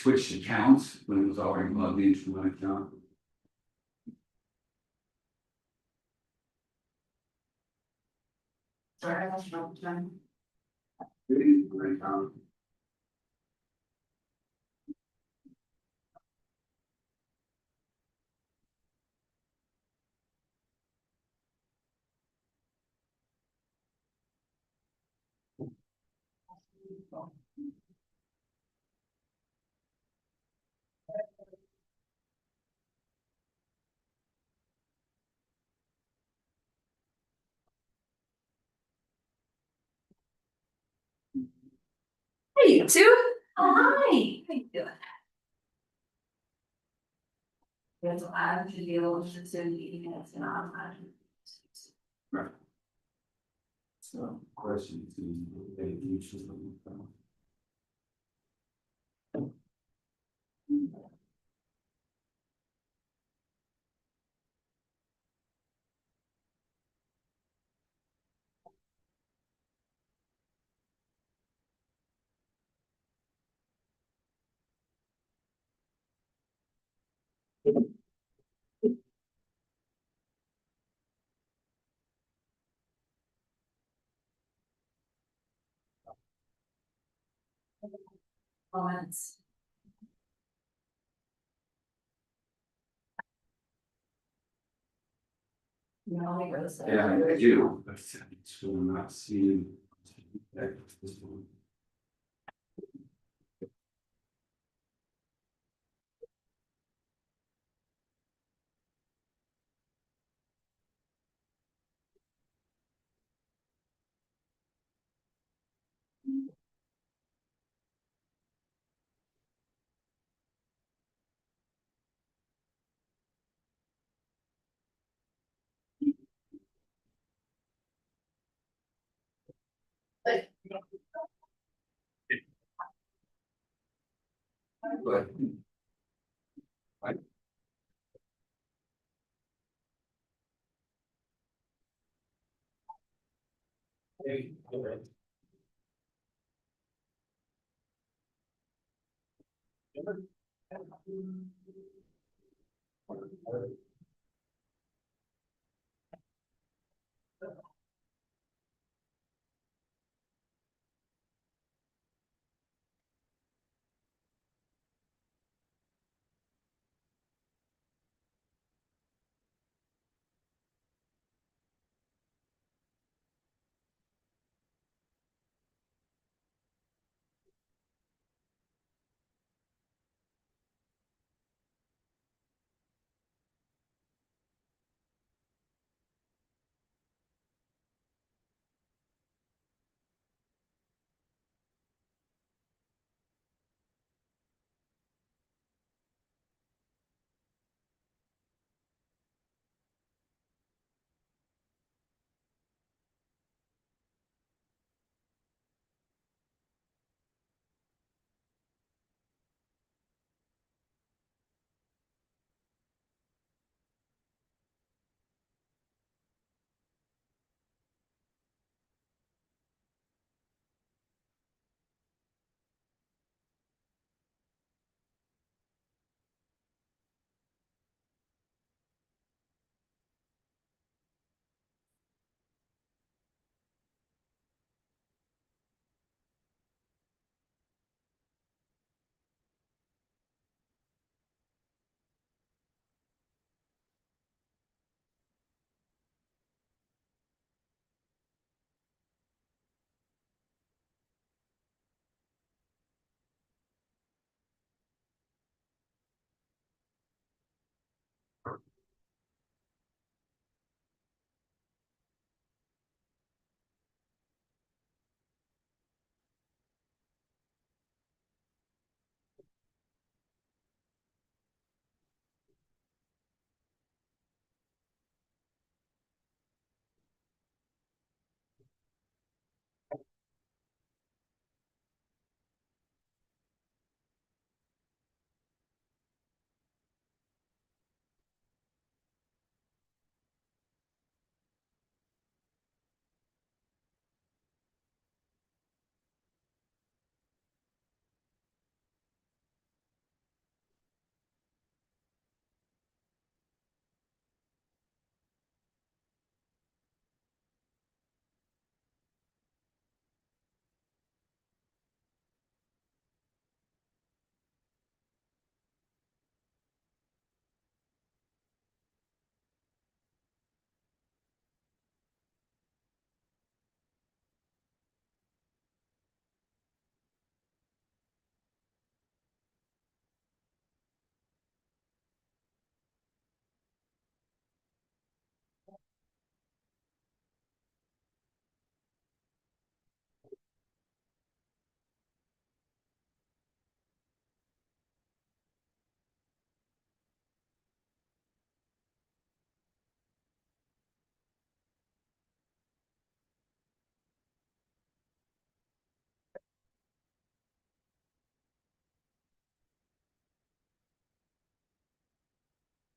switched accounts when it was already logged into my account. Sorry, I lost my time. Hey, you two. Oh, hi. How you doing? There's a lot to deal with the meeting that's not on. Right. So, question to they usually. Comments. No, it goes there. Yeah, I do, but it's still not seeing. This one. But.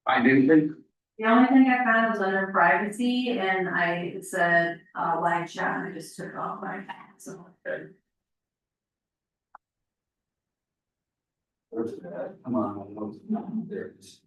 Find anything? The only thing I found was under privacy and I said, live chat, and I just took it off my, so. Where's that? Come on, there it is.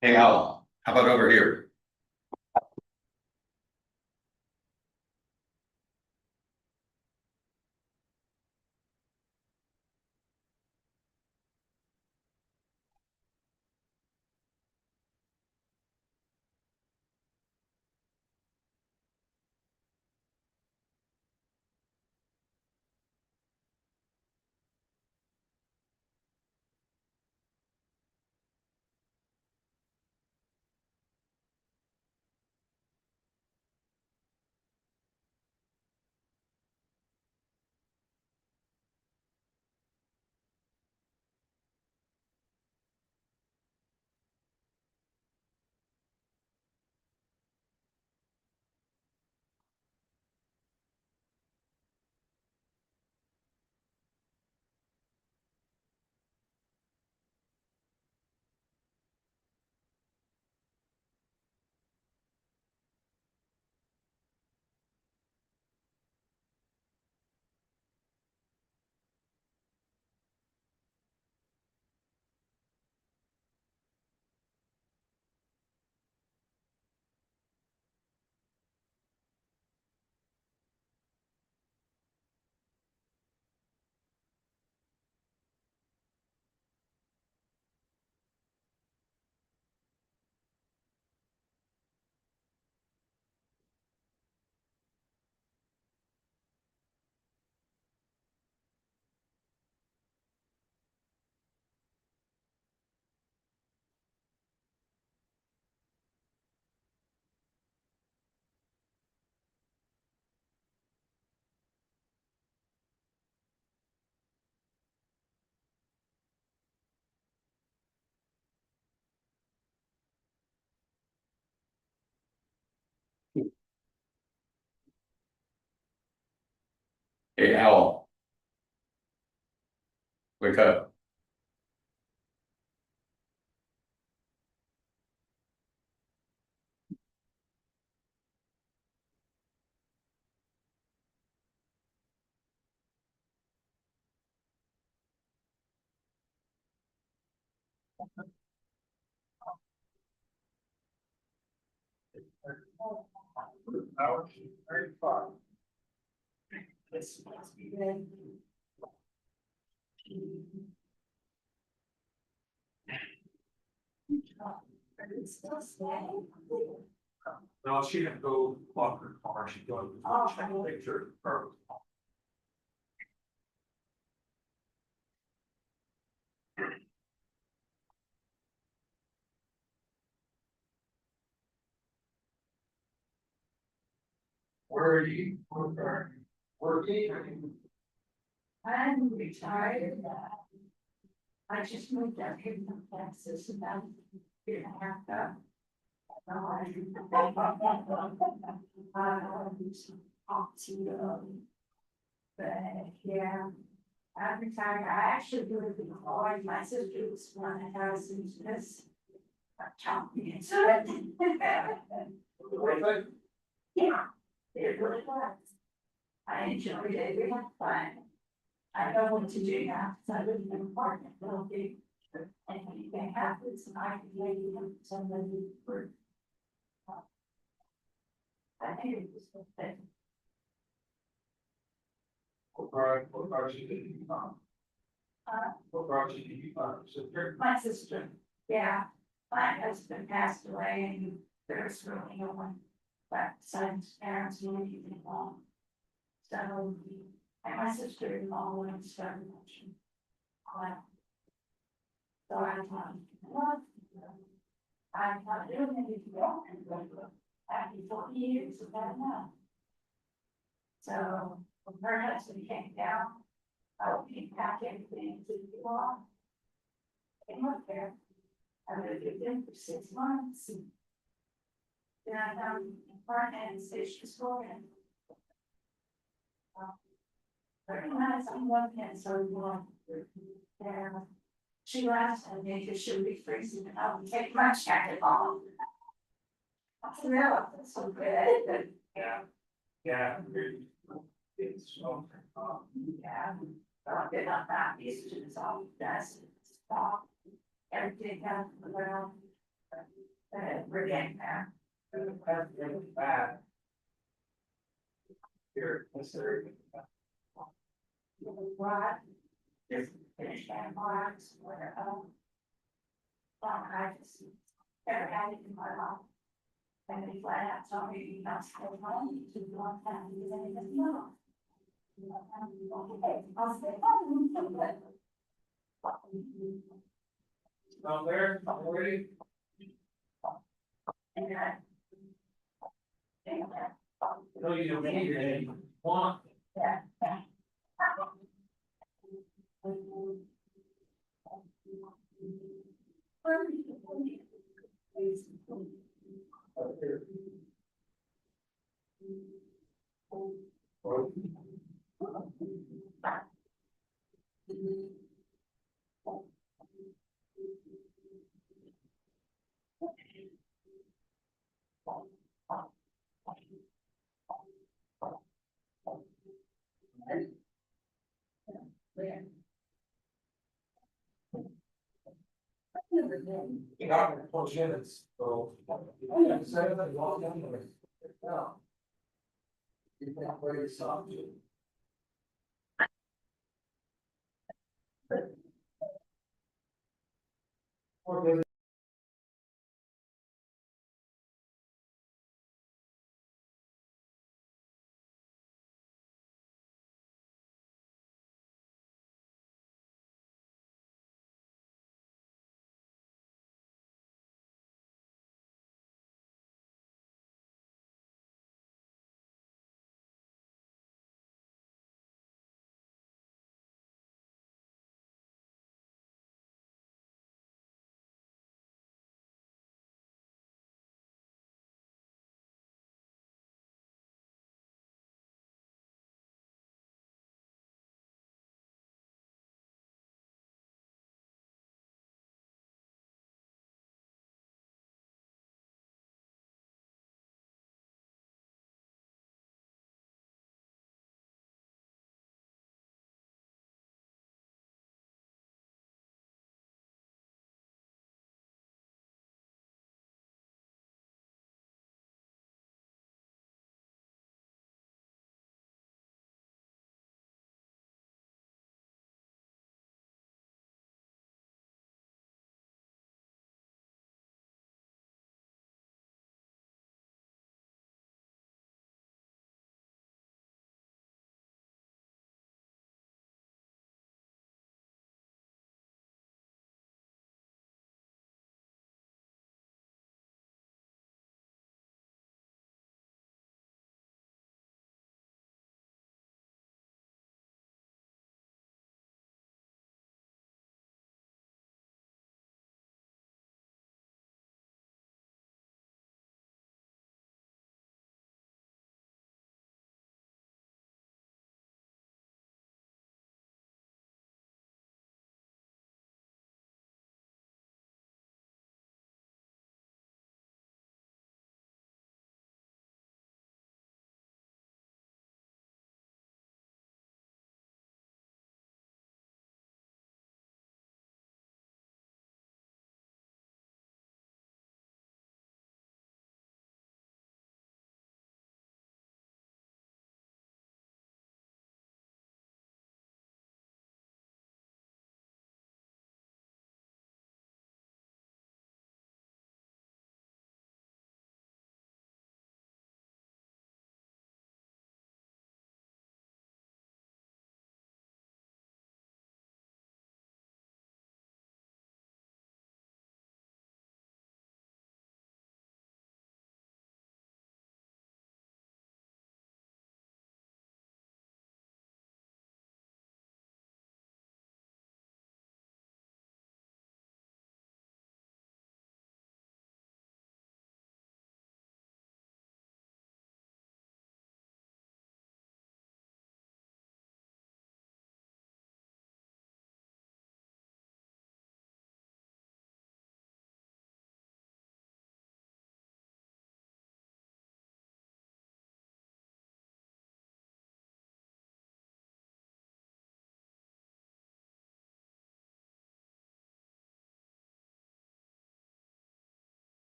Hey Al, how about over here? Hey Al. Wake up. No, she had to go walk her car, she go check the picture of her. Where are you? Working? I'm retired. I just moved up here from Texas about a year and a half ago. But yeah, I'm retired. I actually do it in Hawaii. My sister was one of the houses this. Talk me into it. Yeah, it really was. I enjoyed it. We had fun. I know what to do now, because I live in an apartment, little big. And anything happens, I can maybe have somebody for. I think it was the thing. What brought you to the What brought you to the My sister, yeah, my husband passed away and there's really no one. But besides parents who need to belong. So, and my sister-in-law went to start watching. So I thought, what? I thought, it maybe go and go after 40 years of that now. So when her husband came down, I would pack everything to the wall. Came up there. I lived with them for 6 months. Then I found an apartment in Station Square. 30 minutes on one hand, so long. Yeah. She laughed at me because she would be freezing and I would take my jacket off. I said, no, that's so good. Yeah. Yeah. It's so. Yeah. So I did not that, used to dissolve dust, stop. Everything down to the ground. We're getting there. That's really bad. Here, let's see. What? Yes. Finish that box, where, well, I just never had it in my life. And they flat out told me, you don't stay home, you do not have to do anything, no. Okay, I'll stay home. Down there, already, And no, you don't need it, you want. yeah. You got it, 4 minutes, so. Yeah, say that, walk down there. Yeah. You can't very soft. Or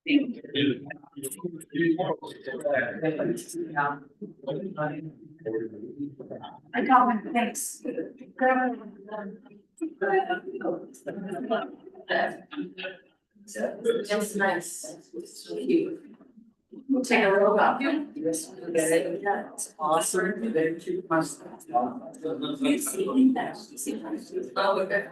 I got my thanks. It's nice. We'll take a little while. That's awesome. You see that? Oh, okay.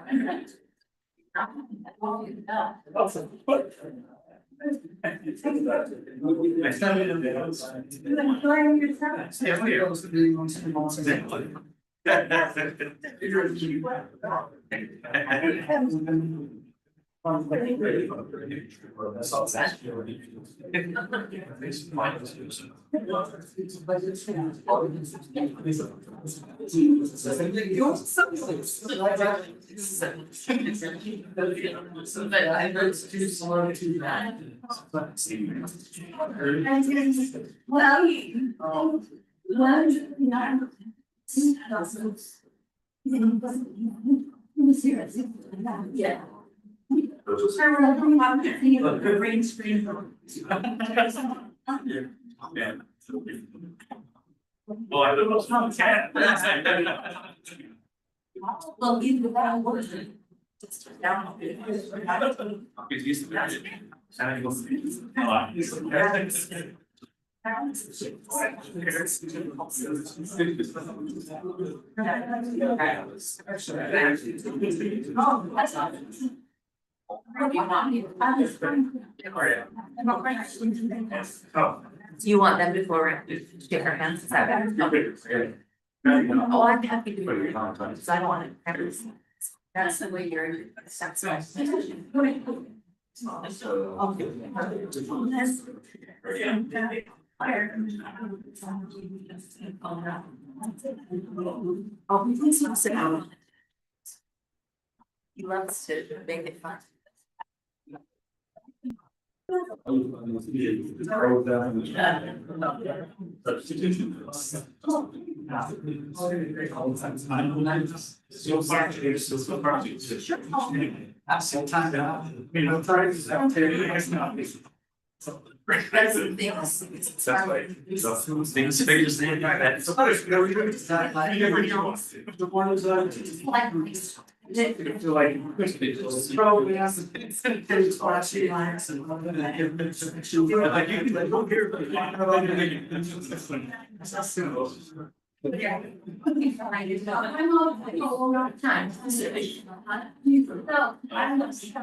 Yeah. Green screen. Well, I don't know. Well, either that or just down. He's used to it. Oh, that's not. Do you want them before we give her hands? Is that better? Oh, I'm happy to do it. Because I don't want to. That's the way you're. That's right. Oh, we can sit down. He loves to make it fun. That's the thing. That's right. Things figure stand like that. Probably has to take flashy lights and all that. Yeah. I'm all the time. No, I'm not.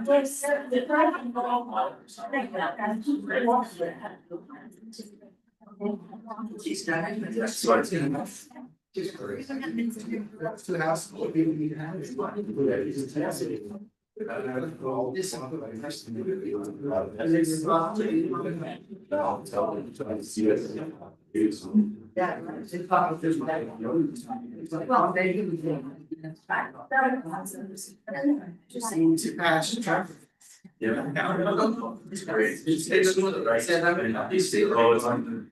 She's done it. So it's enough. Just great. That's the house. What we need to have is like. Well, they do. Just seem to pass traffic. Yeah. It's great. It's one of the right. Said, I mean, you see. Oh, it's on.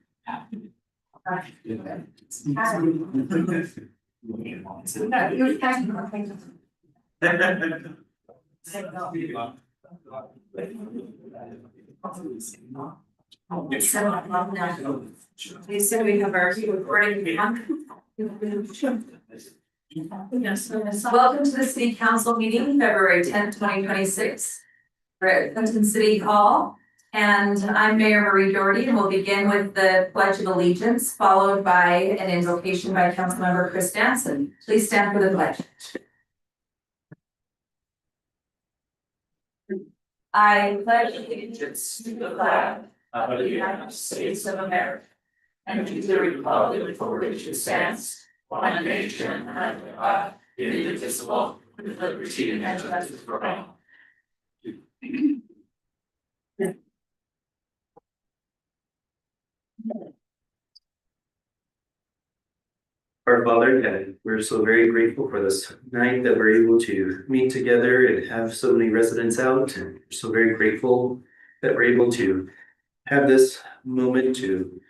It's 7:00 now. They said we have our recording on. Yes. Welcome to the city council meeting, February 10th, 2026. We're at Clinton City Hall, and I'm Mayor Marie Doherty, and we'll begin with the Pledge of Allegiance, followed by an invocation by Councilmember Chris Danson. Please stand for the pledge. I pledge allegiance to the flag of the United States of America and to the republic for which it stands, one nation under God, indivisible, with liberty and justice for all. Our Father in heaven, we're so very grateful for this night that we're able to meet together and have so many residents out, and we're so very grateful that we're able to have this moment to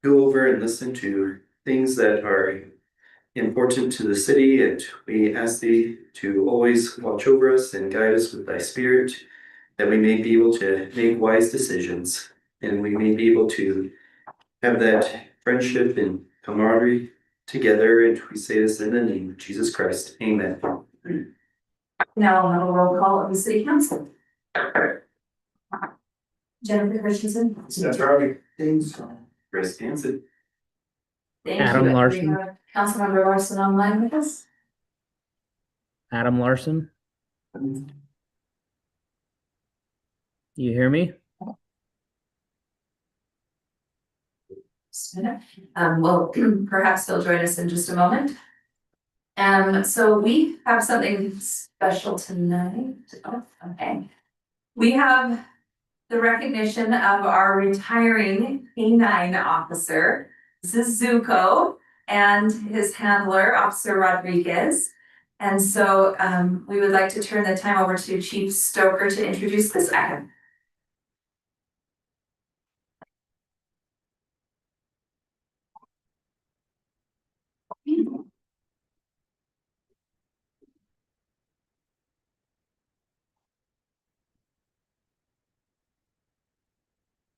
go over and listen to things that are important to the city, and we ask thee to always watch over us and guide us with thy spirit, that we may be able to make wise decisions, and we may be able to have that friendship and camaraderie together, and we say this in the name of Jesus Christ, amen. Now I'll have a roll call of the city council. Jennifer Christensen. That's right. Things. Chris Hansen. Thank Adam you. Larson. We have Councilmember Larson online with us. Adam Larson. You hear me? Well, perhaps he'll join us in just a moment. So we have something special tonight. Oh, okay. We have the recognition of our retiring K-9 officer, Zuko, and his handler, Officer Rodriguez. And so we would like to turn the time over to Chief Stoker to introduce this item.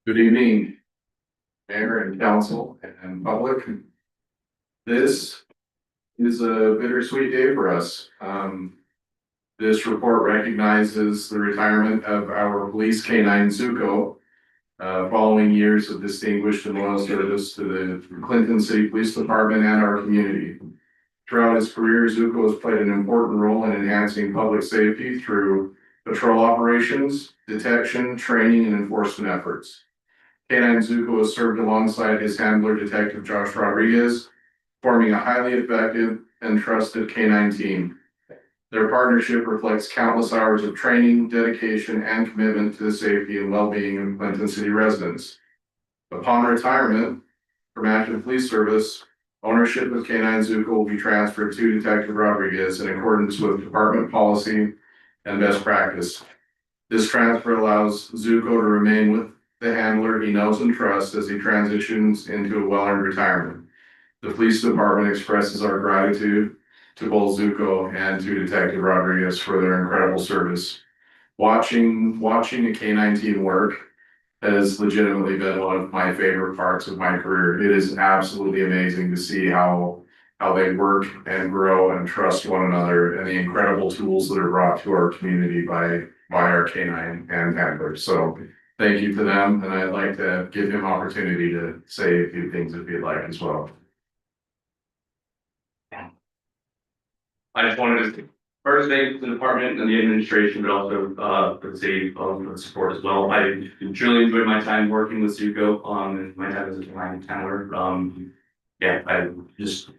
Good evening, Mayor and Council and public. This is a bittersweet day for us. This report recognizes the retirement of our police K-9 Zuko, following years of distinguished and loyal service to the Clinton City Police Department and our community. Throughout his career, Zuko has played an important role in enhancing public safety through patrol operations, detection, training, and enforcement efforts. K-9 Zuko has served alongside his handler, Detective Josh Rodriguez, forming a highly effective and trusted K-9 team. Their partnership reflects countless hours of training, dedication, and commitment to the safety and well-being of Clinton City residents. Upon retirement from active police service, ownership of K-9 Zuko will be transferred to Detective Rodriguez in accordance with department policy and best practice. This transfer allows Zuko to remain with the handler he knows and trusts as he transitions into a well-earned retirement. The police department expresses our gratitude to both Zuko and to Detective Rodriguez for their incredible service. Watching a K-9 team work has legitimately been one of my favorite parts of my career. It is absolutely amazing to see how they work and grow and trust one another, and the incredible tools that are brought to our community by our K-9 and handlers. So thank you to them, and I'd like to give him opportunity to say a few things if he'd like as well. I just wanted to first thank the department and the administration, but also for the city for the support as well. I truly enjoyed my time working with Zuko and my time as a line handler. Yeah, I just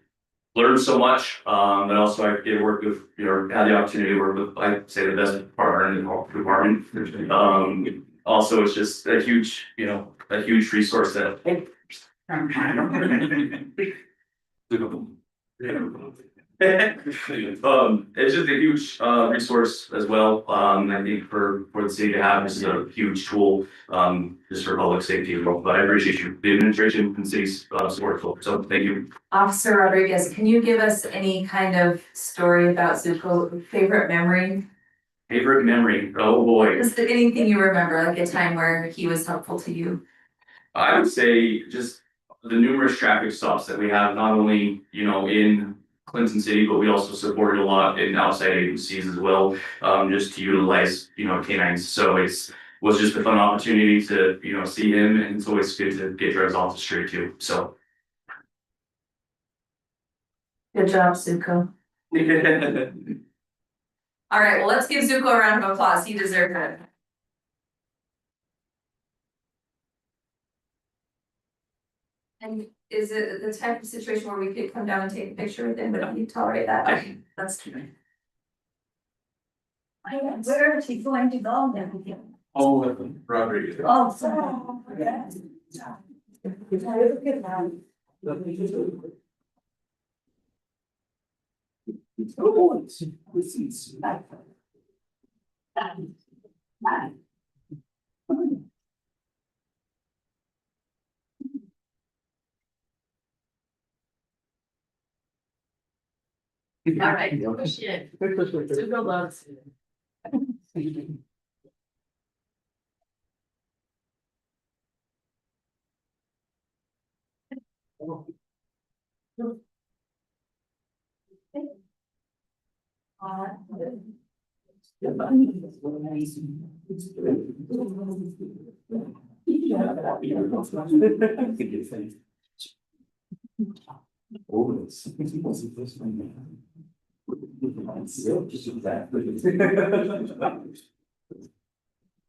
learned so much. But also I did work with, had the opportunity to work with, I'd say, the best partner in the department. Also, it's just a huge, a huge resource that. It's just a huge resource as well. I think for the city to have, this is a huge tool just for public safety as well. But I appreciate you, the administration and city's support. So thank you. Officer Rodriguez, can you give us any kind of story about Zuko, favorite memory? Favorite memory? Oh boy. Just anything you remember, like a time where he was helpful to you. I would say just the numerous traffic stops that we have, not only, in Clinton City, but we also supported a lot in outside agencies as well, just to utilize, K-9s. So was just a fun opportunity to, see him, and it's always good to get drugs off the street too, so. Good job, Zuko. All right, well, let's give Zuko a round of applause. He deserved it. And is it the type of situation where we could come down and take a picture with him, but don't you tolerate that? Okay, that's true. Where is he going to go then? All with them, Rodriguez. Oh, so. All right, push it. Zuko loves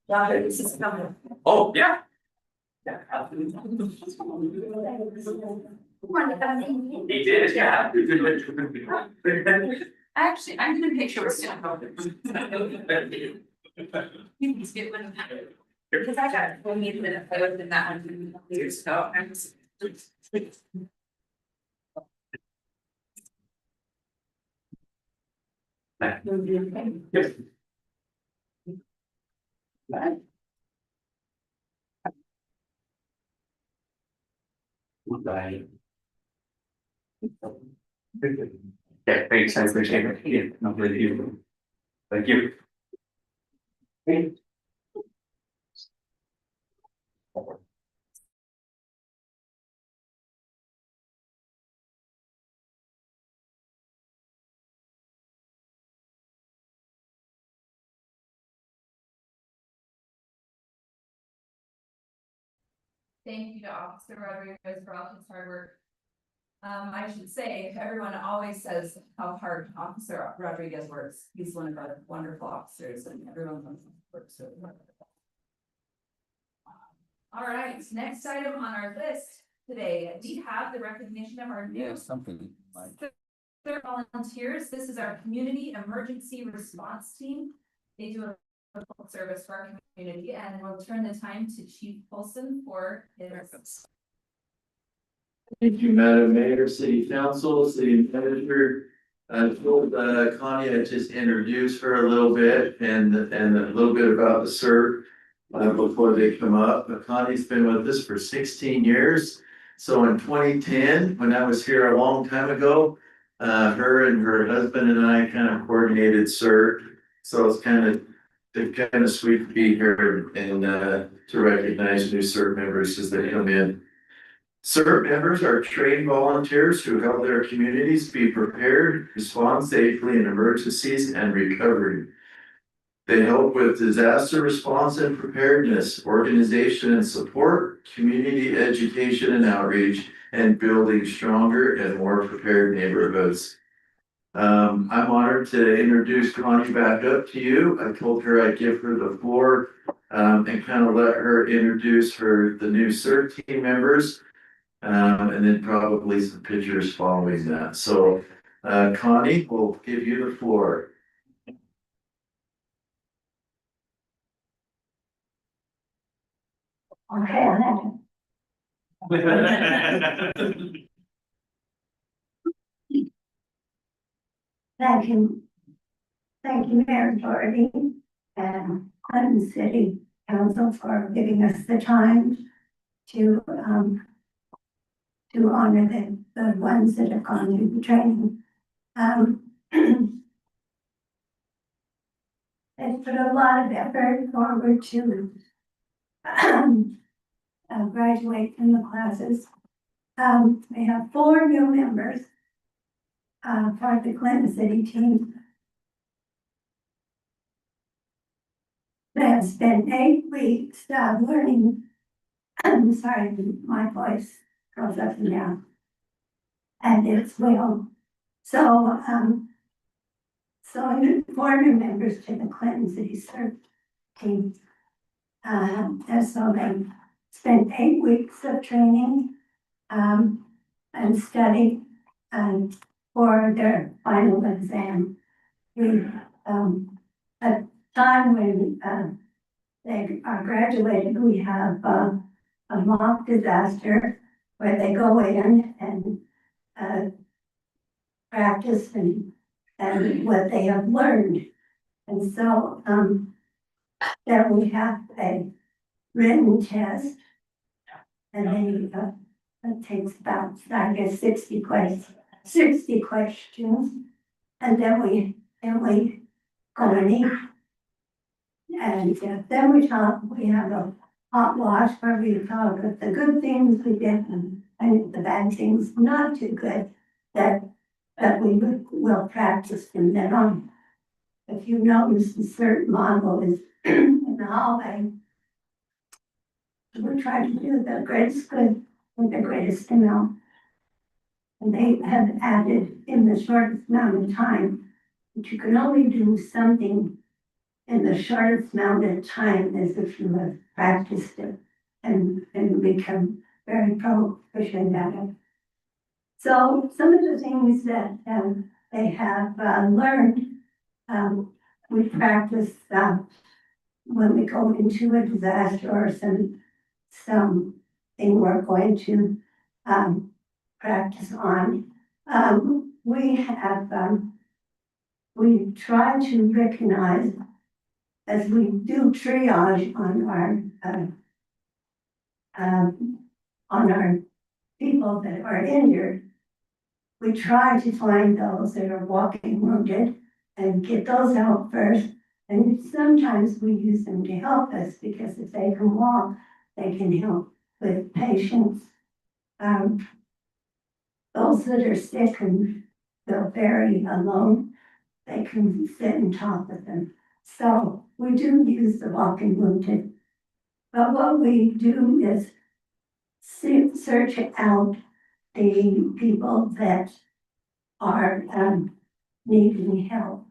This is coming. Oh, yeah. He did, yeah. Actually, I'm gonna make sure we're still. You can skip one. Because I got one meeting that I was in that one years ago. I'm just- Yeah, thanks, I appreciate it. Yeah, no, thank you. Thank you. Thank you to Officer Rodriguez for all his hard work. I should say, everyone always says how hard Officer Rodriguez works. He's one of our wonderful officers and everyone loves him work so hard. All right, next item on our list today, we have the recognition of our new Something like. volunteers. This is our community emergency response team. They do a full service for our community, and we'll turn the time to Chief Polson for his. Thank you, Madam Mayor, City Council, City Manager. I told Connie I'd just introduce her a little bit and a little bit about the CERT before they come up. But Connie's been with us for 16 years. So in 2010, when I was here a long time ago, her and her husband and I kind of coordinated CERT. So it's kind of sweet to be here and to recognize new CERT members as they come in. CERT members are trained volunteers who help their communities be prepared, respond safely in emergencies and recovery. They help with disaster response and preparedness, organization and support, community education and outreach, and building stronger and more prepared neighborhoods. I'm honored to introduce Connie back up to you. I told her I'd give her the floor and kind of let her introduce the new CERT team members. And then probably some pictures following that. So, Connie, we'll give you the floor. Okay, thank you. Thank you, Mayor Doherty and Clinton City Council for giving us the time to honor the ones that have gone through the training. They put a lot of effort forward to graduate from the classes. We have 4 new members for the Clinton City team. They have spent 8 weeks learning. I'm sorry, my voice goes up and down. And it's well. So, 4 new members to the Clinton City CERT team. And so they spent 8 weeks of training and study for their final exam. At time when they are graduated, we have a mock disaster where they go in and practice and what they have learned. And so then we have a written test. And then it takes about, I guess, 60 questions. And then we go and eat. And then we have a hot wash where we talk of the good things we did and and the bad things not too good, that will practice from then on. If you notice a certain model is in the hallway, we're trying to do the greatest good with the greatest amount. And they have added in the shortest amount of time, but you can only do something in the shortest amount of time as if you have practiced it and become very proficient at it. So some of the things that they have learned, we practice when we go into a disaster or something we're going to practice on. We try to recognize as we do triage on our people that are injured. We try to find those that are walking wounded and get those out first. And sometimes we use them to help us because if they can walk, they can help with patients. Those that are sick and feel very alone, they can sit and talk with them. So we do use the walking wounded. But what we do is search out the people that are needing help.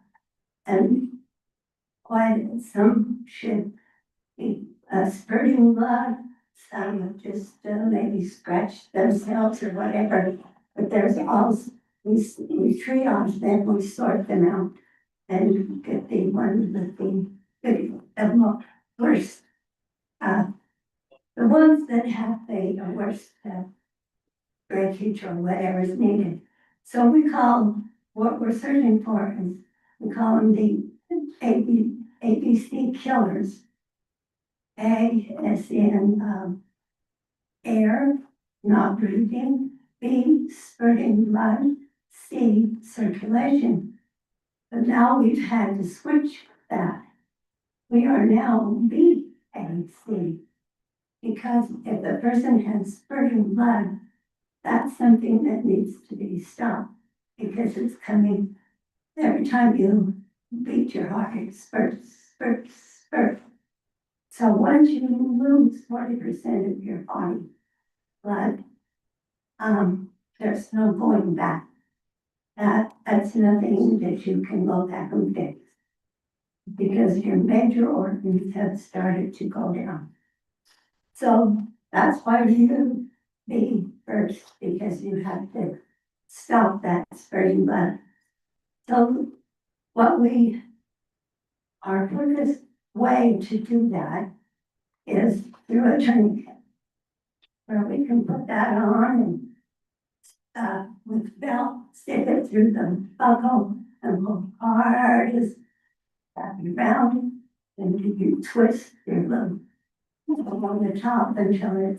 And quite some should be spurting blood, some just maybe scratch themselves or whatever. But there's also, we triage them, we sort them out and get the ones that the worst, the ones that have the worst breakage or whatever is needed. So we call what we're searching for is we call them the ABC killers. A as in air, not breathing. B, spurting blood. C, circulation. But now we've had to switch that. We are now B and C. Because if the person has spurting blood, that's something that needs to be stopped. Because it's coming every time you beat your heart, it spurts, spurts, spurts. So once you lose 40% of your body blood, there's no going back. That's nothing that you can go back and fix. Because your major organs have started to go down. So that's why you be first, because you have to stop that spurting blood. So what our quickest way to do that is through a tourniquet, where we can put that on and with belt, stick it through the buckle and pull hard as around, and you twist your little along the top until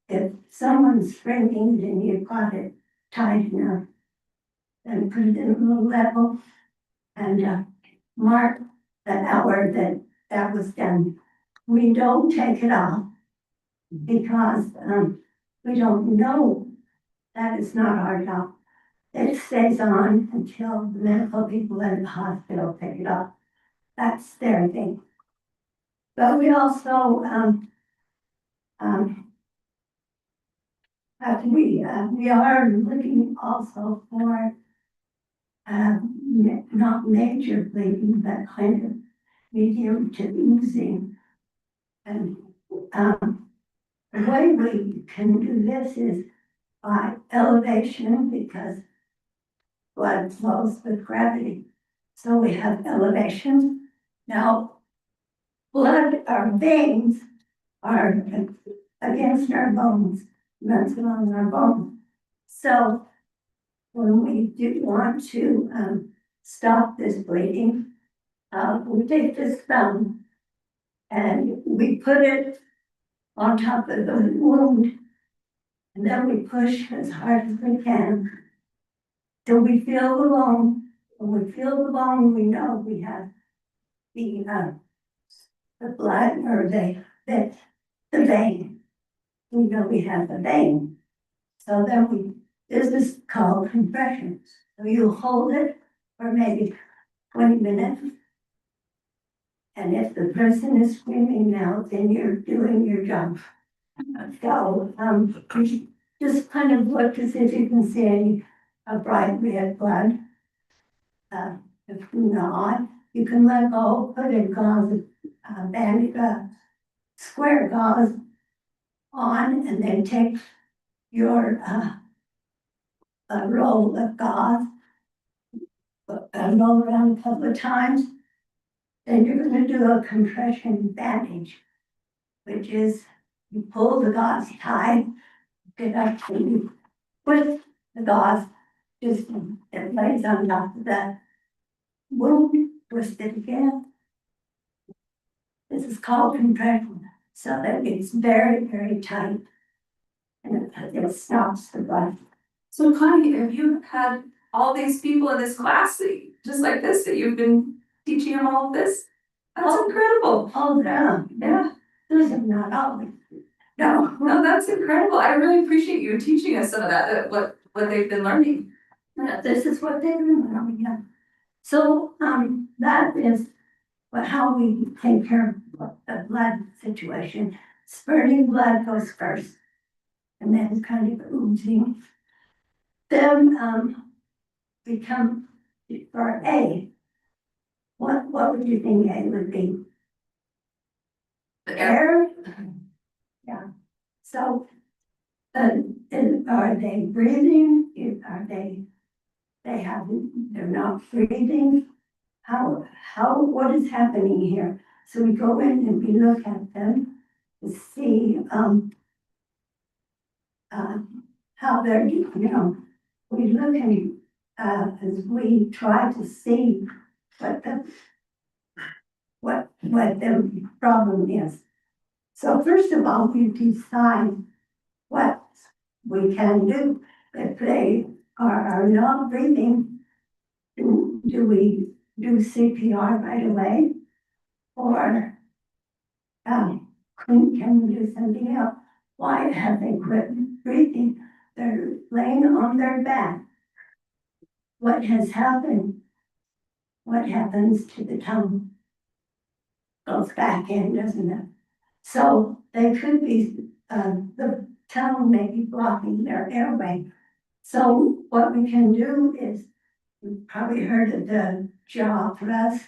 if someone's springing and you've got it tight enough, then put it in a little level and mark the hour that was done. We don't take it off because we don't know that it's not our job. It stays on until the medical people in the hospital pick it up. That's their thing. But we also we are looking also for not major bleeding, but kind of medium to oozing. And the way we can do this is by elevation, because blood flows with gravity. So we have elevation. Now, our veins are against our bones, runs along our bones. So when we do want to stop this bleeding, we take this thumb and we put it on top of the wound, and then we push as hard as we can till we feel the bone. When we feel the bone, we know we have the blood or the vein. we have the vein. So then this is called compression. So you hold it for maybe 20 minutes. And if the person is screaming now, then you're doing your job. So, you just kind of look as if you can see any bright red blood. If not, you can let go, put a gauze, square gauze on, and then take your, a roll of gauze, roll around a couple of times. Then you're gonna do a compression bandage, which is you pull the gauze tight, get up and you put the gauze just, it lays on top of the wound, twist it again. This is called compression, so that it's very, very tight. And it stops the blood. So Connie, have you had all these people in this class, just like this, that you've been teaching them all of this? That's Oh. incredible. Oh, yeah, this is not always. No, No, that's incredible. I really appreciate you teaching us some of that, what they've been learning. this is what they've been doing, yeah. So, that is how we take care of the blood situation. Spurting blood goes first, and then kind of oozing. Then, we come for A. What would you think A would be? The air, Yeah, so, are they breathing? Are they're not breathing? What is happening here? So we go in and we look at them to see, how they're, we look and, as we try to see what the problem is. So first of all, we decide what we can do. If they are not breathing, do we do CPR right away? Or, can we do something else? Why have they quit breathing? They're laying on their back. What has happened? What happens to the tongue? Goes back in, doesn't it? So they could be, the tongue may be blocking their airway. So what we can do is, you've probably heard of the jaw thrust,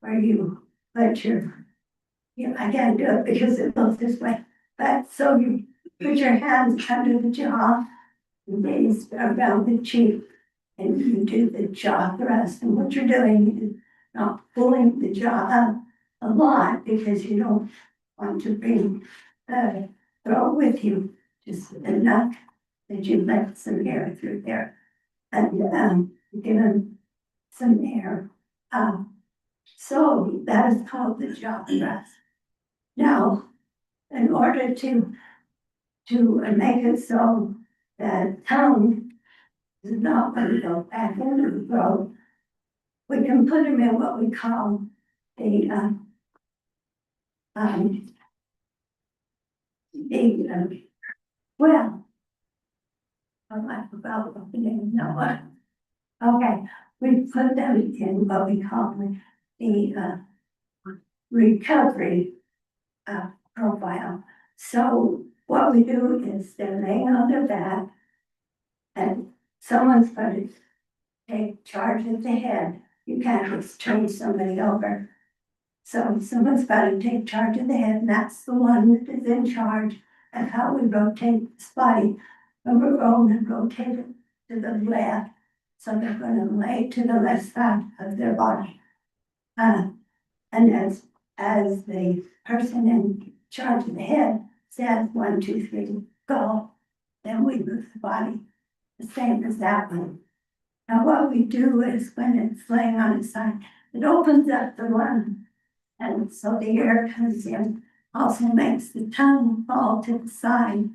where you put I can't do it because it goes this way, but so you put your hands under the jaw, raise around the cheek, and you do the jaw thrust. And what you're doing is not pulling the jaw up a lot because you don't want to bring the throat with you, just enough that you let some air through there and give them some air. So that is called the jaw thrust. Now, in order to make it so that tongue is not going to go back into the throat, we can put them in what we call the well, I forgot what the name now. Okay, we put them in what we call the recovery profile. So what we do is they're laying on their back, and someone's going to take charge of the head. You can't just turn somebody over. So someone's got to take charge of the head, and that's the one that is in charge of how we rotate this body. And we're going to rotate it to the left, so they're going to lay to the left side of their body. And as the person in charge of the head says 1, 2, 3, go, then we move the body the same as that one. Now what we do is when it's laying on its side, it opens up the lung, and so the air comes in, also makes the tongue fall to the side,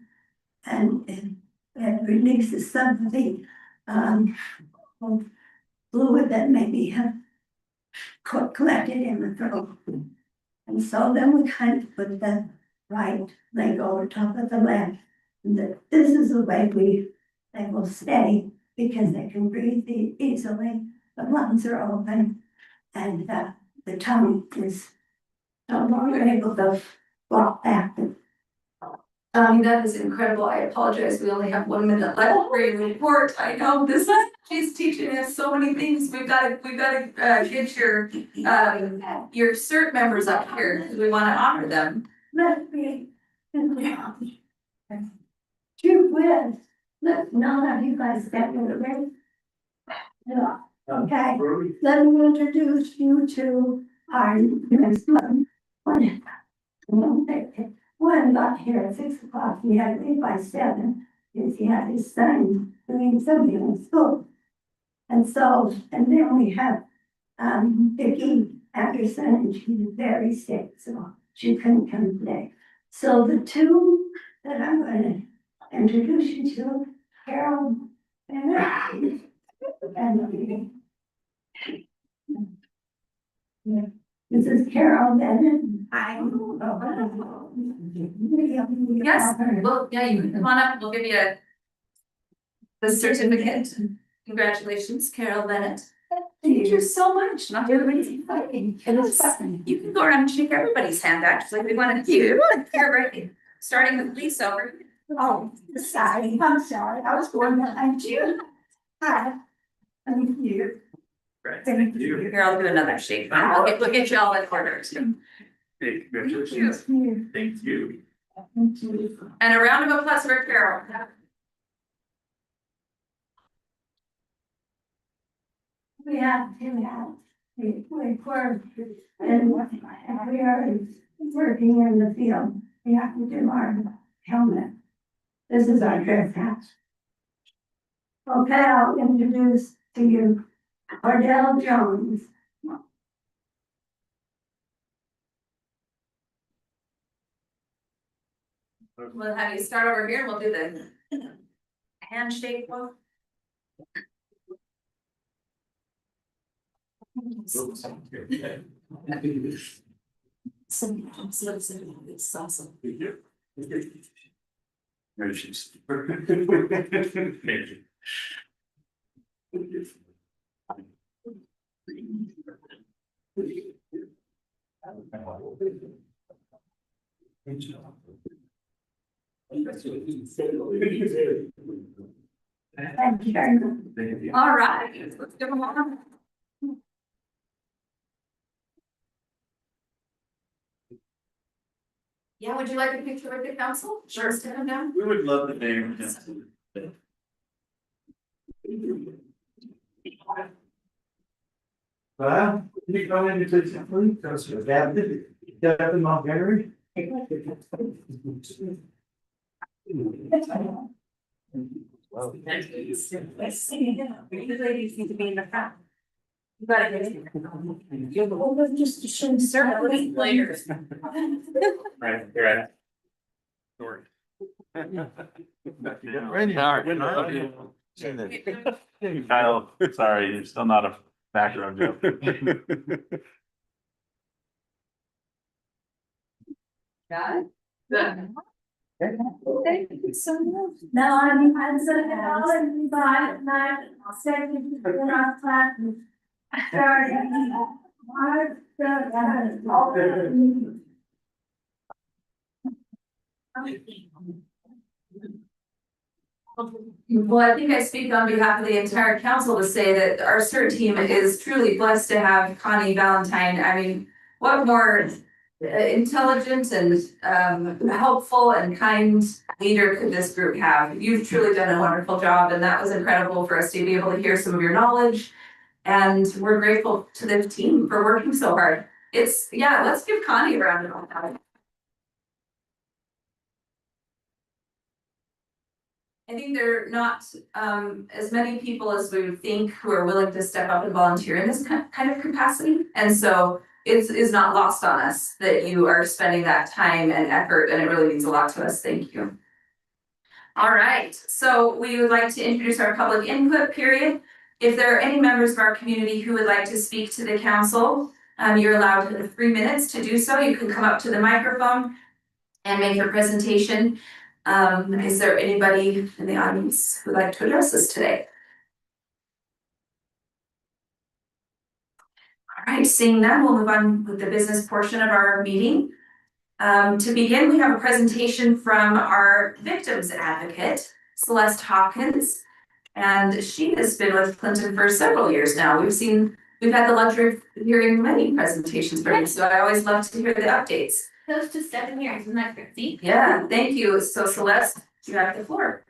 and it releases some of the fluid that maybe have collected in the throat. And so then we kind of put the right, they go on top of the left. This is the way they will stay, because they can breathe easily, the lungs are open, and, the tongue is no longer able to block back. That is incredible. I apologize. We only have 1 minute left for your report. I know this is, she's teaching us so many things. We've got to get your cert members up here because we want to honor them. Let me, two quiz, none of you guys got me the ring. Yeah, okay, let me introduce you to our next one. One got here at 6 o'clock, he had to leave by 7, because he had his son doing something in school. And then we have, Vicki Anderson, and she's very sick, so she couldn't come today. So the two that I'm gonna introduce you to, Carol and this is Carol Bennett. Yes, well, yeah, you can come on up. We'll give you the certificate. Congratulations, Carol Bennett. Thank you so much. Not doing amazing. You can go around and shake everybody's hand, actually. We want to you. You're right. Starting with Lisa over. Oh, sorry, I'm sorry, I was born behind you. Hi. Thank you. Thank you. Here, I'll do another shake. We'll get you all in order. Congratulations. Thank you. Thank you. And a round of applause for Carol. We have to have, we work, and we are working in the field, we have to do our helmet. This is our dress hat. Okay, I'll introduce to you Cordell Jones. We'll have you start over here and we'll do the handshake one. It's awesome. Thank you very much. All right, let's give them on. Yeah, would you like a picture with the council? Sure. Stand them down. We would love the name. Well, you come in to say please, because you're Captain Montgomery. You ladies need to be in the front. You gotta get in. Just to show Certainly later. Right, here. Kyle, sorry, you're still not a background joke. Got it? Good. Thank you so much. Now I'm and by night, I'll send you to the class. Sorry. Well, I think I speak on behalf of the entire council to say that our CERT team is truly blessed to have Connie Valentine. I mean, what more intelligent and helpful and kind leader could this group have? You've truly done a wonderful job, and that was incredible for us to be able to hear some of your knowledge. And we're grateful to the team for working so hard. Let's give Connie a round of applause. I think there are not as many people as we would think who are willing to step up and volunteer in this kind of capacity. And so it is not lost on us that you are spending that time and effort, and it really means a lot to us. Thank you. All right, so we would like to introduce our public input period. If there are any members of our community who would like to speak to the council, you're allowed 3 minutes to do so. You can come up to the microphone and make your presentation. Is there anybody in the audience who'd like to address us today? All right, seeing none, we'll move on with the business portion of our meeting. To begin, we have a presentation from our victims advocate, Celeste Hawkins. And she has been with Clinton for several years now. We've had the luxury of hearing many presentations from you, so I always love to hear the updates. Close to 7 years, isn't that crazy? Yeah, thank you. So Celeste, you have the floor.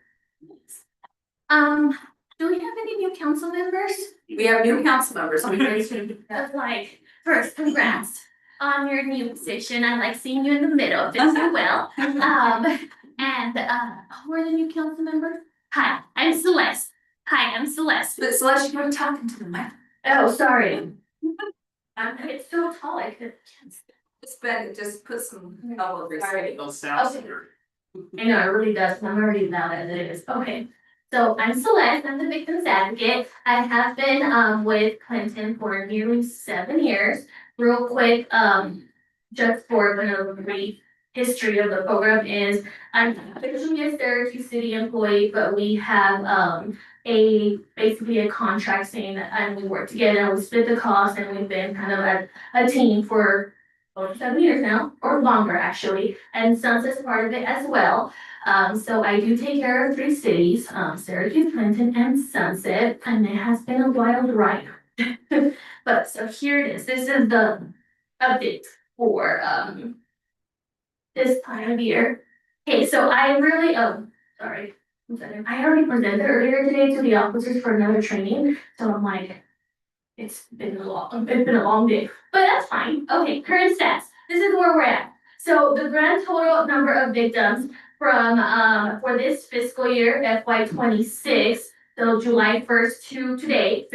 Do we have any new council members? We have new council members. So we Like, first, congrats on your new position. I like seeing you in the middle, fits you well. Who are the new council members? Hi, I'm Celeste. Hi, I'm Celeste. But Celeste, you were talking to the mic. Oh, sorry. It's so tall, I could. Just put some elbow grease. Sorry. I know, it really does. I'm already loud as it is. Okay. So I'm Celeste, I'm the victim's advocate. I have been with Clinton for nearly 7 years. Real quick, just for kind of a brief history of the program is I'm officially a Syracuse City employee, but we have basically a contract saying that and we work together and we split the cost and we've been kind of a team for over 7 years now, or longer actually, and Sunset's part of it as well. So I do take care of 3 cities, Syracuse, Clinton, and Sunset, and it has been a wild ride. But so here it is. This is the update for this time of year. Okay, so I really sorry. I already presented earlier today to the officers for another training, so I'm like, it's been a long day, but that's fine. Okay, current stats. This is where we're at. So the grand total number of victims from for this fiscal year, FY26, so July 1st to today,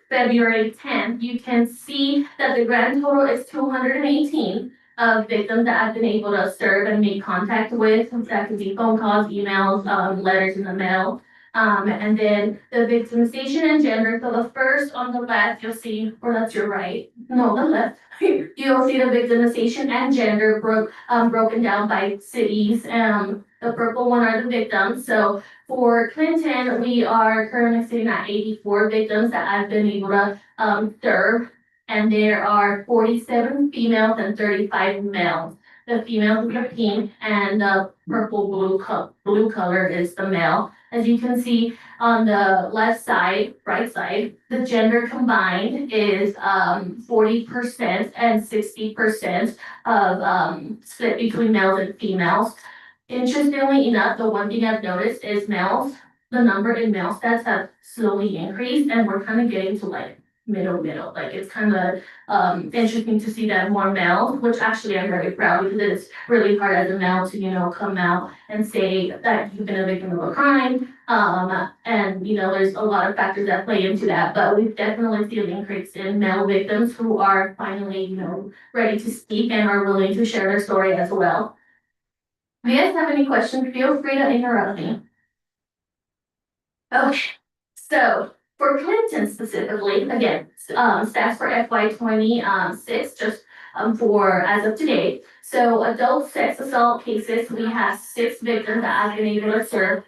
February 10th, you can see that the grand total is 218 of victims that I've been able to serve and make contact with. That could be phone calls, emails, letters in the mail. And then the victimization and gender. So the first on the left, you'll see, or that's your right. No, the left. You'll see the victimization and gender broken down by cities. The purple one are the victims. So for Clinton, we are currently sitting at 84 victims that I've been able to serve. And there are 47 females and 35 males. The females is the pink and the purple blue color is the male. As you can see on the left side, right side, the gender combined is 40% and 60% of split between males and females. Interestingly enough, the one thing I've noticed is males, the number in male stats have slowly increased and we're kind of getting to like middle, like it's kind of interesting to see that more males, which actually I'm very proud because it's really hard as a male to, come out and say that you've been a victim of a crime. And there's a lot of factors that play into that, but we've definitely seen an increase in male victims who are finally, ready to speak and are willing to share their story as well. If you guys have any questions, feel free to interrupt me. Okay, so for Clinton specifically, again, stats for FY26, just for as of today. So adult sex assault cases, we have 6 victims that I've been able to serve.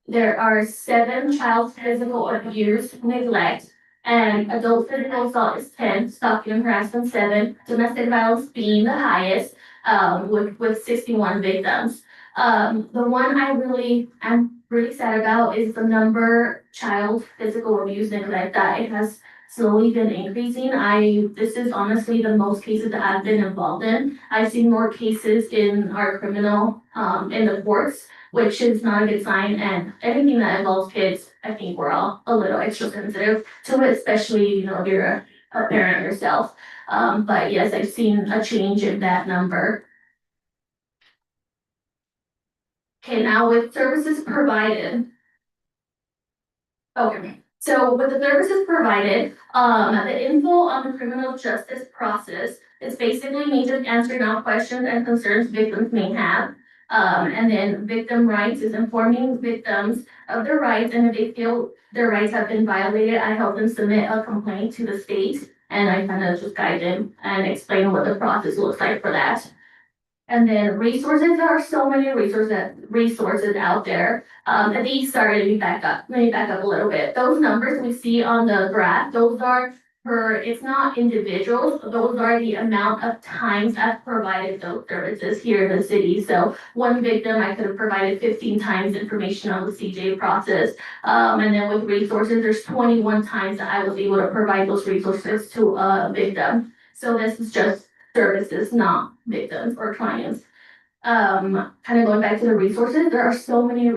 There are 7 child physical abuse, neglect, and adult physical assault is 10, stalking and harassment 7, domestic violence being the highest, with 61 victims. The one I'm really sad about is the number child physical abuse neglect that it has slowly been increasing. This is honestly the most cases that I've been involved in. I've seen more cases in our criminal in the courts, which is not a good sign. And anything that involves kids, I think we're all a little extra sensitive to it, especially if you're a parent yourself. But yes, I've seen a change in that number. Okay, now with services provided. Okay, so with the services provided, the info on the criminal justice process is basically me just answering all questions and concerns victims may have. And then victim rights is informing victims of their rights, and if they feel their rights have been violated, I help them submit a complaint to the state, and I kind of just guide them and explain what the process looks like for that. And then resources, there are so many resources out there. And these, sorry, let me back up a little bit. Those numbers we see on the graph, those are it's not individuals, those are the amount of times I've provided those services here in the city. So one victim, I could have provided 15 times information on the CJ process. And then with resources, there's 21 times that I was able to provide those resources to a victim. So this is just services, not victims or clients. Kind of going back to the resources, there are so many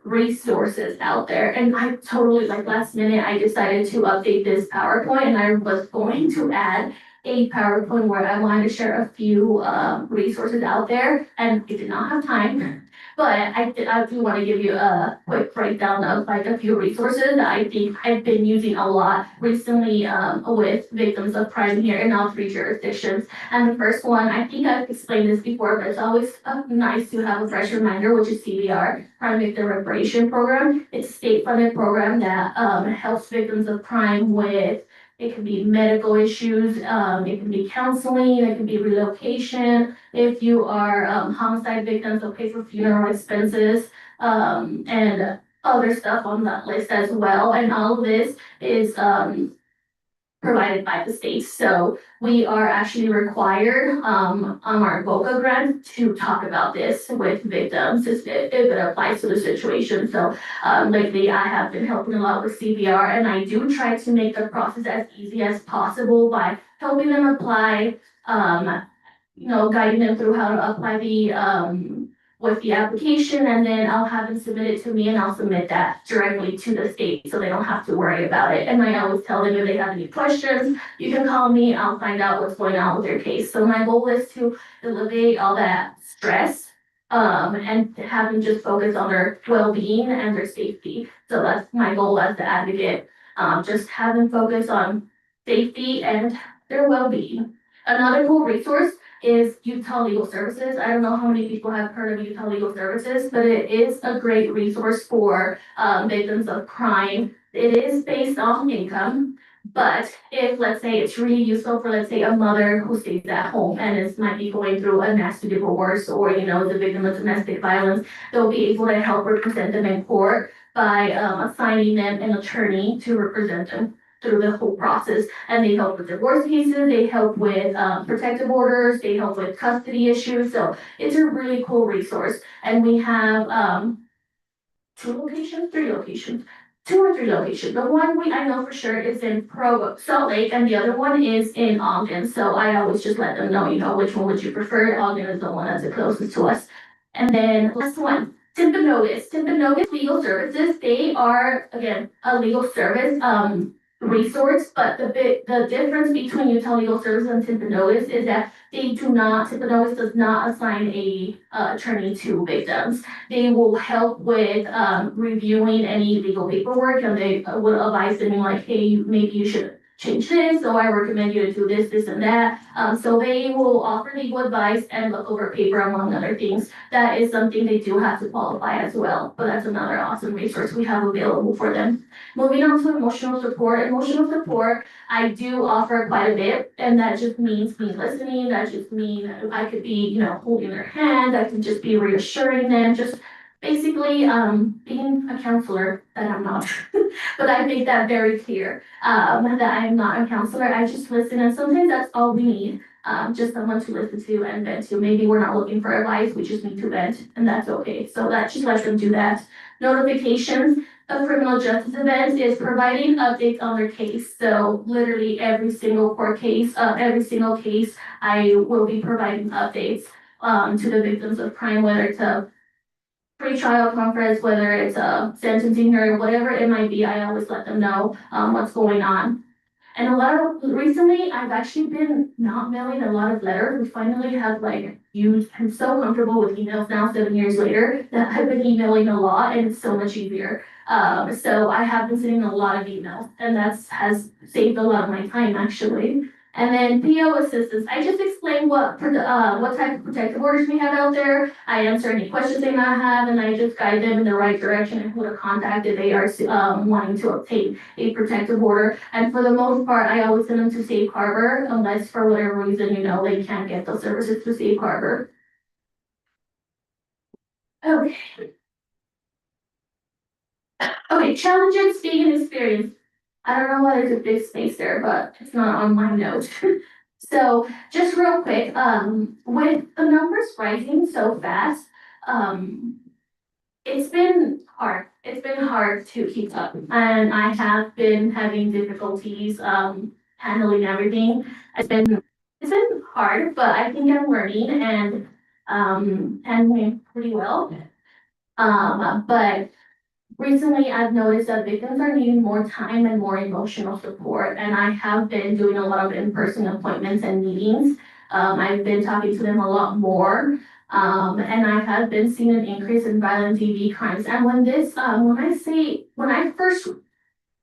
resources out there, and I totally, like, last minute, I decided to update this PowerPoint, and I was going to add a PowerPoint where I wanted to share a few resources out there, and I did not have time. But I do want to give you a quick breakdown of like a few resources that I think I've been using a lot recently with victims of crime here in all 3 jurisdictions. And the first one, I think I've explained this before, but it's always nice to have a fresh reminder, which is CVR, Crime Victim Reparation Program. It's a state-funded program that helps victims of crime with, it can be medical issues, it can be counseling, it can be relocation. If you are homicide victims, they'll pay for funeral expenses, and other stuff on that list as well. And all of this is provided by the state. So we are actually required on our VOCA grant to talk about this with victims if it applies to the situation. So lately I have been helping a lot with CVR, and I do try to make the process as easy as possible by helping them apply, guiding them through how to apply with the application, and then I'll have them submit it to me, and I'll submit that directly to the state so they don't have to worry about it. And I always tell them if they have any questions, you can call me, I'll find out what's going on with their case. So my goal is to alleviate all that stress and have them just focus on their well-being and their safety. So that's my goal as the advocate, just have them focus on safety and their well-being. Another cool resource is Utah Legal Services. I don't know how many people have heard of Utah Legal Services, but it is a great resource for victims of crime. It is based on income, but if, let's say, it's really useful for, let's say, a mother who stays at home and might be going through a nasty divorce, or, the victim of domestic violence, they'll be able to help represent them in court by assigning them an attorney to represent them through the whole process. And they help with divorce cases, they help with protective orders, they help with custody issues. So it's a really cool resource. And we have 2 or 3 locations. The one I know for sure is in Salt Lake, and the other one is in Ogden. So I always just let them know, which one would you prefer. Ogden is the one that's the closest to us. And then last one, Timpanogos Legal Services. They are, again, a legal service resource, but the difference between Utah Legal Services and Timpanogos is that Timpanogos does not assign a attorney to victims. They will help with reviewing any legal paperwork, and they will advise them like, hey, maybe you should change this, so I recommend you to do this, and that. So they will offer legal advice and look over paper, among other things. That is something they do have to qualify as well, but that's another awesome resource we have available for them. Moving on to emotional support. Emotional support, I do offer quite a bit, and that just means me listening. That just means I could be, holding their hand. I can just be reassuring them, just basically being a counselor that I'm not. But I make that very clear, that I am not a counselor. I just listen, and sometimes that's all we need. Just someone to listen to and vent to. Maybe we're not looking for advice, we just need to vent, and that's okay. So that just lets them do that. Notifications of criminal justice events is providing updates on their case. So literally every single court case, every single case, I will be providing updates to the victims of crime, whether it's a pre-trial conference, whether it's a sentencing hearing, whatever it might be. I always let them know what's going on. And recently, I've actually been not mailing a lot of letters. We finally have I'm so comfortable with emails now, 7 years later, that I've been emailing a lot, and it's so much easier. So I have been sending a lot of emails, and has saved a lot of my time, actually. And then PO assistance, I just explained what type of protective orders we have out there. I answer any questions they might have, and I just guide them in the right direction and who to contact if they are wanting to obtain a protective order. And for the most part, I always send them to Safe Harbor, unless for whatever reason, they can't get those services to Safe Harbor. Okay. Okay, challenges, being an experience. I don't know why there's a big space there, but it's not on my note. So just real quick, with the numbers rising so fast, it's been hard. It's been hard to keep up, and I have been having difficulties, handling everything. It's been hard, but I think I'm learning and, handling it pretty well. But recently I've noticed that victims are needing more time and more emotional support, and I have been doing a lot of in-person appointments and meetings. I've been talking to them a lot more, and I have been seeing an increase in violent TV crimes. And when I first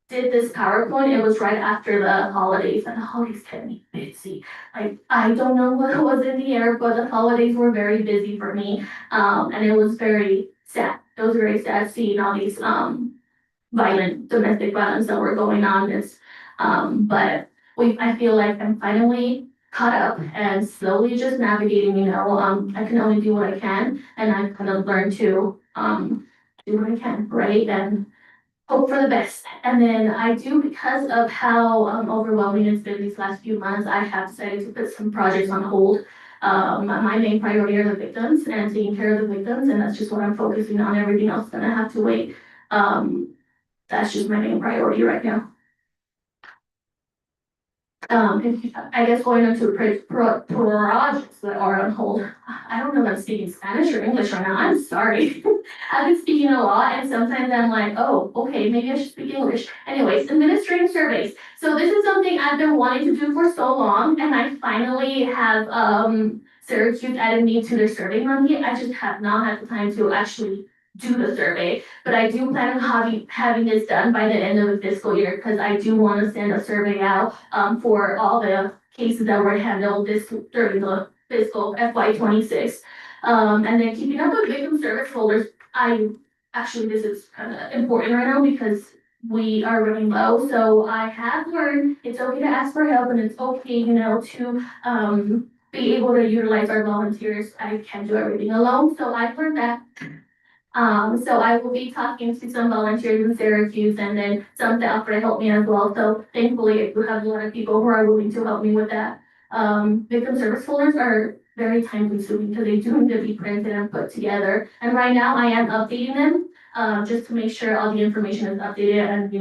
did this PowerPoint, it was right after the holidays, and the holidays kept me busy. I don't know what was in the air, but the holidays were very busy for me, and it was very sad. It was very sad seeing all these domestic violence that were going on. But I feel like I'm finally caught up and slowly just navigating. I can only do what I can, and I've kind of learned to do what I can, right? And hope for the best. And then I do, because of how overwhelming it's been these last few months, I have decided to put some projects on hold. My main priority are the victims and taking care of the victims, and that's just what I'm focusing on. Everything else is gonna have to wait. That's just my main priority right now. I guess going into projects that are on hold. I don't know if I'm speaking Spanish or English right now. I'm sorry. I've been speaking a lot, and sometimes I'm like, oh, okay, maybe I should speak English. Anyways, administrative surveys. So this is something I've been wanting to do for so long, and I finally have Syracuse added me to their survey monkey. I just have not had the time to actually do the survey, but I do plan on having this done by the end of the fiscal year, because I do want to send a survey out for all the cases that were handled during the fiscal FY 26. And then keeping up with victim service holders. This is kind of important right now because we are running low. So I have learned it's okay to ask for help, and it's okay, to be able to utilize our volunteers. I can't do everything alone, so I've learned that. So I will be talking to some volunteers in Syracuse, and then some staff to help me as well. So thankfully, I do have a lot of people who are willing to help me with that. Victim service folders are very time consuming because they do need to be printed and put together. And right now I am updating them, just to make sure all the information is updated and,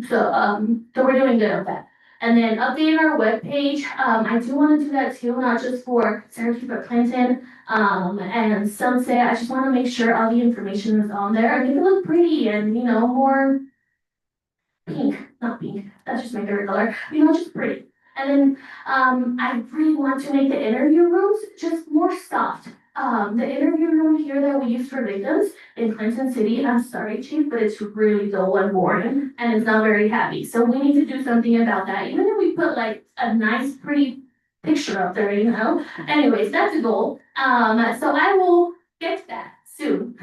so we're doing good on that. And then updating our webpage, I do want to do that too, not just for Syracuse, but Clinton, and Sunset. I just want to make sure all the information is on there and make it look pretty and, more pink, not pink, that's just my favorite color, just pretty. And then, I really want to make the interview rooms just more soft. The interview room here that we use for victims in Clinton City, I'm sorry, Chief, but it's really dull and boring, and it's not very happy. So we need to do something about that, even if we put like a nice, pretty picture up there, Anyways, that's a goal. So I will get to that soon.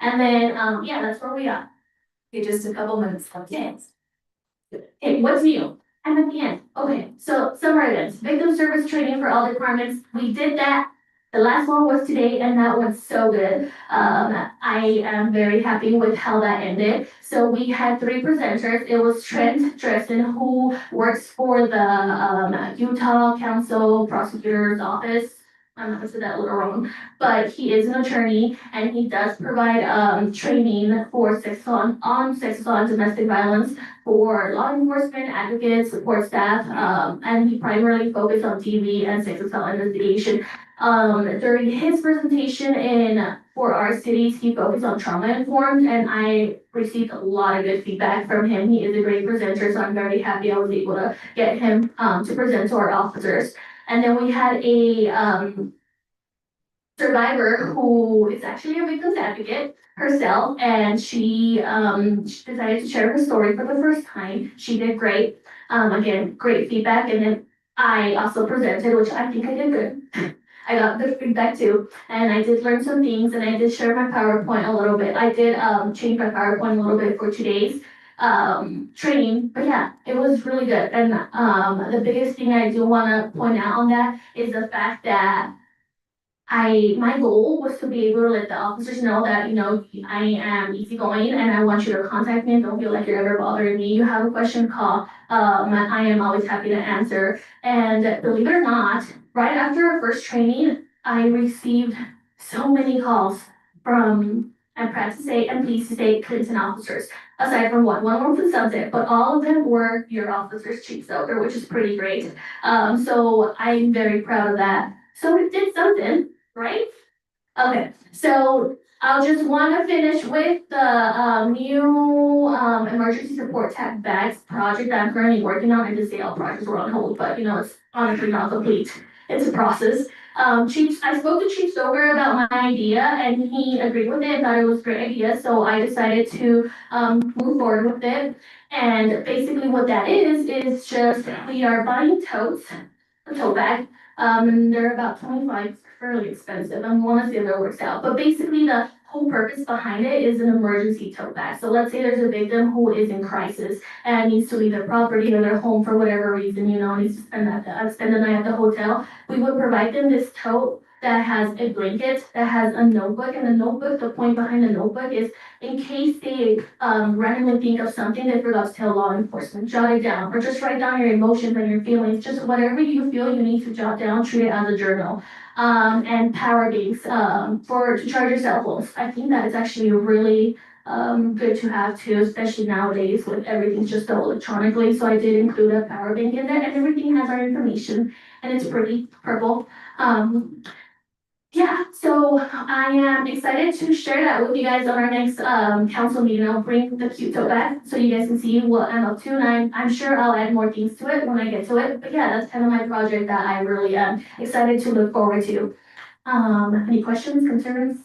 And then, that's where we are. Okay, just a couple minutes left. Yes. Okay, what's new? I'm at the end. Okay, so summer events, victim service training for all departments. We did that. The last one was today, and that was so good. I am very happy with how that ended. So we had 3 presenters. It was Trent Dresden, who works for the Utah Council Prosecutor's Office. I'm not gonna say that a little wrong, but he is an attorney, and he does provide training for sex assault and domestic violence for law enforcement, advocates, support staff, and he primarily focused on TV and sex assault investigation. During his presentation for our cities, he focused on trauma informed, and I received a lot of good feedback from him. He is a great presenter, so I'm very happy I was able to get him to present to our officers. And then we had a survivor who is actually a victim's advocate herself, and she decided to share her story for the first time. She did great. Again, great feedback. And then I also presented, which I think I did good. I got good feedback too, and I did learn some things, and I did share my PowerPoint a little bit. I did change my PowerPoint a little bit for today's training, but yeah, it was really good. And the biggest thing I do want to point out on that is the fact that my goal was to be able to let the officers know that, I am easygoing and I want you to contact me and don't feel like you're ever bothering me. You have a question, call. I am always happy to answer. And believe it or not, right after our first training, I received so many calls from, I'm proud to say, and pleased to say, Clinton officers. Aside from one was the subject, but all of them were your officers, Chief Soder, which is pretty great. So I'm very proud of that. So we did something, right? Okay, so I'll just wanna finish with the new emergency support tech bags project that I'm currently working on. I just say all projects were on hold, but it's honestly not complete. It's a process. I spoke to Chief Stover about my idea and he agreed with it and thought it was a great idea, so I decided to move forward with it. And basically what that is just we are buying totes, a tote bag, and they're about 25, fairly expensive. I wanna see if it works out, but basically the whole purpose behind it is an emergency tote bag. So let's say there's a victim who is in crisis and needs to leave their property or their home for whatever reason, needs to spend the night at the hotel. We would provide them this tote that has a blanket, that has a notebook, and the notebook, the point behind the notebook is in case they randomly think of something they forgot to tell law enforcement, jot it down, or just write down your emotions and your feelings, just whatever you feel you need to jot down, treat it as a journal. And power banks to charge your cell phones. I think that is actually really good to have too, especially nowadays with everything's just so electronically. So I did include a power bank in there, and everything has our information, and it's pretty purple. Yeah, so I am excited to share that with you guys on our next council meeting. I'll bring the cute tote bag so you guys can see what I'm up to, and I'm sure I'll add more things to it when I get to it. But yeah, that's kind of my project that I really am excited to look forward to. Any questions, concerns?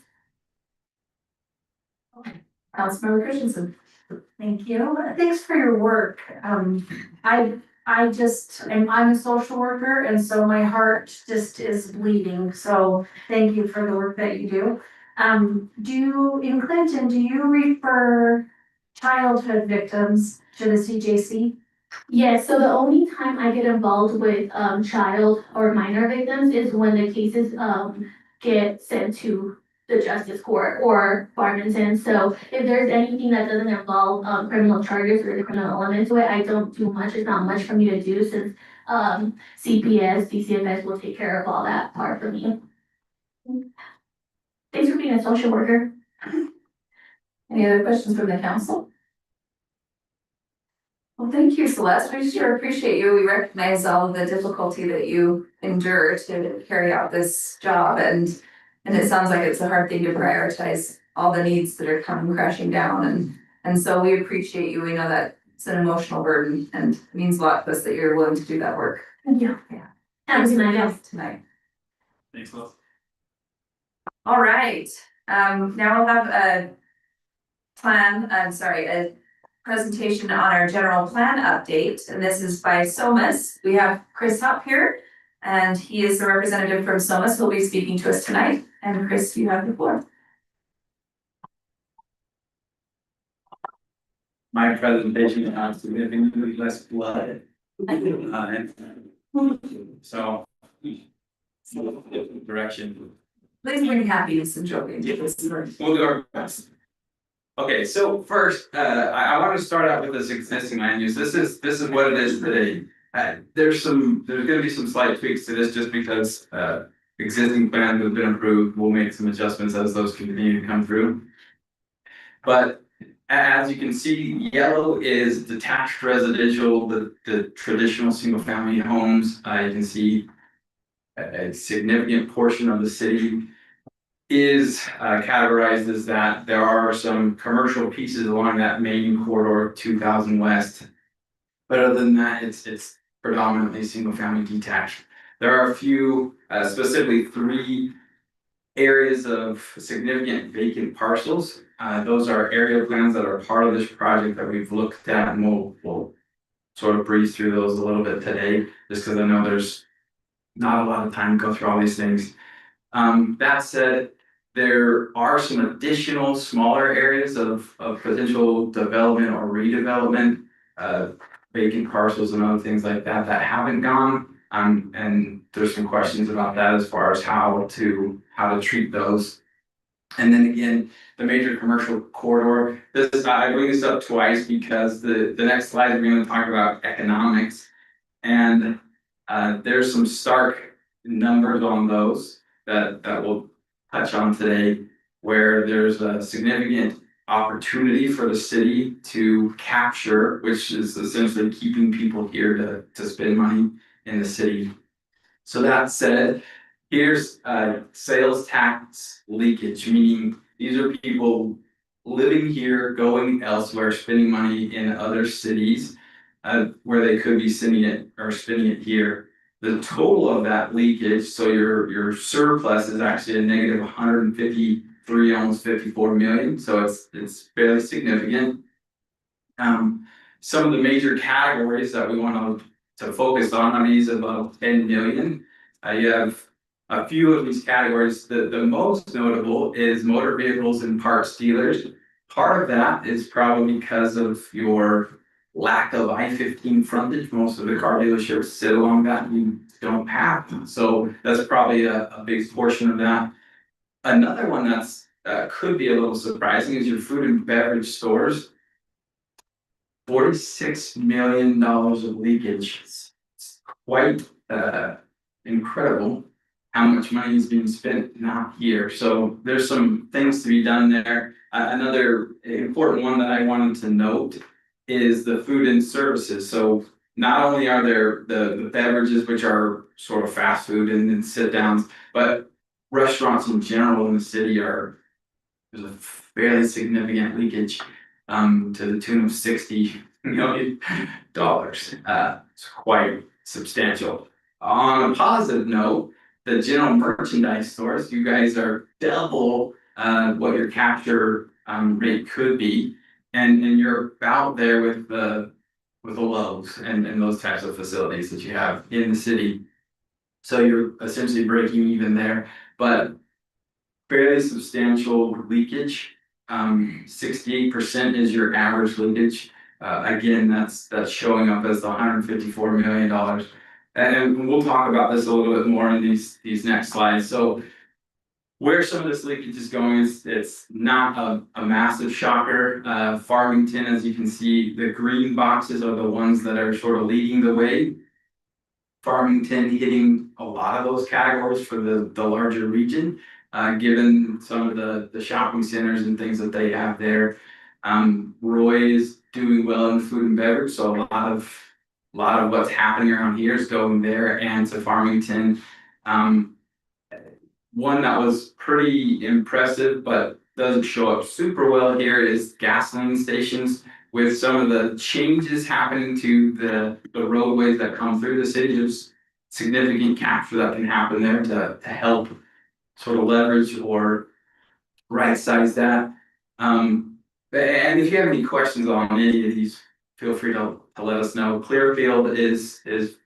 Councilmember Christensen. Thank you. Thanks for your work. I'm a social worker, and so my heart just is bleeding. So thank you for the work that you do. In Clinton, do you refer childhood victims to the CJC? Yes, so the only time I get involved with child or minor victims is when the cases get sent to the justice court or Farmington. So if there's anything that doesn't involve criminal charges or the criminal element to it, I don't do much. It's not much for me to do since CPS, DCFS will take care of all that part for me. Thanks for being a social worker. Any other questions from the council? Well, thank you, Celeste. We sure appreciate you. We recognize all of the difficulty that you endure to carry out this job, and it sounds like it's a hard thing to prioritize all the needs that are coming crashing down, and so we appreciate you. We know that it's an emotional burden and it means a lot to us that you're willing to do that work. Thank you. Yeah. Have a good night, guys. Tonight. Thanks, Liz. All right, now we'll have a presentation on our general plan update, and this is by SOMAS. We have Chris Hupp here, and he is the representative from SOMAS who will be speaking to us tonight. And Chris, you have the floor. My presentation has significantly less blood. So. Direction. Please bring happiness and joy into this. We'll do our best. Okay, so first, I want to start out with this existing land use. This is what it is today. There's gonna be some slight tweaks to this just because existing plans have been approved. We'll make some adjustments as those continue to come through. But as you can see, yellow is detached residential, the traditional single family homes. You can see a significant portion of the city is categorized as that. There are some commercial pieces along that main corridor, 2000 West. But other than that, it's predominantly single family detached. There are a few, specifically 3 areas of significant vacant parcels. Those are area plans that are part of this project that we've looked at, and we'll sort of breeze through those a little bit today, just because I know there's not a lot of time to go through all these things. That said, there are some additional smaller areas of potential development or redevelopment, vacant parcels and other things like that haven't gone And there's some questions about that as far as how to treat those. And then again, the major commercial corridor, I bring this up twice because the next slide, we're gonna talk about economics. And there's some stark numbers on those that we'll touch on today, where there's a significant opportunity for the city to capture, which is essentially keeping people here to spend money in the city. So that said, here's sales tax leakage, meaning these are people living here, going elsewhere, spending money in other cities where they could be spending it here. The total of that leakage, so your surplus is actually a negative 153, almost 54 million. So it's fairly significant. Some of the major categories that we want to focus on are these above 10 million. You have a few of these categories. The most notable is motor vehicles and parts dealers. Part of that is probably because of your lack of I-15 frontage. Most of the car dealerships sit along that and you don't have. So that's probably a big portion of that. Another one that's could be a little surprising is your food and beverage stores. $46 million of leakage. It's quite incredible how much money is being spent not here. So there's some things to be done there. Another important one that I wanted to note is the food and services. So not only are there the beverages, which are sort of fast food and sit downs, but restaurants in general in the city there's a fairly significant leakage to the tune of $60 million. It's quite substantial. On a positive note, the general merchandise stores, you guys are double what your capture rate could be, and you're about there with the Lowe's and those types of facilities that you have in the city. So you're essentially breaking even there, but fairly substantial leakage. 68% is your average leakage. Again, that's showing up as the $154 million. And we'll talk about this a little bit more in these next slides. So where some of this leakage is going is it's not a massive shocker. Farmington, as you can see, the green boxes are the ones that are sort of leading the way. Farmington hitting a lot of those categories for the larger region, given some of the shopping centers and things that they have there. Roy is doing well in food and beverage, so a lot of what's happening around here is going there and to Farmington. One that was pretty impressive, but doesn't show up super well here is gasoline stations. With some of the changes happening to the roadways that come through the city, there's significant capture that can happen there to help sort of leverage or right size that. And if you have any questions on any of these, feel free to let us know. Clearfield is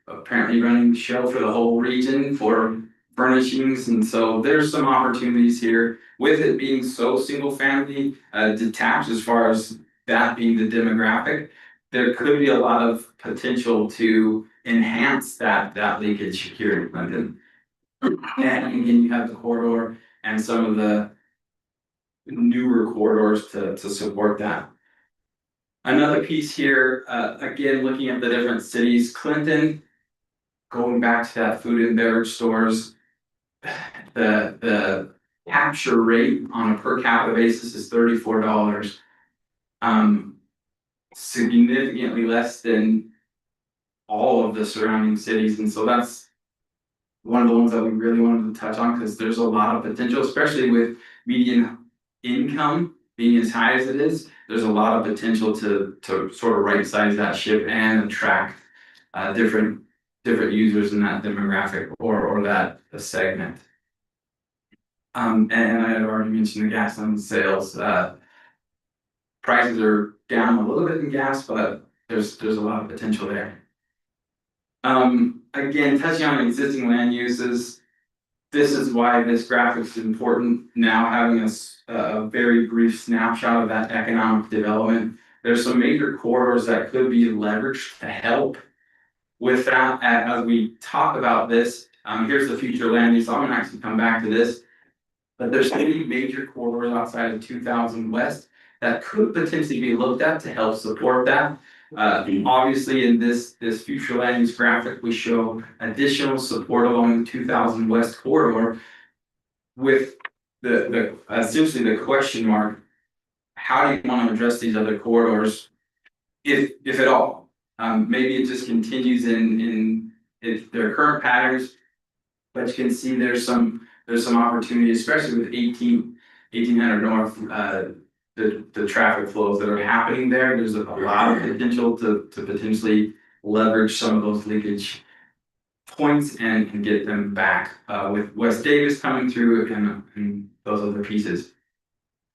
apparently running the show for the whole region for furnishings, and so there's some opportunities here with it being so single family detached. As far as that being the demographic, there could be a lot of potential to enhance that leakage here in Clinton. And again, you have the corridor and some of the newer corridors to support that. Another piece here, again, looking at the different cities, Clinton, going back to that food and beverage stores, the capture rate on a per capita basis is $34. Significantly less than all of the surrounding cities. And so that's one of the ones that we really wanted to touch on, because there's a lot of potential, especially with median income being as high as it is. There's a lot of potential to sort of right size that ship and attract different users in that demographic or that segment. And I had already mentioned the gasoline sales. Prices are down a little bit in gas, but there's a lot of potential there. Again, touching on existing land uses, this is why this graphic is important. Now having a very brief snapshot of that economic development. There's some major corridors that could be leveraged to help with that, as we talk about this, here's the future land use, I'm gonna actually come back to this. But there's 3 major corridors outside of 2000 West that could potentially be looked at to help support that. Obviously, in this future land use graphic, we show additional support along the 2000 West corridor. With the essentially the question mark, how do you want to address these other corridors? If at all, maybe it just continues in their current patterns. But you can see there's some opportunity, especially with 1800 North, the traffic flows that are happening there. There's a lot of potential to potentially leverage some of those leakage points and get them back, with West Davis coming through and those other pieces.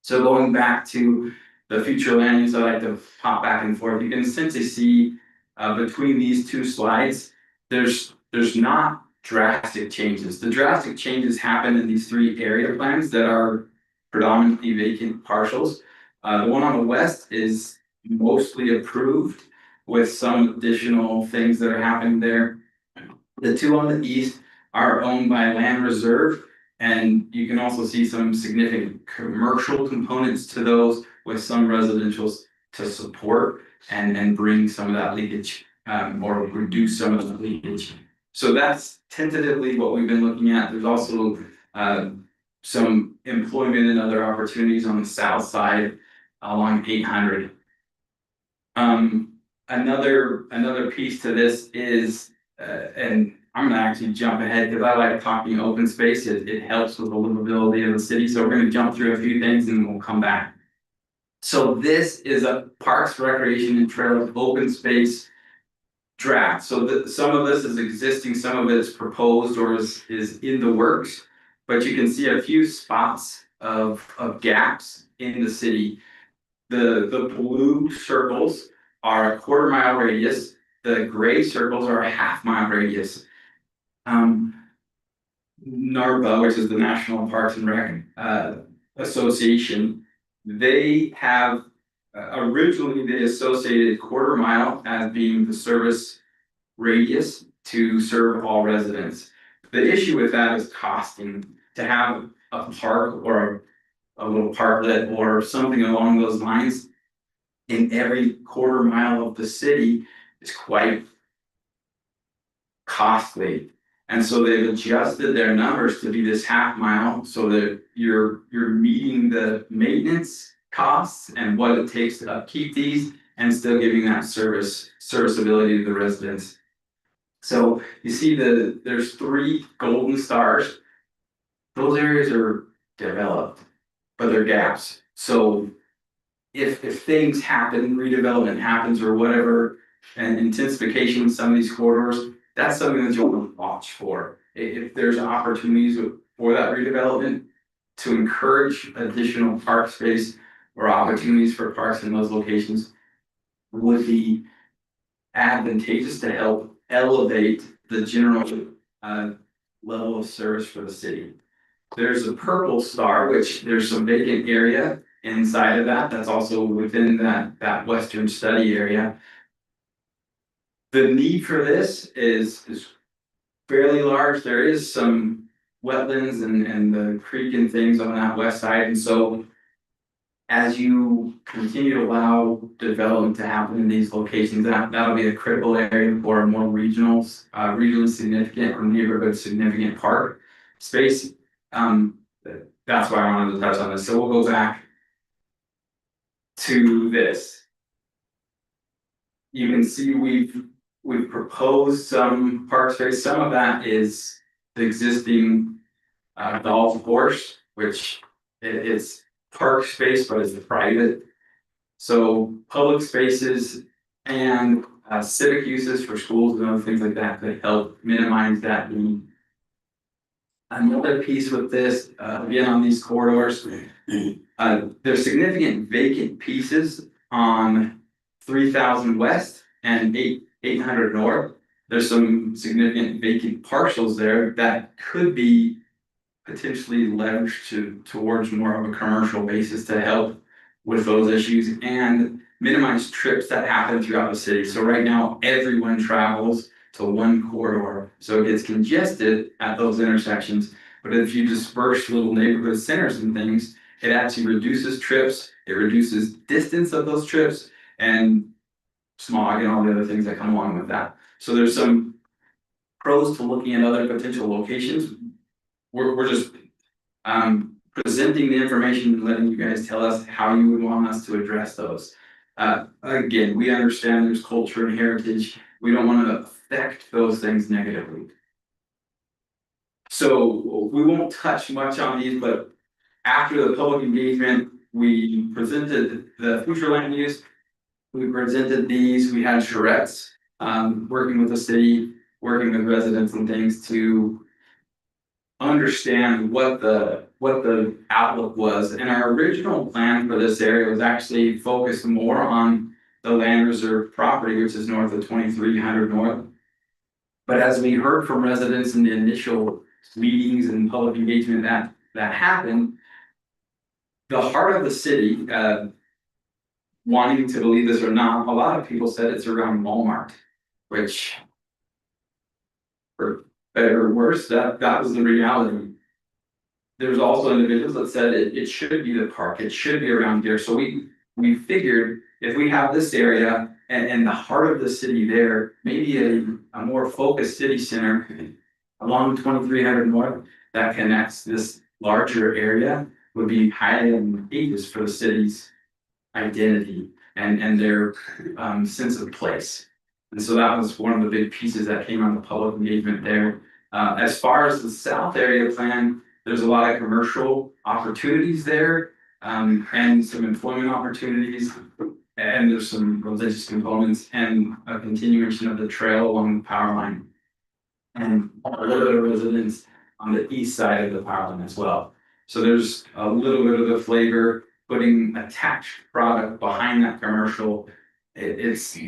So going back to the future land use, I like to pop back and forth. You can essentially see between these 2 slides, there's not drastic changes. The drastic changes happen in these 3 area plans that are predominantly vacant parcels. The one on the west is mostly approved with some additional things that are happening there. The 2 on the east are owned by Land Reserve, and you can also see some significant commercial components to those with some residentials to support and bring some of that leakage, or reduce some of the leakage. So that's tentatively what we've been looking at. There's also some employment and other opportunities on the south side along 800. Another piece to this is, and I'm gonna actually jump ahead because I like talking open space. It helps with the livability of the city. So we're gonna jump through a few things and we'll come back. So this is a Parks, Recreation and Trails open space draft. So some of this is existing, some of it is proposed or is in the works. But you can see a few spots of gaps in the city. The blue circles are a 1/4 mile radius. The gray circles are a 1/2 mile radius. NARPA, which is the National Parks and Rec Association, they have originally they associated 1/4 mile as being the service radius to serve all residents. The issue with that is costing. To have a park or a little parklet or something along those lines in every 1/4 mile of the city is quite costly. And so they've adjusted their numbers to be this 1/2 mile so that you're meeting the maintenance costs and what it takes to upkeep these and still giving that serviceability to the residents. So you see there's 3 golden stars. Those areas are developed, but they're gaps. So if things happen, redevelopment happens or whatever, and intensification in some of these corridors, that's something that you'll want to watch for. If there's opportunities for that redevelopment to encourage additional park space or opportunities for parks in those locations, would be advantageous to help elevate the general level of service for the city. There's a purple star, which there's some vacant area inside of that. That's also within that western study area. The need for this is fairly large. There is some wetlands and the creek and things on that west side. And so as you continue to allow development to happen in these locations, that'll be a critical area for a more regionally significant or neighborhood significant park space. That's why I wanted to touch on this. So we'll go back to this. You can see we've proposed some park space. Some of that is the existing golf course, which it's park space, but it's private. So public spaces and civic uses for schools and other things like that could help minimize that need. Another piece with this, again on these corridors, there's significant vacant pieces on 3000 West and 800 North. There's some significant vacant parcels there that could be potentially leveraged towards more of a commercial basis to help with those issues and minimize trips that happen throughout the city. So right now, everyone travels to one corridor. So it gets congested at those intersections. But if you disperse little neighborhood centers and things, it actually reduces trips, it reduces distance of those trips and smog and all the other things that come along with that. So there's some pros to looking at other potential locations. We're just presenting the information and letting you guys tell us how you would want us to address those. Again, we understand there's culture and heritage. We don't want to affect those things negatively. So we won't touch much on these, but after the public engagement, we presented the future land use. We presented these, we had charrettes, working with the city, working with residents and things to understand what the outlook was. And our original plan for this area was actually focused more on the land reserve property, which is north of 2300 north. But as we heard from residents in the initial meetings and public engagement that happened, the heart of the city, wanting to believe this or not, a lot of people said it's around Walmart, which, for better or worse, that was the reality. There's also individuals that said it should be the park, it should be around here. So we figured if we have this area and the heart of the city there, maybe a more focused city center along 2300 north that connects this larger area would be highly advantageous for the city's identity and their sense of place. And so that was one of the big pieces that came on the public engagement there. As far as the south area plan, there's a lot of commercial opportunities there, and some employment opportunities, and there's some religious components and a continuation of the trail along the power line. And a little bit of residents on the east side of the power line as well. So there's a little bit of the flavor, putting attached product behind that commercial. It's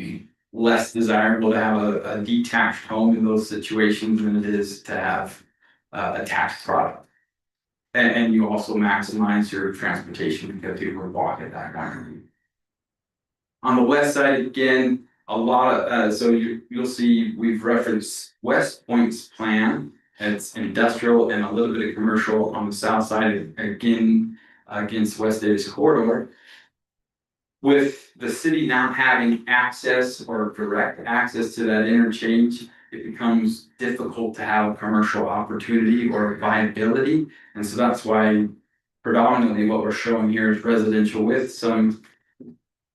less desirable to have a detached home in those situations than it is to have attached product. And you also maximize your transportation because people will walk at that time. On the west side, again, a lot of, so you'll see we've referenced West Point's plan. It's industrial and a little bit of commercial on the south side, again, against West Davis corridor. With the city now having access or direct access to that interchange, it becomes difficult to have commercial opportunity or viability. And so that's why predominantly what we're showing here is residential with some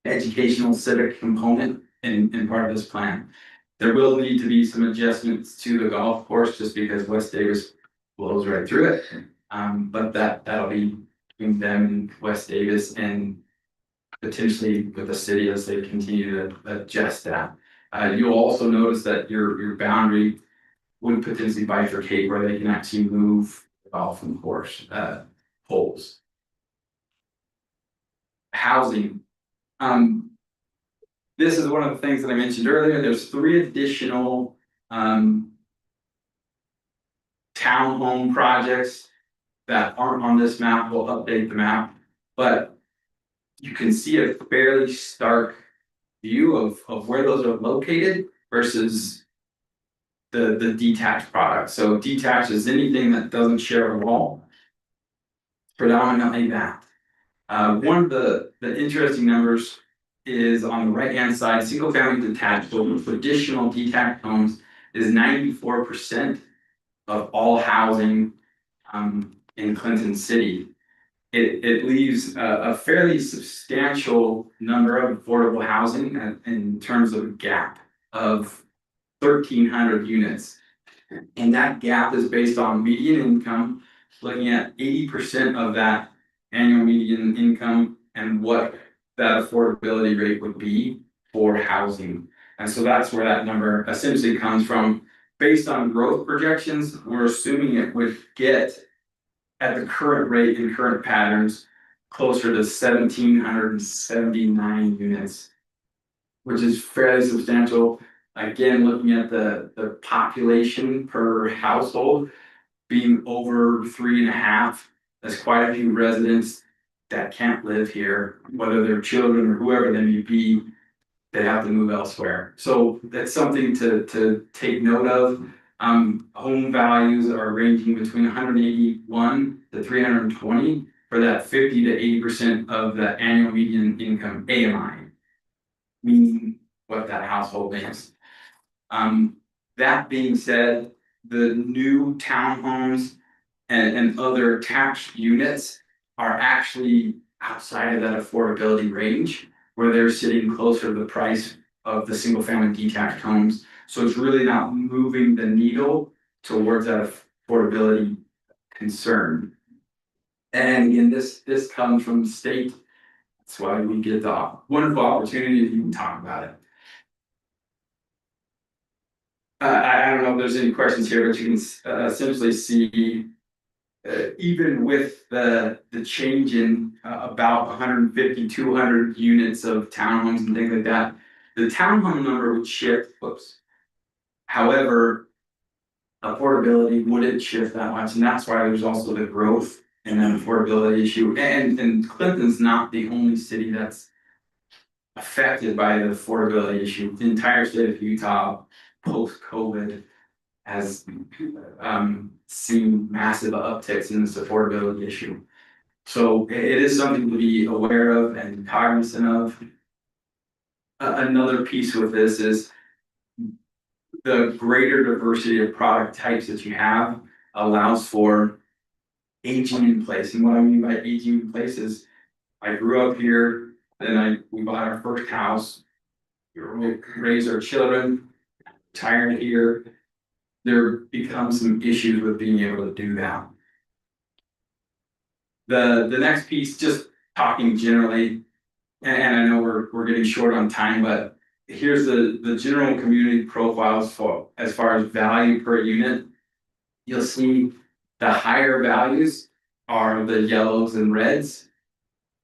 educational civic component in part of this plan. There will need to be some adjustments to the golf course just because West Davis blows right through it. But that'll be between them and West Davis and potentially with the city as they continue to adjust that. You'll also notice that your boundary would potentially bifurcate where they can actually move the golf course poles. Housing. This is one of the things that I mentioned earlier. There's 3 additional townhome projects that aren't on this map. We'll update the map, but you can see a fairly stark view of where those are located versus the detached product. So detached is anything that doesn't share a wall. Predominantly that. One of the interesting numbers is on the right hand side, single family detached, so traditional detached homes is 94% of all housing in Clinton City. It leaves a fairly substantial number of affordable housing in terms of a gap of 1,300 units. And that gap is based on median income, looking at 80% of that annual median income and what that affordability rate would be for housing. And so that's where that number essentially comes from. Based on growth projections, we're assuming it would get at the current rate and current patterns closer to 1,779 units, which is fairly substantial. Again, looking at the population per household being over 3.5, there's quite a few residents that can't live here, whether they're children or whoever they may be. they have to move elsewhere. So that's something to take note of. Home values are ranging between 181 to 320 for that 50 to 80% of the annual median income AMI, meaning what that household makes. That being said, the new townhomes and other tax units are actually outside of that affordability range, where they're sitting closer to the price of the single family detached homes. So it's really not moving the needle towards that affordability concern. And again, this comes from the state. That's why we get the wonderful opportunity to even talk about it. I don't know if there's any questions here, but you can essentially see even with the change in about 150, 200 units of townhomes and things like that, the townhome number would shift. Whoops. However, affordability wouldn't shift that much, and that's why there's also the growth and an affordability issue. And Clinton's not the only city that's affected by the affordability issue. The entire state of Utah, post-COVID, has seen massive upticks in this affordability issue. So it is something to be aware of and cognizant of. Another piece with this is the greater diversity of product types that you have allows for aging in place. And what I mean by aging in place is I grew up here, then we bought our first house, we raised our children, retired here. There becomes some issues with being able to do that. The next piece, just talking generally, and I know we're getting short on time, but here's the general community profiles for as far as value per unit. You'll see the higher values are the yellows and reds.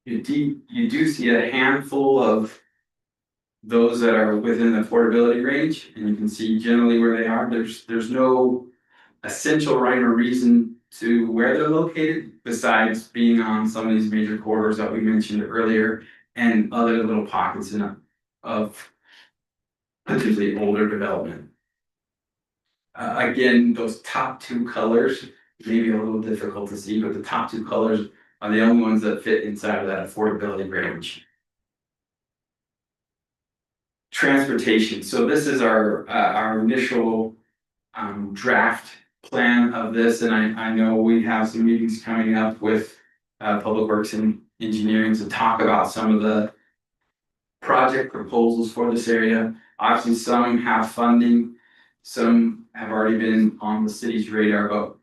You do see a handful of those that are within the affordability range, and you can see generally where they are. There's no essential rhyme or reason to where they're located, besides being on some of these major corridors that we mentioned earlier, and other little pockets of potentially older development. Again, those top two colors may be a little difficult to see, but the top two colors are the only ones that fit inside of that affordability range. Transportation. So this is our initial draft plan of this, and I know we have some meetings coming up with Public Works and Engineering to talk about some of the project proposals for this area. Obviously, some have funding, some have already been on the city's radar, but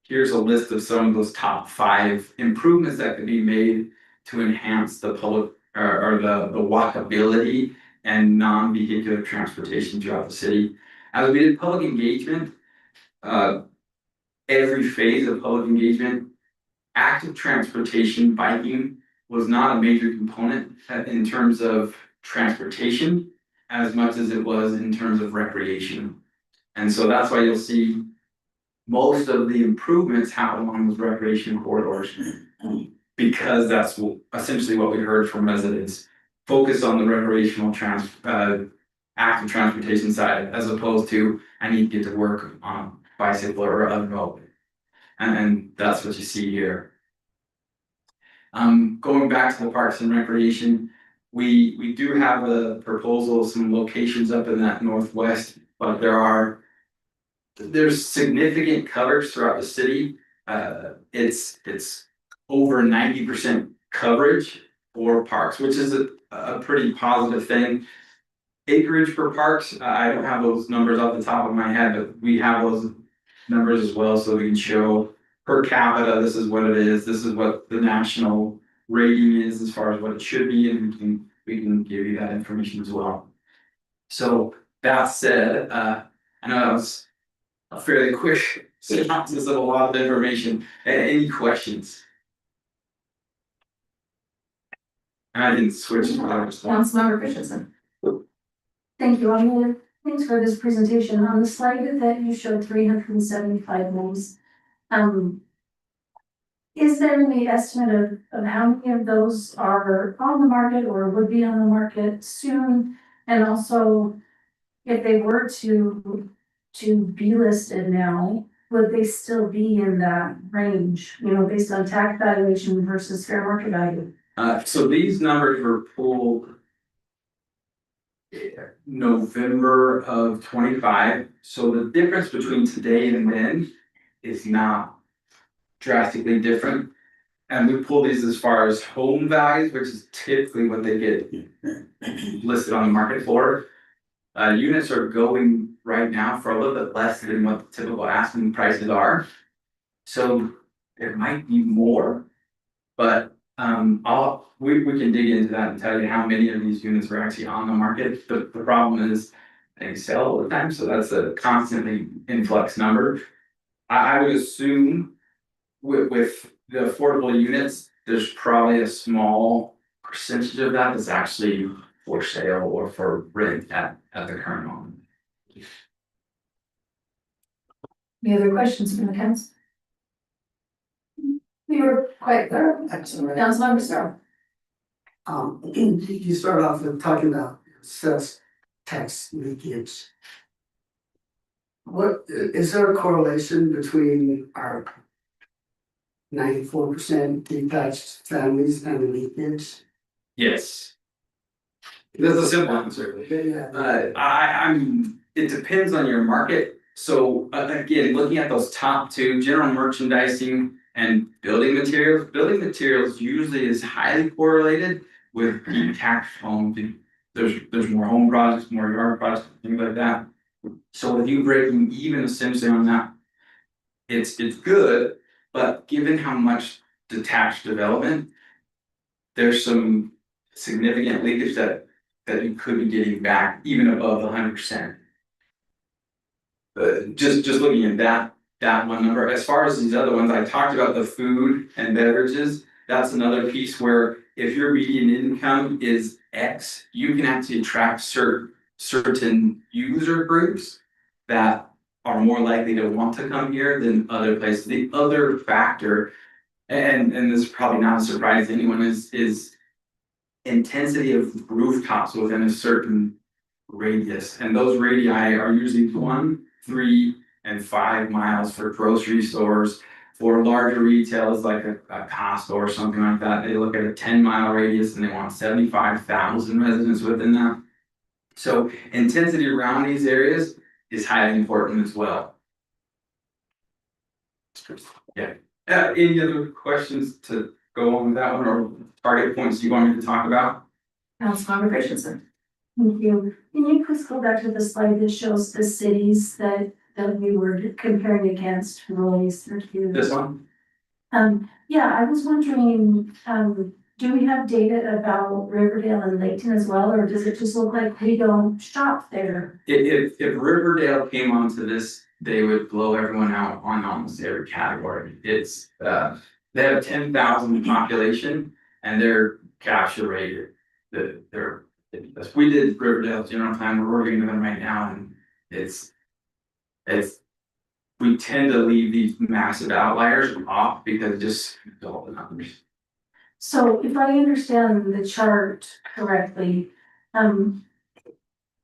here's a list of some of those top 5 improvements that can be made to enhance the public or the walkability and non-vehicular transportation throughout the city. As we did public engagement, every phase of public engagement, active transportation, biking was not a major component in terms of transportation as much as it was in terms of recreation. And so that's why you'll see most of the improvements happen along those recreation corridors, because that's essentially what we heard from residents. Focus on the recreational active transportation side, as opposed to I need to get to work on a bicycle or other mode. And that's what you see here. Going back to the parks and recreation, we do have a proposal, some locations up in that northwest, but there's significant coverage throughout the city. It's over 90% coverage for parks, which is a pretty positive thing. Acreage for parks, I don't have those numbers off the top of my head, but we have those numbers as well, so we can show per capita, this is what it is, this is what the national rating is as far as what it should be, and we can give you that information as well. So that said, I know that was a fairly quick synopsis of a lot of information. Any questions? I didn't switch to my response. Councilmember Christensen. Thank you. Thanks for this presentation. On the slide that you showed 375 homes, is there any estimate of how many of those are on the market or would be on the market soon? And also, if they were to be listed now, would they still be in that range, you know, based on tax valuation versus fair market value? So these numbers were pulled November of 25. So the difference between today and then is not drastically different. And we pull these as far as home values, which is typically what they get listed on the market for. Units are going right now for a little bit less than what the typical asking prices are. So there might be more, but we can dig into that and tell you how many of these units are actually on the market. But the problem is they sell all the time, so that's a constantly influx number. I would assume with the affordable units, there's probably a small percentage of that that's actually for sale or for rent at the current moment. Any other questions from the council? We were quite thorough. Excellent. Councilmember Starr. You start off with talking about sales tax leakage. What, is there a correlation between our 94% detached families and leakage? Yes. That's a simple answer. Yeah. I mean, it depends on your market. So again, looking at those top two, general merchandising and building materials usually is highly correlated with detached homes. There's more home projects, more yard projects, things like that. So with you breaking even essentially on that, it's good, but given how much detached development, there's some significant leakage that you could be getting back even above the 100%. Just looking at that one number, as far as these other ones, I talked about the food and beverages. That's another piece where if your median income is X, you can actually attract certain user groups that are more likely to want to come here than other places. The other factor, and this is probably not a surprise to anyone, is intensity of rooftops within a certain radius. And those radii are usually 1, 3, and 5 miles for grocery stores. For larger retailers like a Costco or something like that, they look at a 10-mile radius and they want 75,000 residents within that. So intensity around these areas is highly important as well. Yeah. Any other questions to go on with that one, or target points you want me to talk about? Councilmember Christensen. Thank you. Can you please go back to the slide that shows the cities that we were comparing against Roy's? Thank you. This one? Yeah, I was wondering, do we have data about Riverdale and Layton as well, or does it just look like we don't shop there? If Riverdale came onto this, they would blow everyone out on almost every category. It's they have 10,000 population and their capture rate, we did Riverdale general plan, we're working with them right now, and it's we tend to leave these massive outliers off because just all the numbers. So if I understand the chart correctly,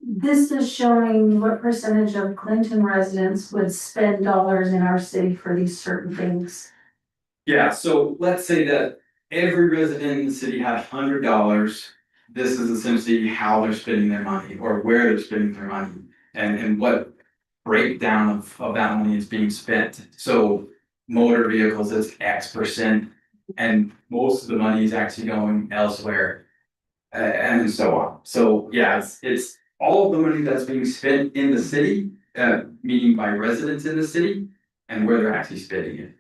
this is showing what percentage of Clinton residents would spend dollars in our city for these certain things. Yeah, so let's say that every resident in the city had $100. This is essentially how they're spending their money or where they're spending their money and what breakdown of that money is being spent. So motor vehicles is X%, and most of the money is actually going elsewhere, and so on. So yeah, it's all of the money that's being spent in the city, meaning by residents in the city, and where they're actually spending it.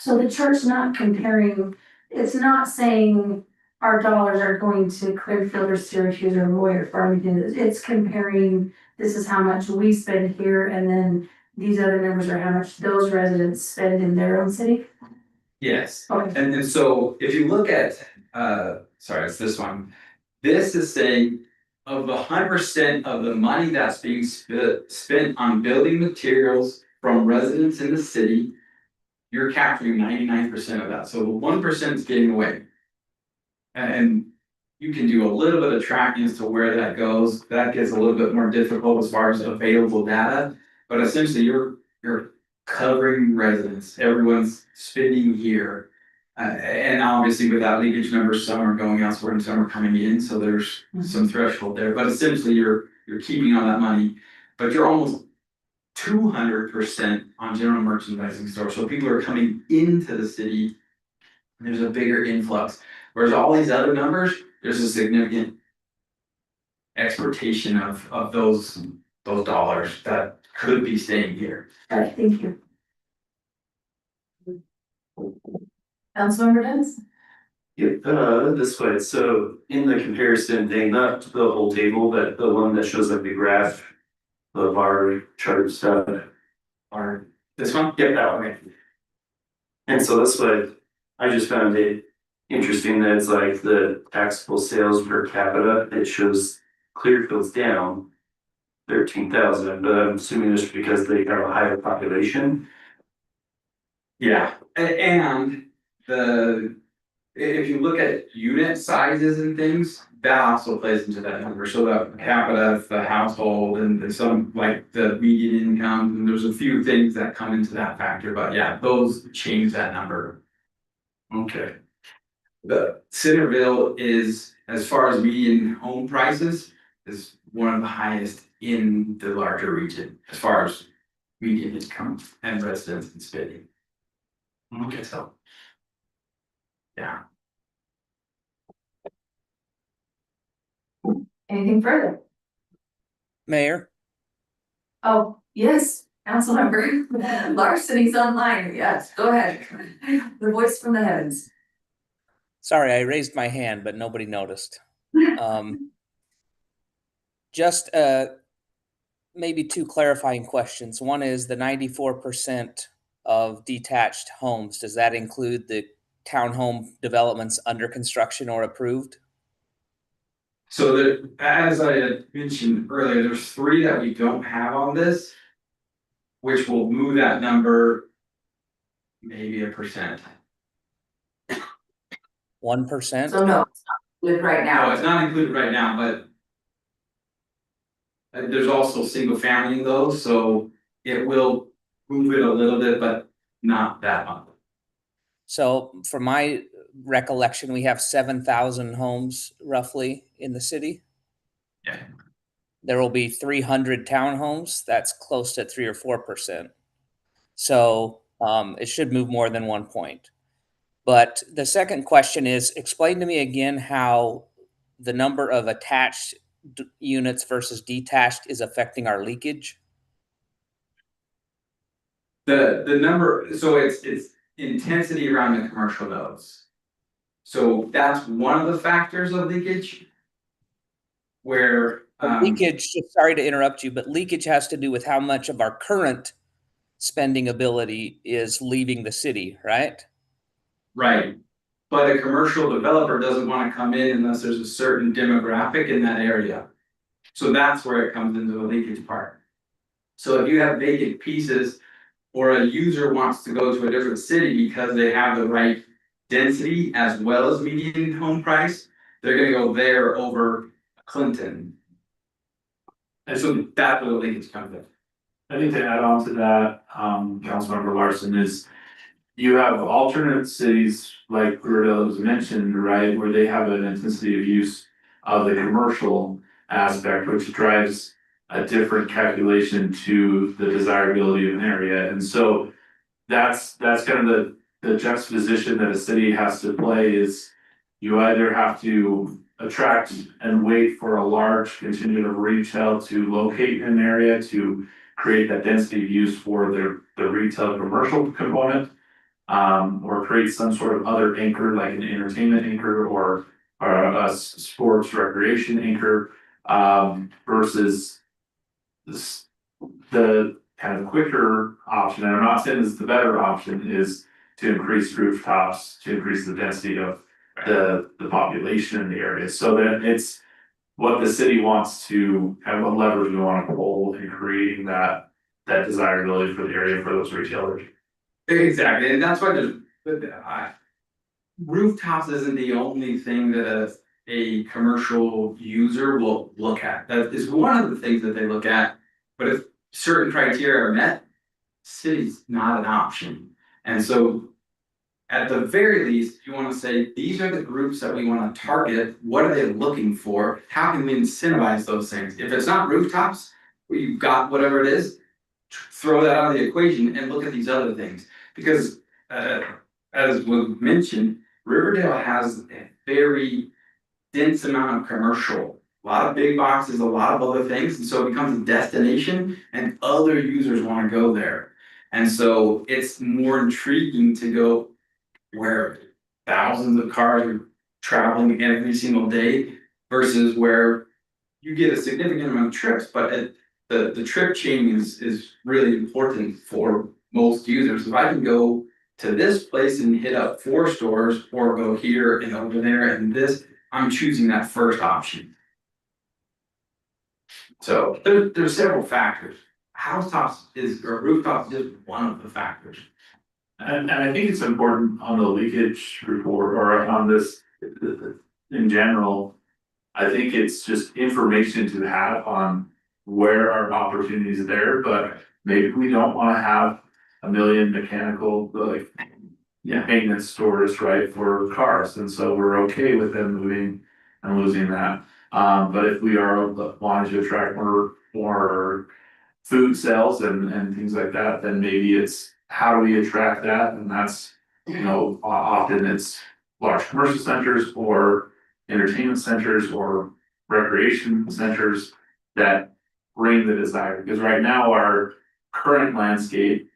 So the chart's not comparing, it's not saying our dollars are going to Clearfield or Syracuse or Roy or Farmington. It's comparing, this is how much we spend here, and then these other numbers are how much those residents spend in their own city? Yes, Okay. and so if you look at, sorry, it's this one. This is saying of the 100% of the money that's being spent on building materials from residents in the city, you're capturing 99% of that. So the 1% is getting away. And you can do a little bit of tracking as to where that goes. That gets a little bit more difficult as far as available data. But essentially, you're covering residents, everyone's spending here. And obviously with that leakage numbers, some are going elsewhere and some are coming in, so there's some threshold there. But essentially, you're keeping all that money, but you're almost 200% on general merchandising stores. So people are coming into the city. There's a bigger influx. Whereas all these other numbers, there's a significant exportation of those dollars that could be staying here. All right, thank you. Councilmember Dennis? Yep, this way, so in the comparison thing, not the whole table, but the one that shows like the graph. The bar chart stuff. This one? Yep, that one. And so that's what I just found it interesting that it's like the taxable sales per capita, it shows Clearfield's down 13,000, but I'm assuming just because they have a higher population. Yeah, and if you look at unit sizes and things, that also plays into that number. So the per capita, the household, and some like the median income, and there's a few things that come into that factor. But yeah, those change that number. Okay. The Centerville is, as far as median home prices, is one of the highest in the larger region as far as median income and residents and spending. Okay, So. Yeah. Anything further? Mayor, Oh, yes, Councilmember Larson, he's online. Yes, go ahead. The voice from the heavens. sorry, I raised my hand, but nobody noticed. Just maybe two clarifying questions. One is the 94% of detached homes. Does that include the townhome developments under construction or approved? So as I had mentioned earlier, there's 3 that we don't have on this. Which will move that number maybe 1%. 1%? So no, it's not good right No, now. it's not included right now, but. There's also single family in those, so it will move it a little bit, but not that much. So from my recollection, we have 7,000 homes roughly in the city. Yeah. There will be 300 townhomes. That's close to 3 or 4%. So it should move more than 1 point. But the second question is, explain to me again how the number of attached units versus detached is affecting our leakage. The number, so it's intensity around the commercial nodes. So that's one of the factors of leakage. Where leakage, sorry to interrupt you, but leakage has to do with how much of our current spending ability is leaving the city, right? Right. But a commercial developer doesn't want to come in unless there's a certain demographic in that area. So that's where it comes into the leakage part. So if you have vacant pieces or a user wants to go to a different city because they have the right density as well as median home price, they're gonna go there over Clinton. And so that's where the leakage comes in. I think to add on to that, Councilmember Larson, is you have alternate cities like Riverdale was mentioned, right, where they have an intensity of use of the commercial aspect, which drives a different calculation to the desirability of an area. And so that's kind of the juxtaposition that a city has to play is you either have to attract and wait for a large contingent of retail to locate in an area to create that density of use for the retail commercial component, or create some sort of other anchor like an entertainment anchor or a sports recreation anchor, versus the kind of quicker option, and I'm not saying this is the better option, is to increase rooftops, to increase the density of the population in the area, so that it's what the city wants to have, what levers we want to pull in creating that desirability for the area for those retailers. Exactly, and that's why rooftops isn't the only thing that a commercial user will look at. That is one of the things that they look at. But if certain criteria are met, city's not an option. And so at the very least, you want to say, these are the groups that we want to target. What are they looking for? How can we incentivize those things? If it's not rooftops, where you've got whatever it is, throw that out of the equation and look at these other things. Because as was mentioned, Riverdale has a very dense amount of commercial, a lot of big boxes, a lot of other things, and so it becomes a destination and other users want to go there. And so it's more intriguing to go where thousands of cars are traveling every single day versus where you get a significant amount of trips, but the trip chain is really important for most users. If I can go to this place and hit up 4 stores or go here and over there and this, I'm choosing that first option. So there's several factors. Housetops or rooftops is just one of the factors. And I think it's important on the leakage report or on this in general. I think it's just information to have on where are opportunities there, but maybe we don't wanna have a million mechanical, like, maintenance stores, right, for cars, and so we're okay with them moving and losing that. But if we are wanting to attract more food sales and things like that, then maybe it's how do we attract that? And that's, often it's large commercial centers or entertainment centers or recreation centers that bring the desire. Because right now our current landscape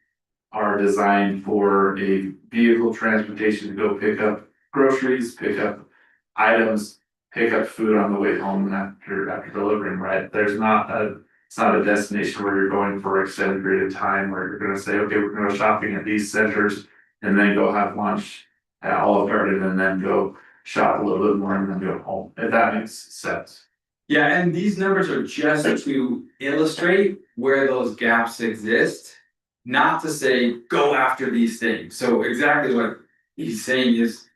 are designed for a vehicle transportation to go pick up groceries, pick up items, pick up food on the way home after delivering, right? It's not a destination where you're going for an extended period of time where you're gonna say, okay, we're gonna go shopping at these centers and then go have lunch at Olive Garden and then go shop a little bit more and then go home, if that makes sense. Yeah, and these numbers are just to illustrate where those gaps exist, not to say go after these things. So exactly what he's saying is,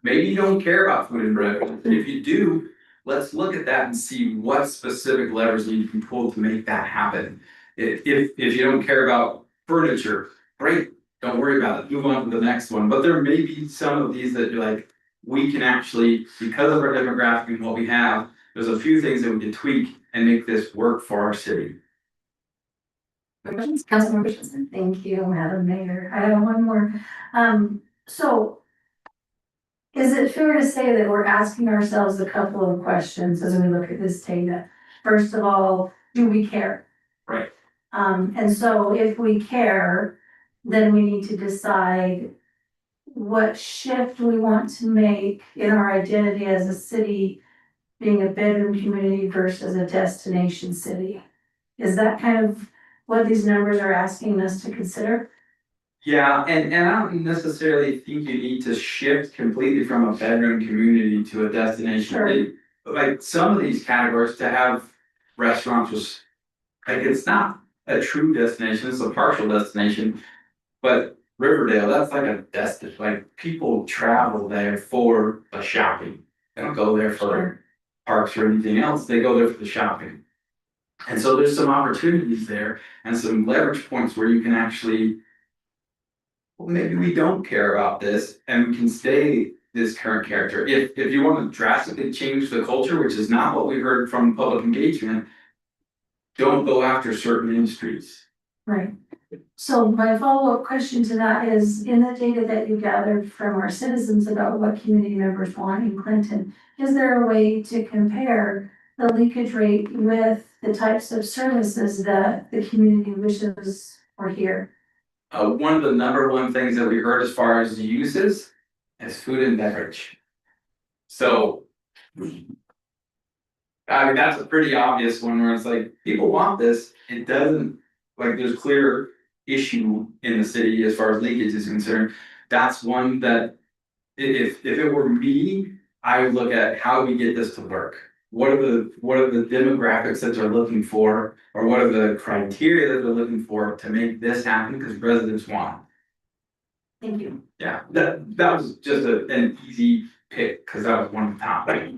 maybe you don't care about food and beverage. If you do, let's look at that and see what specific levers you can pull to make that happen. If you don't care about furniture, great, don't worry about it, move on to the next one. But there may be some of these that you're like, we can actually, because of our demographic and what we have, there's a few things that we can tweak and make this work for our city. Questions, Councilmember Richardson? Thank you, Madam Mayor. I have one more. So is it fair to say that we're asking ourselves a couple of questions as we look at this data? First of all, do we care? Right. And so if we care, then we need to decide what shift we want to make in our identity as a city, being a bedroom community versus a destination city. Is that kind of what these numbers are asking us to consider? Yeah, and I don't necessarily think you need to shift completely from a bedroom community to a destination. Sure. Like some of these categories to have restaurants was, like, it's not a true destination, it's a partial destination. But Riverdale, that's like a destination, like people travel there for the shopping. They don't go there for parks or anything else, they go there for the shopping. And so there's some opportunities there and some leverage points where you can actually, well, maybe we don't care about this and we can stay this current character. If you want to drastically change the culture, which is not what we heard from public engagement, don't go after certain industries. Right. So my follow-up question to that is, in the data that you gathered from our citizens about what community members want in Clinton, is there a way to compare the leakage rate with the types of services that the community wishes were here? One of the number one things that we heard as far as uses is food and beverage. So, I mean, that's a pretty obvious one where it's like, people want this, it doesn't, like, there's clear issue in the city as far as leakage is concerned. That's one that, if it were me, I would look at how we get this to work. What are the demographics that they're looking for, or what are the criteria that they're looking for to make this happen, because residents want. Thank you. Yeah, that was just an easy pick, because that was one topic.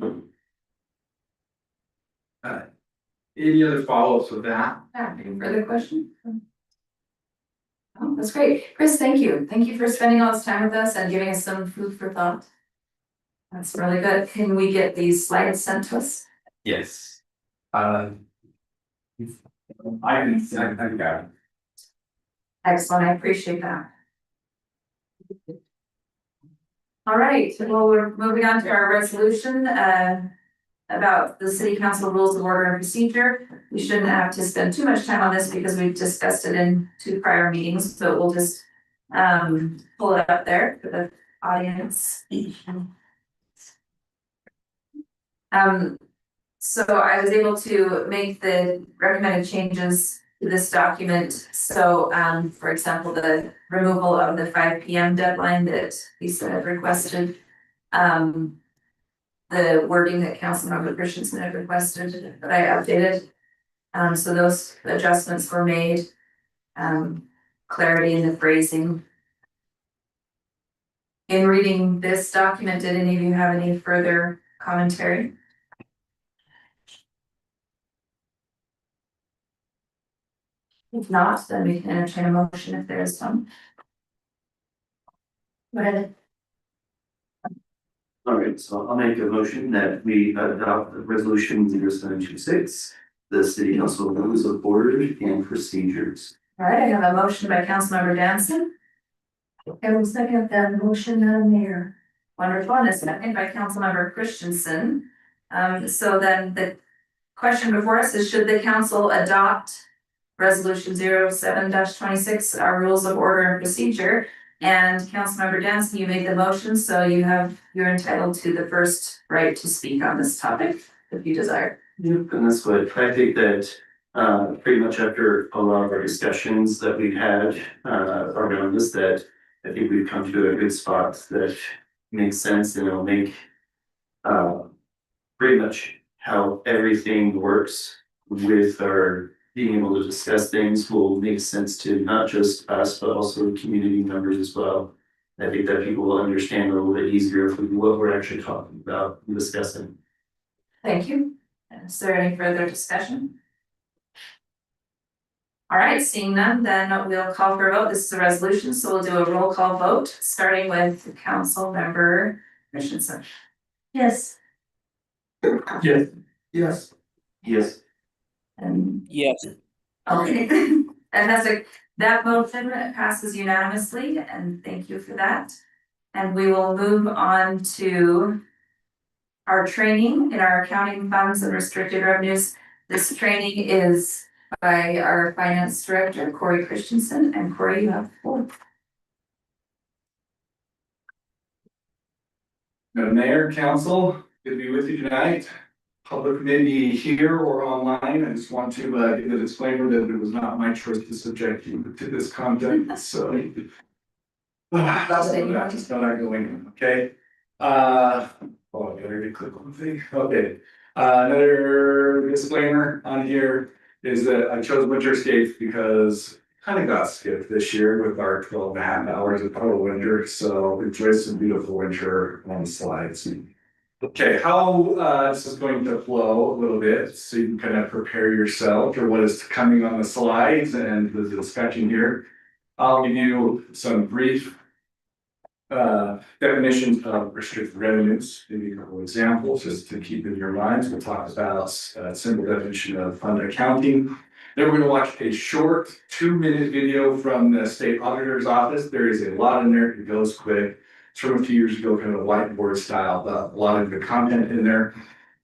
Any other follow-ups with that? Any further questions? Oh, that's great. Chris, thank you. Thank you for spending all this time with us and giving us some food for thought. That's really good. Can we get these slides sent to us? Yes. I got it. Excellent, I appreciate that. All right, well, we're moving on to our resolution, about the city council rules of order and procedure. We shouldn't have to spend too much time on this because we've discussed it in 2 prior meetings, so we'll just, pull it up there for the audience. So I was able to make the recommended changes to this document. So, for example, the removal of the 5 p.m. deadline that Lisa had requested. The wording that Councilmember Christensen had requested that I updated. So those adjustments were made. Clarity in the phrasing. In reading this document, did any of you have any further commentary? If not, then we can entertain a motion if there is some. Go ahead. All right, so I'll make a motion that we adopt resolution 0726, the city council rules of order and procedures. All right, I have a motion by Councilmember Danson. I will second that motion, Madam Mayor. Wonderful, and a second by Councilmember Christensen. So then the question before us is, should the council adopt resolution 07-26, our rules of order and procedure? And Councilmember Danson, you made the motion, so you're entitled to the first right to speak on this topic, if you desire. Yep, and that's what I think that pretty much after a lot of our discussions that we've had around this, that I think we've come to a good spot that makes sense and it'll make pretty much how everything works with our being able to discuss things will make sense to not just us, but also community members as well. I think that people will understand a little bit easier what we're actually talking about and discussing. Thank you. Is there any further discussion? All right, seeing none, then we'll call for a vote. This is a resolution, so we'll do a roll call vote, starting with Councilmember Christensen. Yes. Yes. Yes. Yes. And Yes. okay, fantastic. That motion passes unanimously, and thank you for that. And we will move on to our training in our accounting funds and restricted revenues. This training is by our finance director, Corey Christensen, and Corey, you have the floor. Madam Mayor, Council, good to be with you tonight. Public may be here or online. I just want to give the disclaimer that it was not my choice to subject you to this content, so. That's not our going, okay? Oh, I gotta click on the thing, okay. Another disclaimer on here is that I chose winterscape because kind of got skipped this year with our 12.5 hours of total winter, so enjoy some beautiful winter on the slides. Okay, how this is going to flow a little bit, so you can kind of prepare yourself for what is coming on the slides and the discussion here. I'll give you some brief definitions of restricted revenues, give you a couple examples just to keep in your minds. We'll talk about a simple definition of fund accounting. Then we're going to watch a short 2-minute video from the state auditor's office. There is a lot in there, it goes quick. It's from a few years ago, kind of a whiteboard style, a lot of good content in there.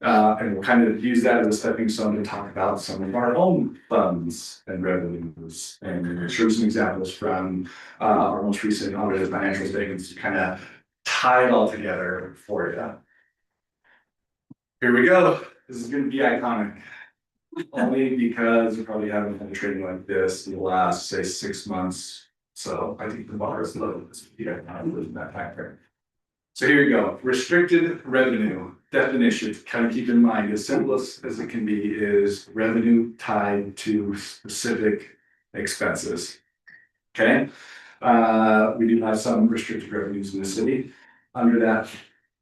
And we'll kind of use that as a stepping stone to talk about some of our own funds and revenues. And show some examples from our most recent audited financial statements to kind of tie it all together for you. Here we go. This is going to be iconic. Only because we probably haven't had a training like this in the last, say, 6 months. So I think the bar is low. Yeah, I'm losing that factor. So here you go. Restricted revenue definition. Kind of keep in mind, as simple as it can be, is revenue tied to specific expenses. Okay. We do have some restricted revenues in the city. Under that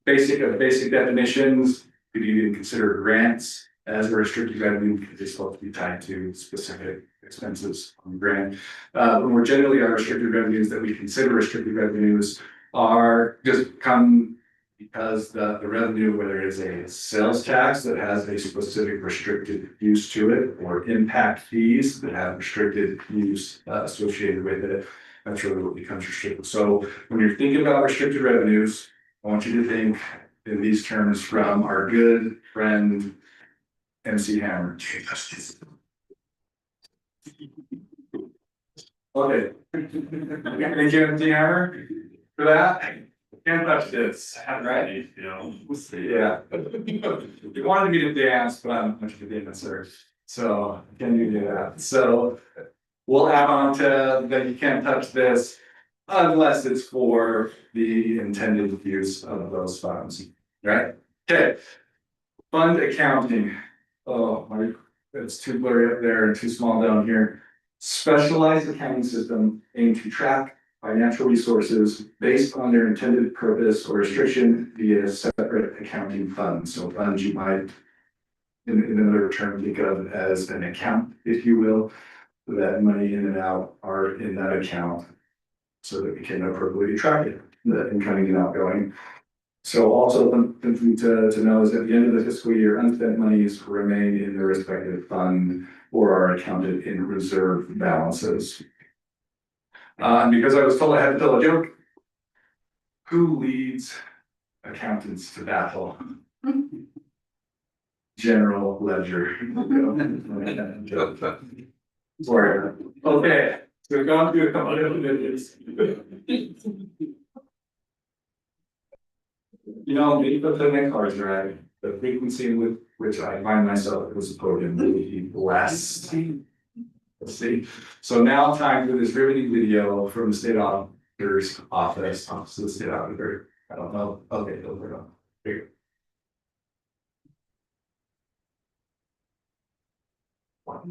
basic definitions, could you even consider grants as a restricted revenue because it's supposed to be tied to specific expenses on the grant. More generally, our restricted revenues that we consider restricted revenues are just come because the revenue, whether it's a sales tax that has a specific restricted use to it, or impact fees that have restricted use associated with it, that's really what becomes restricted. So when you're thinking about restricted revenues, I want you to think in these terms from our good friend MC Hammer. Okay. Thank you, MC Hammer, for that. Can't touch this, right? You know, we'll see, yeah. You wanted me to dance, but I'm much of a dancer, so can you do that? So we'll add on to that you can't touch this unless it's for the intended use of those funds, right? Okay. Fund accounting. Oh, my, it's too blurry up there and too small down here. Specialized accounting system aimed to track financial resources based on their intended purpose or restriction via separate accounting funds. So funds you might, in another term, think of as an account, if you will, that money in and out are in that account so that we can appropriately track it, the incoming and outgoing. So also something to know is at the end of the fiscal year, unspent monies remain in their respective fund or are accounted in reserve balances. And because I was told I had to tell a joke, who leads accountants to battle? General Ledger. Sorry. Okay, so we've gone through a couple of minutes. You know, maybe put the cards right, the frequency with which I find myself was quoted will be blessed. Let's see. So now time for this riveting video from the state auditor's office of the state auditor. I don't know. Okay, over on. Here.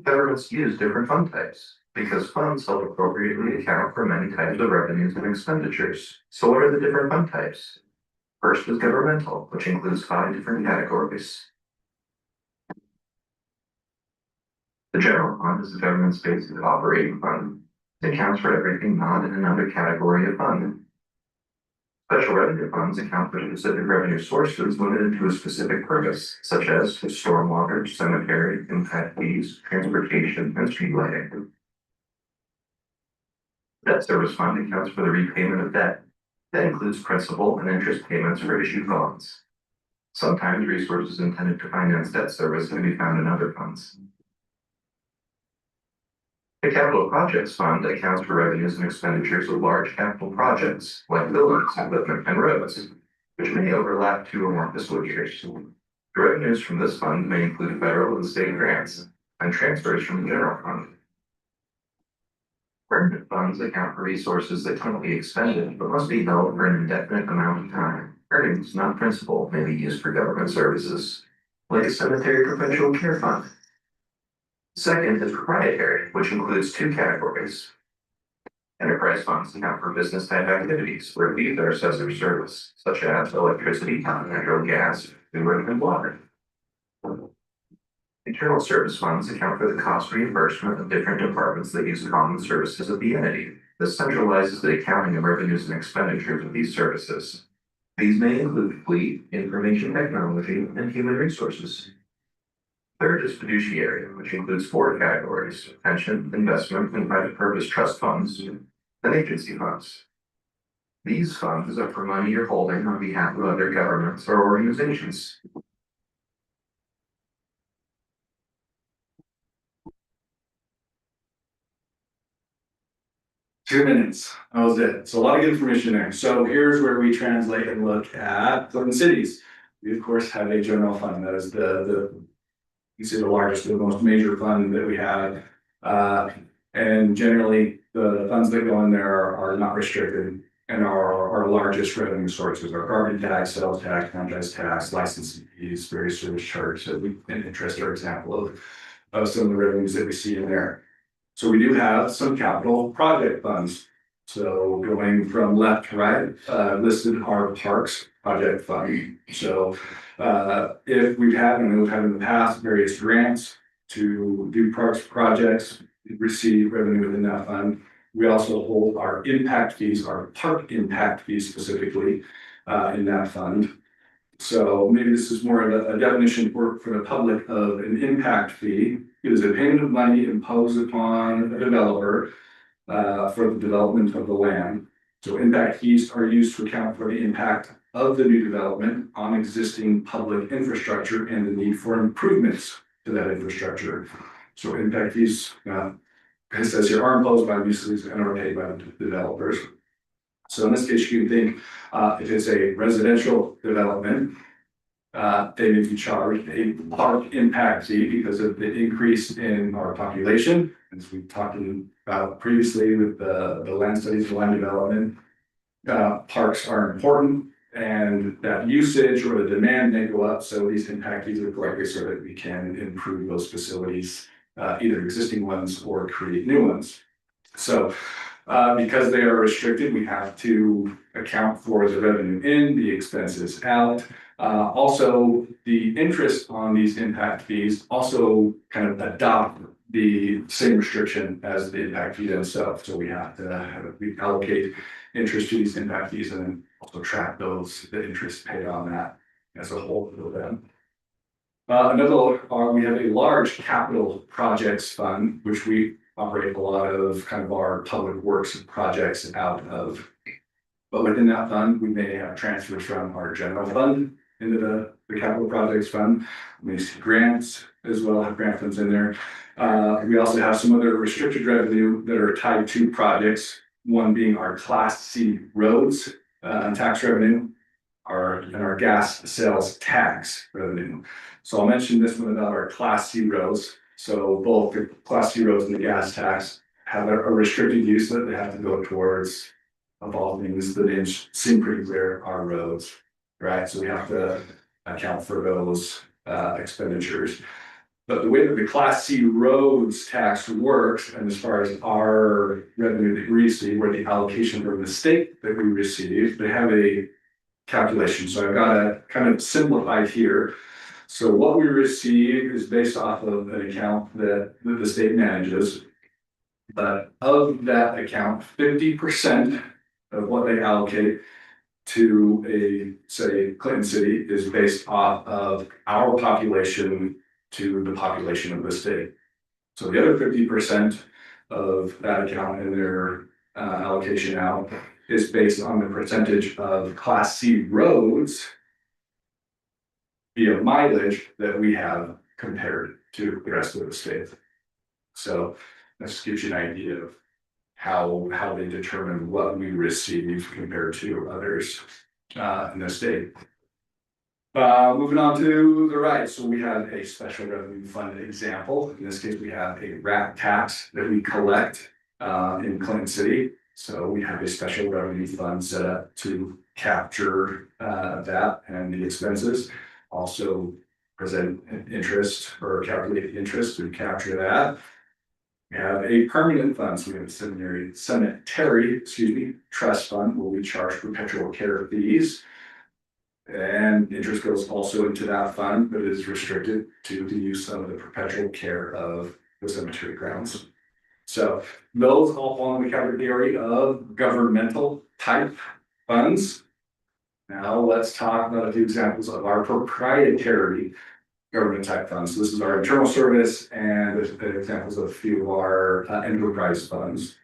Governments use different fund types because funds self-appropriately account for many types of revenues and expenditures. So what are the different fund types? First is governmental, which includes 5 different categories. The general fund is the government's basic operating fund. It accounts for everything not in another category of fund. Special revenue funds account for specific revenue sources limited to a specific purpose, such as stormwater, cemetery, impact fees, transportation, and street lighting. Debt service fund accounts for the repayment of debt. That includes principal and interest payments for issued bonds. Sometimes resources intended to finance debt service can be found in other funds. The Capital Projects Fund accounts for revenues and expenditures of large capital projects like buildings, equipment, and roads, which may overlap 2 or more fiscal years. The revenues from this fund may include federal and state grants and transfers from the general fund. Permanent funds account for resources that cannot be expended but must be held for an indefinite amount of time. Earnings, not principal, may be used for government services, like a cemetery perpetual care fund. Second is proprietary, which includes 2 categories. Enterprise funds account for business type activities where these are assessed for service, such as electricity, natural gas, food, and water. Internal service funds account for the cost reimbursement of different departments that use common services of the entity. This centralizes the accounting of revenues and expenditures of these services. These may include fleet, information technology, and human resources. Third is fiduciary, which includes 4 categories: pension, investment, and private purpose trust funds, and agency funds. These funds are for money you're holding on behalf of other governments or organizations. Two minutes. That was it. So a lot of good information there. So here's where we translate and look at Clinton cities. We of course have a general fund that is you see the largest, the most major fund that we have. And generally the funds that go in there are not restricted and are our largest revenue sources. Our carbon tax, sales tax, franchise tax, licensing fees, various service charges, and interest are example of some of the revenues that we see in there. So we do have some capital project funds. So going from left to right, listed are Parks Project Fund. So if we've had, and we've had in the past, various grants to do parks projects, receive revenue within that fund. We also hold our impact fees, our park impact fees specifically, in that fund. So maybe this is more of a definition for the public of an impact fee. It is a payment of money imposed upon a developer for the development of the land. So impact fees are used to account for the impact of the new development on existing public infrastructure and the need for improvements to that infrastructure. So impact fees, it says here, are imposed by municipalities and are paid by the developers. So in this case, you can think if it's a residential development, they may be charged a park impact fee because of the increase in our population. As we talked about previously with the land studies, the land development, parks are important and that usage or the demand may go up. So these impact fees are collected so that we can improve those facilities, either existing ones or create new ones. So because they are restricted, we have to account for the revenue in, the expenses out. Also, the interest on these impact fees also kind of adopt the same restriction as the impact fee themselves. So we have to we allocate interest to these impact fees and then also track the interest paid on that as a whole for them. We have a large capital projects fund, which we operate a lot of kind of our public works projects out of. But within that fund, we may have transfers from our general fund into the capital projects fund. We may see grants as well, have grant funds in there. We also have some other restricted revenue that are tied to projects. One being our Class C roads tax revenue, and our gas sales tax revenue. So I'll mention this one about our Class C roads. So both the Class C roads and the gas tax have a restricted use that they have to go towards, of all things, the names seem pretty clear, our roads, right? So we have to account for those expenditures. But the way that the Class C roads tax works, and as far as our revenue that we receive, or the allocation from the state that we receive, they have a calculation. So I've got it kind of simplified here. So what we receive is based off of an account that the state manages. But of that account, 50% of what they allocate to say, Clinton City is based off of our population to the population of the state. So the other 50% of that account and their allocation out is based on the percentage of Class C roads via mileage that we have compared to the rest of the state. So that just gives you an idea of how they determine what we receive compared to others in the state. Moving on to the right, so we have a special revenue fund example. In this case, we have a rat tax that we collect in Clinton City. So we have a special revenue fund set up to capture that and the expenses. Also present interest or calculate the interest to capture that. We have a permanent fund, so we have a cemetery, trust fund where we charge perpetual care fees. And interest goes also into that fund, but it is restricted to the use of the perpetual care of the cemetery grounds. So those all fall in the category of governmental type funds. Now let's talk about a few examples of our proprietary government type funds. So this is our internal service and examples of a few of our enterprise funds.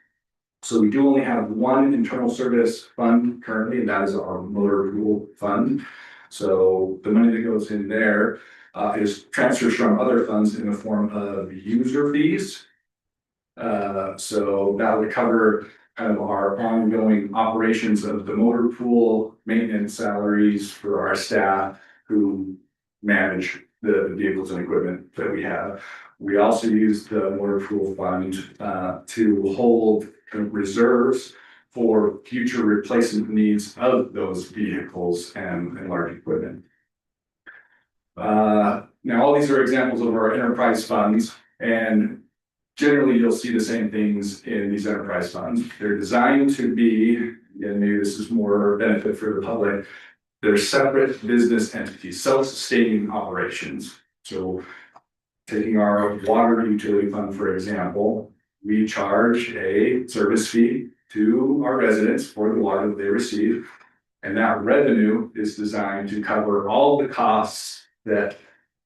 So we do only have one internal service fund currently, and that is our motor pool fund. So the money that goes in there is transfers from other funds in the form of user fees. So that would cover kind of our ongoing operations of the motor pool, maintenance salaries for our staff who manage the vehicles and equipment that we have. We also use the motor pool fund to hold reserves for future replacement needs of those vehicles and large equipment. Now, all these are examples of our enterprise funds, and generally you'll see the same things in these enterprise funds. They're designed to be, and maybe this is more benefit for the public. They're separate business entities, self-sustaining operations. So taking our water utility fund, for example, we charge a service fee to our residents for the water that they receive. And that revenue is designed to cover all the costs that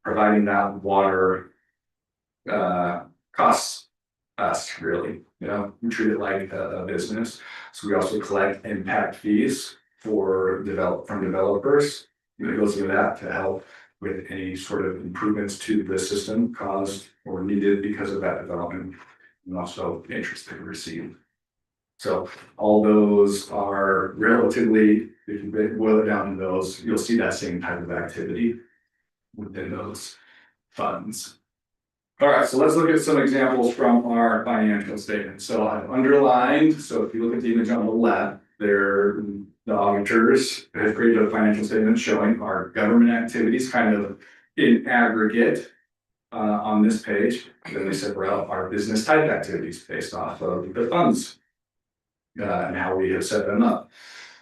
providing that water costs us, really. You know, we treat it like a business. So we also collect impact fees from developers. It goes into that to help with any sort of improvements to the system caused or needed because of that development, and also interest that we receive. So all those are relatively, if you boil it down to those, you'll see that same type of activity within those funds. All right, so let's look at some examples from our financial statement. So I've underlined, so if you look at the image on the left, the auditors have created a financial statement showing our government activities kind of in aggregate on this page. Then they separate out our business type activities based off of the funds and how we have set them up.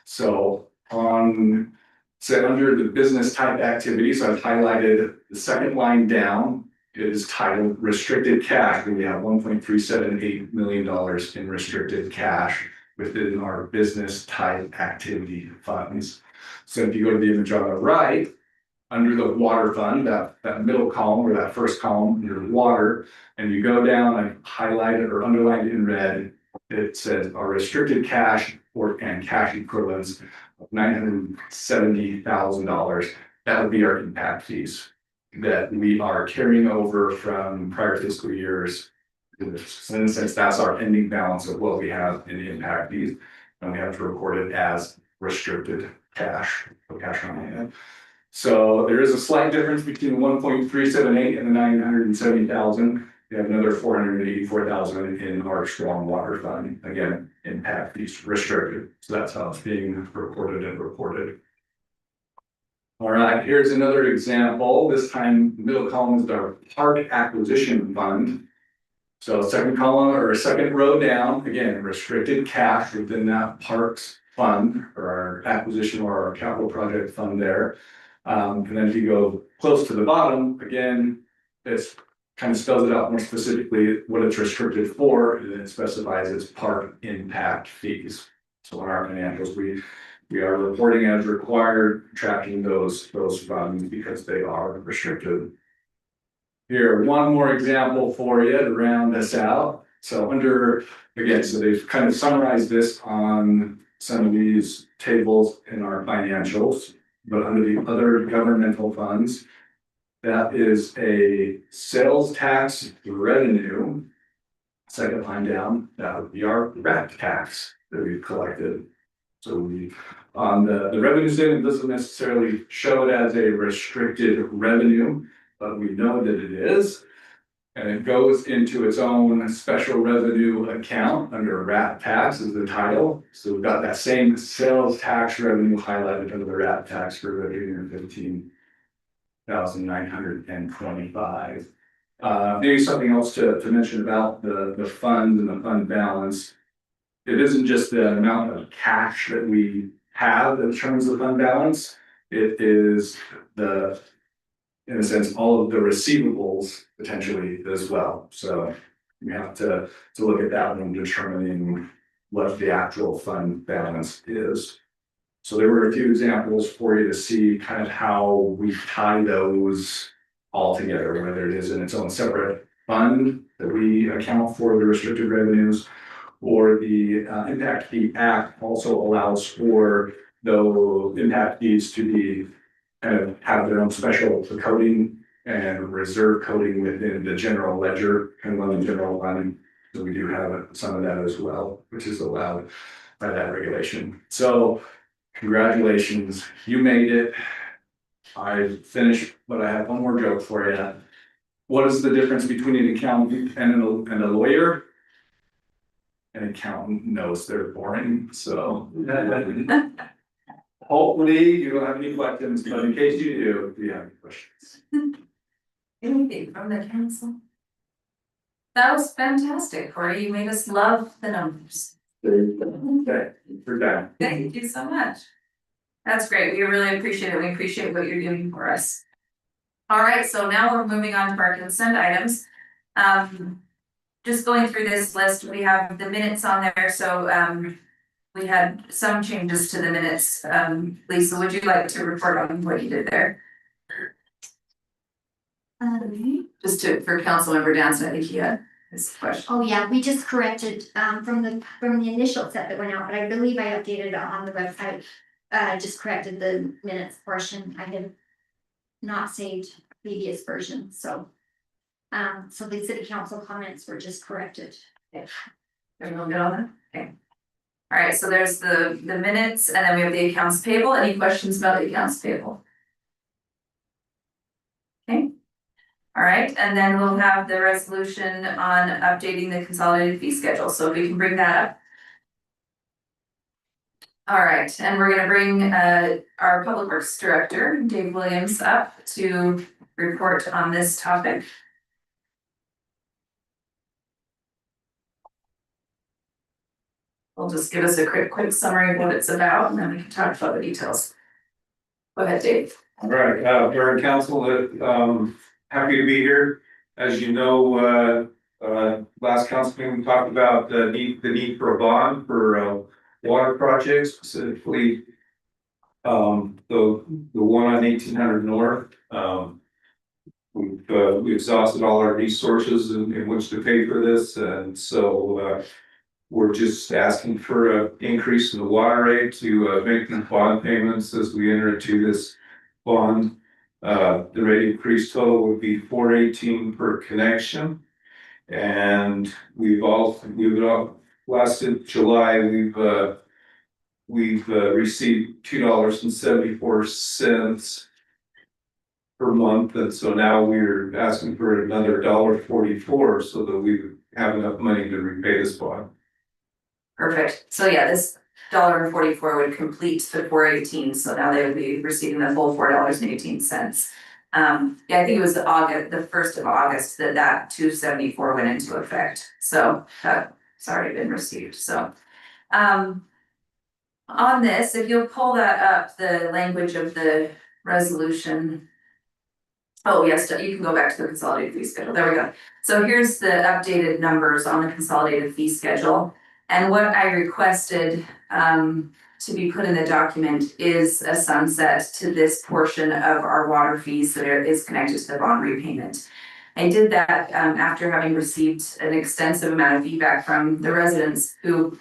So under the business type activities, I've highlighted the second line down. It is titled restricted cash. We have $1.378 million in restricted cash within our business type activity funds. So if you go to the image on the right, under the water fund, that middle column or that first column, under water, and you go down and highlight it or underline it in red, it says our restricted cash and cash equivalents of $970,000. That would be our impact fees that we are carrying over from prior fiscal years. In a sense, that's our ending balance of what we have in the impact fees, and we have to record it as restricted cash, or cash on hand. So there is a slight difference between 1.378 and the 970,000. We have another 484,000 in our stormwater fund. Again, impact fees restricted. So that's how it's being recorded and reported. All right, here's another example. This time, the middle column is our park acquisition fund. So second column or second row down, again, restricted cash within that parks fund or our acquisition or our capital project fund there. And then if you go close to the bottom, again, it's kind of spells it out more specifically what it's restricted for, and then it specifies its park impact fees. So in our financials, we are reporting as required, tracking those funds because they are restricted. Here, one more example for you to round this out. So so they've kind of summarized this on some of these tables in our financials, but under the other governmental funds, that is a sales tax revenue. Second line down, that would be our RAT tax that we've collected. So on the revenue statement doesn't necessarily show it as a restricted revenue, but we know that it is. And it goes into its own special revenue account under RAT tax is the title. So we've got that same sales tax revenue highlighted under the RAT tax for $315,925. Maybe something else to mention about the fund and the fund balance. It isn't just the amount of cash that we have in terms of fund balance. It is in a sense, all of the receivables potentially as well. So we have to look at that when determining what the actual fund balance is. So there were a few examples for you to see kind of how we tie those all together, whether it is in its own separate fund that we account for the restricted revenues, or the Impact Fee Act also allows for the impact fees to be kind of have their own special coding and reserve coding within the general ledger and on the general fund. So we do have some of that as well, which is allowed by that regulation. So congratulations, you made it. I finished, but I have one more joke for you. What is the difference between an accountant and a lawyer? An accountant knows they're boring, so. Hopefully you don't have any questions, but in case you do, if you have any questions. Anything from the council? That was fantastic, Corey. You made us love the numbers. Okay, we're done. Thank you so much. That's great. We really appreciate it. We appreciate what you're doing for us. All right, so now we're moving on to our consent items. Just going through this list, we have the minutes on there, so we had some changes to the minutes. Lisa, would you like to report on what you did there? Just for Councilmember Danson, I think he had his question. Oh, yeah, we just corrected, from the initial set that went out, but I believe I updated it on the website. Just corrected the minutes portion, I had not saved previous versions, so. So the city council comments were just corrected. Everyone good on that? Okay. All right, so there's the minutes, and then we have the accounts payable. Any questions about the accounts payable? Okay. All right, and then we'll have the resolution on updating the consolidated fee schedule, so if we can bring that up. All right, and we're gonna bring our Public Works Director, Dave Williams, up to report on this topic. We'll just give us a quick summary of what it's about, and then we can talk about the details. Go ahead, Dave. All right, Mayor and Council, happy to be here. As you know, last council meeting, we talked about the need for a bond for water projects, specifically the one on 1800 North. We've exhausted all our resources in which to pay for this, and so we're just asking for an increase in the water rate to make the bond payments as we enter into this bond. The rate increase total would be $418 per connection. And last July, we've received $2.74 per month. And so now we're asking for another $1.44 so that we have enough money to repay this bond. Perfect. So yeah, this $1.44 would complete the $418, so now they would be receiving the full $4.18. Yeah, I think it was the 1st of August that $2.74 went into effect. So that's already been received. So on this, if you'll pull that up, the language of the resolution. Oh, yes, you can go back to the consolidated fee schedule. There we go. So here's the updated numbers on the consolidated fee schedule. And what I requested to be put in the document is a sunset to this portion of our water fees that is connected to the bond repayment. I did that after having received an extensive amount of feedback from the residents who,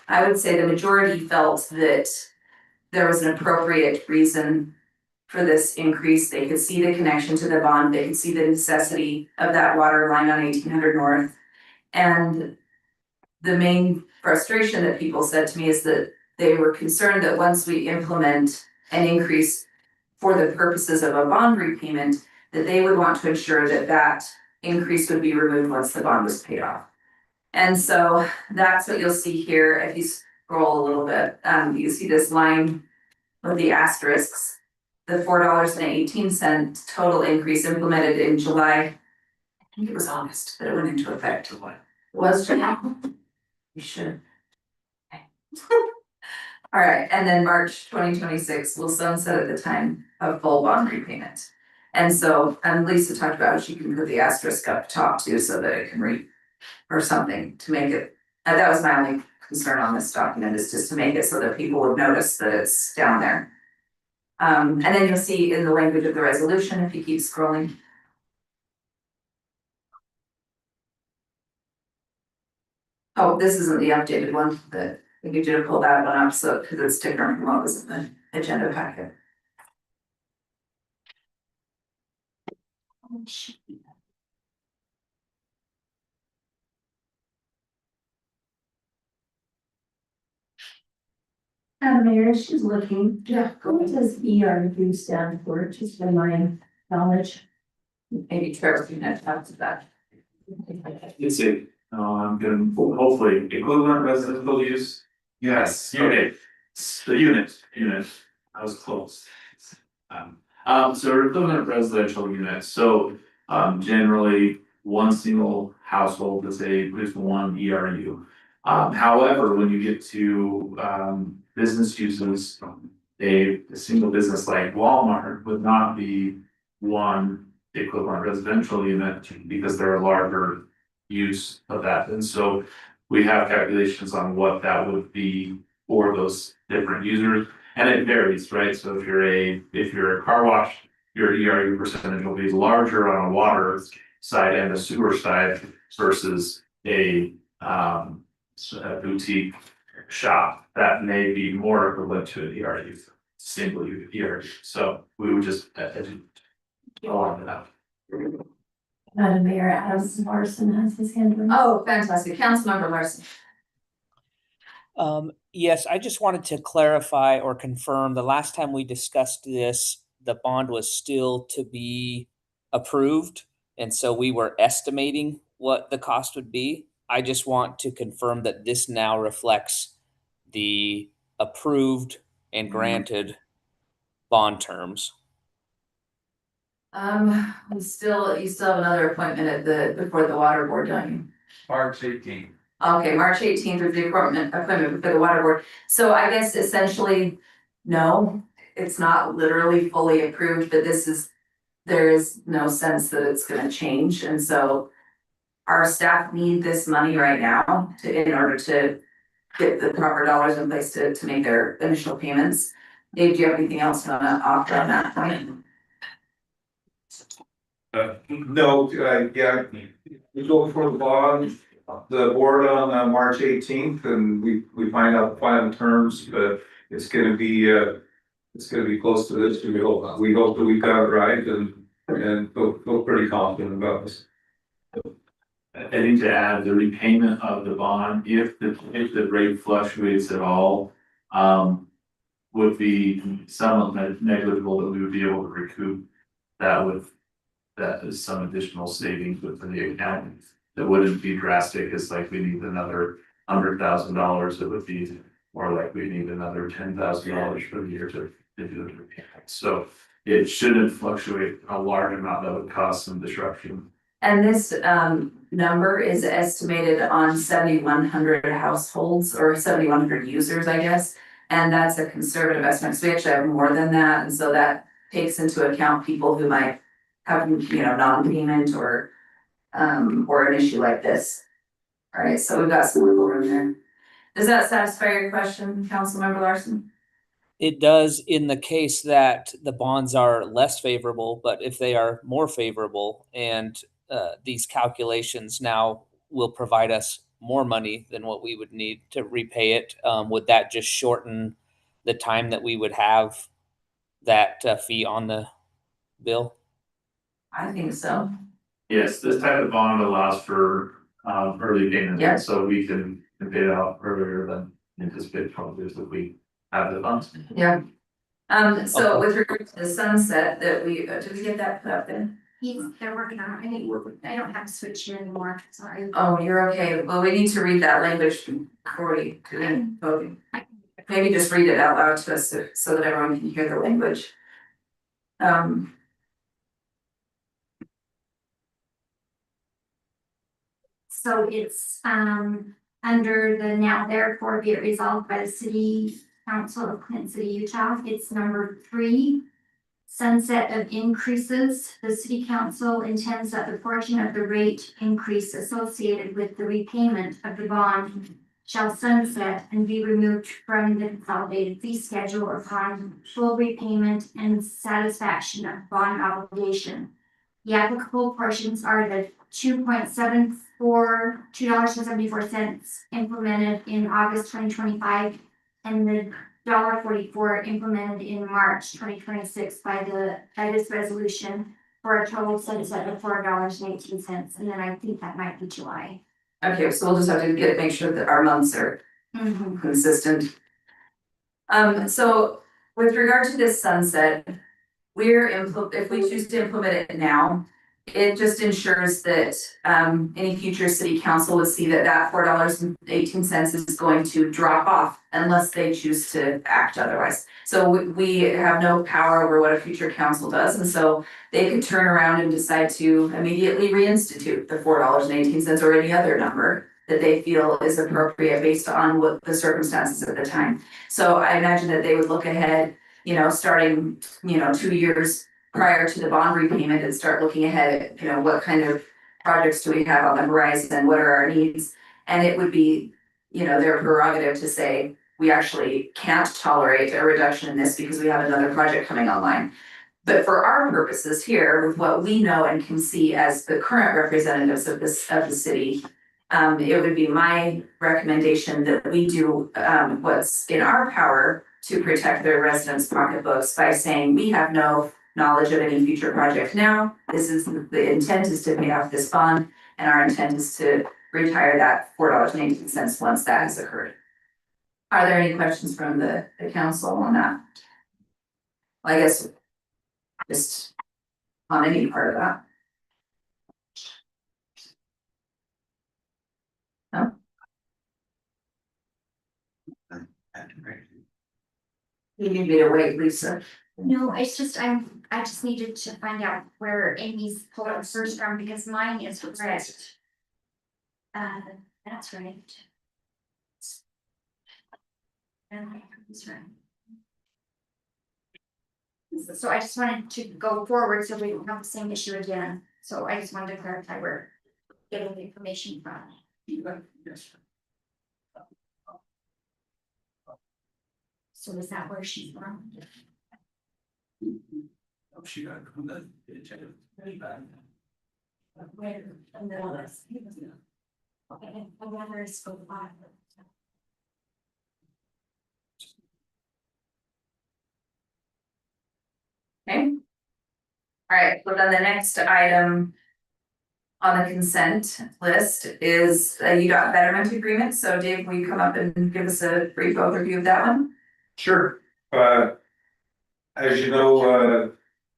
I would say the majority felt that there was an appropriate reason for this increase. They could see the connection to the bond, they could see the necessity of that water line on 1800 North. And the main frustration that people said to me is that they were concerned that once we implement an increase for the purposes of a bond repayment, that they would want to ensure that that increase would be removed once the bond was paid off. And so that's what you'll see here. If you scroll a little bit, you see this line with the asterisks, the $4.18 total increase implemented in July. I think it was August that it went into effect. What? It was July? You should. Okay. All right, and then March 2026 will sunset at the time of full bond repayment. And so, Lisa talked about she can put the asterisk up top too, so that it can read or something to make it. That was my only concern on this document, is just to make it so that people would notice that it's down there. And then you'll see in the language of the resolution, if you keep scrolling. Oh, this isn't the updated one, that I think you did pull that one up, so because it's different from what was in the agenda packet. Mayor, she's looking. Yeah. What does ERU stand for? Just for my knowledge. Maybe Trevor can talk to that. It's I'm gonna hopefully equivalent residential use. Yes, unit, the unit, I was close. So equivalent residential units, so generally one single household is one ERU. However, when you get to business uses, a single business like Walmart would not be one equivalent residential unit because they're a larger use of that. And so we have calculations on what that would be for those different users. And it varies, right? So if you're a car wash, your ERU percentage will be larger on a water side and a sewer side versus a boutique shop that may be more equivalent to an ERU, single ERU. So we would just go on to that. Madam Mayor, Adam Larson has his hand raised. Oh, fantastic. Councilmember Larson. Yes, I just wanted to clarify or confirm, the last time we discussed this, the bond was still to be approved. And so we were estimating what the cost would be. I just want to confirm that this now reflects the approved and granted bond terms. You still have another appointment before the water board, don't you? March 18th. Okay, March 18th is the appointment before the water board. So I guess essentially, no, it's not literally fully approved, but there is no sense that it's gonna change. And so our staff need this money right now in order to get the proper dollars in place to make their initial payments. Dave, do you have anything else to offer on that point? No, yeah, we go before the board on March 18th, and we find out the final terms, but it's gonna be close to this. We hope that we got it right and feel pretty confident about this. I think to add the repayment of the bond, if the rate fluctuates at all, would be somewhat negligible that we would be able to recoup that is some additional savings within the account. That wouldn't be drastic. It's like we need another $100,000. It would be more like we need another $10,000 for the year to do the repayment. So it shouldn't fluctuate a large amount that would cause some disruption. And this number is estimated on 7,100 households or 7,100 users, I guess. And that's a conservative estimate. So we actually have more than that. And so that takes into account people who might have, non-payment or an issue like this. All right, so we've got some wiggle room there. Does that satisfy your question, Councilmember Larson? It does in the case that the bonds are less favorable, but if they are more favorable and these calculations now will provide us more money than what we would need to repay it, would that just shorten the time that we would have that fee on the bill? I think so. Yes, this type of bond allows for early payment. Yeah. So we can pay it out earlier than anticipated probably if we have the funds. Yeah. So with regard to the sunset that did we get that put up there? They're working on it. I don't have to switch here anymore, sorry. Oh, you're okay. Well, we need to read that language before we do voting. Maybe just read it out loud to us so that everyone can hear the language. So it's under the now therefore be it resolved by the City Council of Clinton City, Utah. It's number 3. Sunset of increases. The City Council intends that the portion of the rate increase associated with the repayment of the bond shall sunset and be removed from the consolidated fee schedule upon full repayment and satisfaction of bond obligation. The applicable portions are the $2.74 implemented in August 2025 and the $1.44 implemented in March 2026 by this resolution for a total sunset of $4.18. And then I think that might be July. Okay, so we'll just have to make sure that our months are consistent. So with regard to this sunset, if we choose to implement it now, it just ensures that any future city council would see that that $4.18 is going to drop off unless they choose to act otherwise. So we have no power over what a future council does, and so they could turn around and decide to immediately reinstitute the $4.18 or any other number that they feel is appropriate based on what the circumstances at the time. So I imagine that they would look ahead, you know, starting, you know, 2 years prior to the bond repayment and start looking ahead at, you know, what kind of projects do we have on the horizon, what are our needs? And it would be, you know, their prerogative to say, we actually can't tolerate a reduction in this because we have another project coming online. But for our purposes here, with what we know and can see as the current representatives of the city, it would be my recommendation that we do what's in our power to protect their residents' pocketbooks by saying we have no knowledge of any future project now. This is the intent is to pay off this bond, and our intent is to retire that $4.18 once that has occurred. Are there any questions from the council on that? Well, I guess just on any part of that. No? You need me to wait, Lisa. No, it's just, I just needed to find out where Amy's pulling hers from because mine is correct. That's right. That's right. So I just wanted to go forward so we don't have the same issue again. So I just wanted to clarify where getting the information from. So is that where she's from? She got it from the. Where, and then all this. Okay, I'd rather spoke about. Okay. All right, so then the next item on the consent list is a UDOT betterment agreement. So Dave, will you come up and give us a brief overview of that one? Sure. As you know,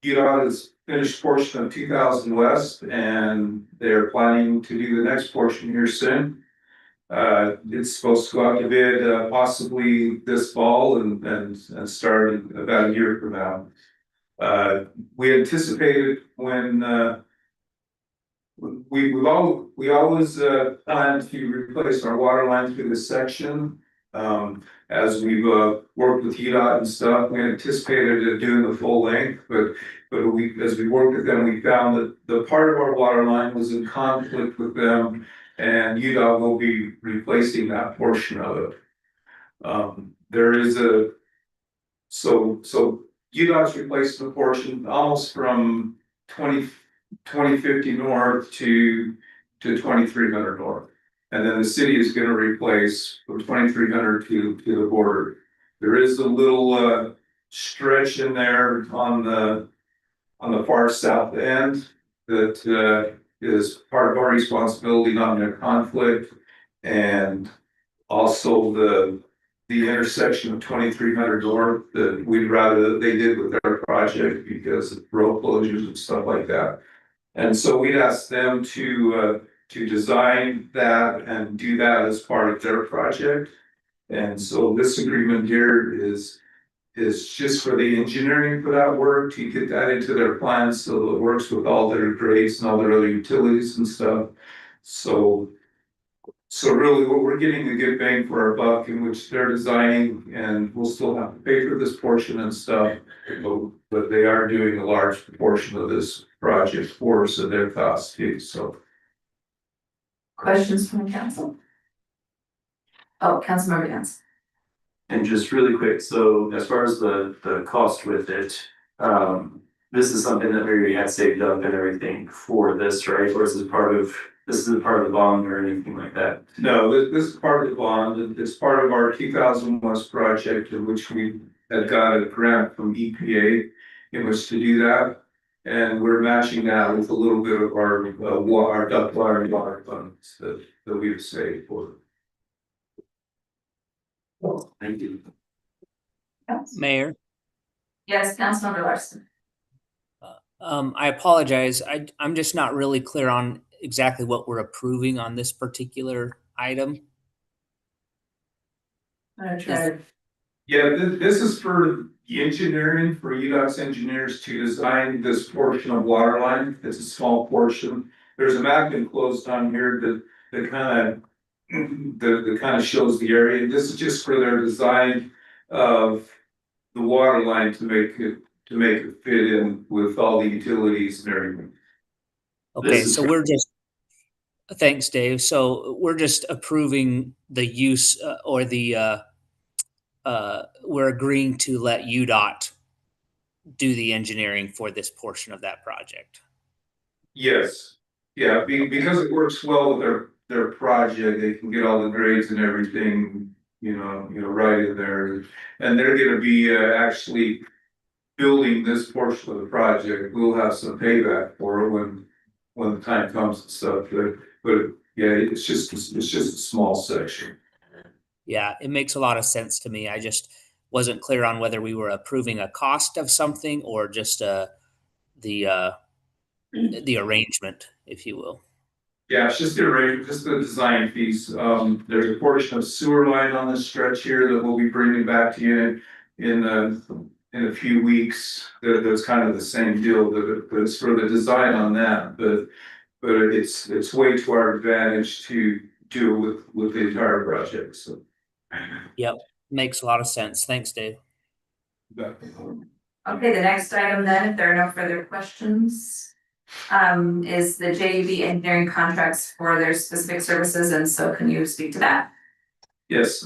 UDOT has finished portion of 2000 West and they're planning to do the next portion here soon. It's supposed to go out to bid possibly this fall and start in about a year from now. We anticipated when we always planned to replace our water line through this section. As we've worked with UDOT and stuff, we anticipated doing the full length, but as we worked with them, we found that the part of our water line was in conflict with them, and UDOT will be replacing that portion of it. There is so UDOT's replacing the portion almost from 2050 north to 2300 north. And then the city is gonna replace from 2300 to the border. There is a little stretch in there on the far south end that is part of our responsibility, not in a conflict. And also the intersection of 2300 north that we'd rather that they did with their project because of road closures and stuff like that. And so we'd asked them to design that and do that as part of their project. And so this agreement here is just for the engineering for that work to get that into their plans so that it works with all their grades and all their other utilities and stuff. So really what we're getting a good bang for our buck in which they're designing, and we'll still have to pay for this portion and stuff. But they are doing a large proportion of this project for us at their cost too, so. Questions from the council? Oh, Councilmember Dance. And just really quick, so as far as the cost with it, this is something that we already had saved up and everything for this, right? Or is this part of the bond or anything like that? No, this is part of the bond. It's part of our 2000 West project in which we had got a grant from EPA in which to do that. And we're matching that with a little bit of our duct water and water funds that we've saved for. Thank you. Mayor, Yes, Councilmember Larson. I apologize. I'm just not really clear on exactly what we're approving on this particular item. Yeah, this is for the engineering, for UDOT's engineers to design this portion of water line. It's a small portion. There's a map enclosed on here that kind of that kind of shows the area. This is just for their design of the water line to make it fit in with all the utilities and everything. Okay, so thanks, Dave. So we're just approving the use or the we're agreeing to let UDOT do the engineering for this portion of that project. Yes, yeah, because it works well with their project, they can get all the grades and everything, right in there. And they're gonna be actually building this portion of the project. We'll have some payback for it when the time comes and stuff, but yeah, it's just a small section. Yeah, it makes a lot of sense to me. I just wasn't clear on whether we were approving a cost of something or just the arrangement, if you will. Yeah, it's just the arrangement, just the design piece. There's a portion of sewer line on this stretch here that we'll be bringing back to you in a few weeks. That's kind of the same deal, but it's for the design on that, but it's way to our advantage to do it with the entire project, so. Yep, makes a lot of sense. Thanks, Dave. Okay, the next item then, if there are no further questions, is the JUB engineering contracts for their specific services, and so can you speak to that? Yes,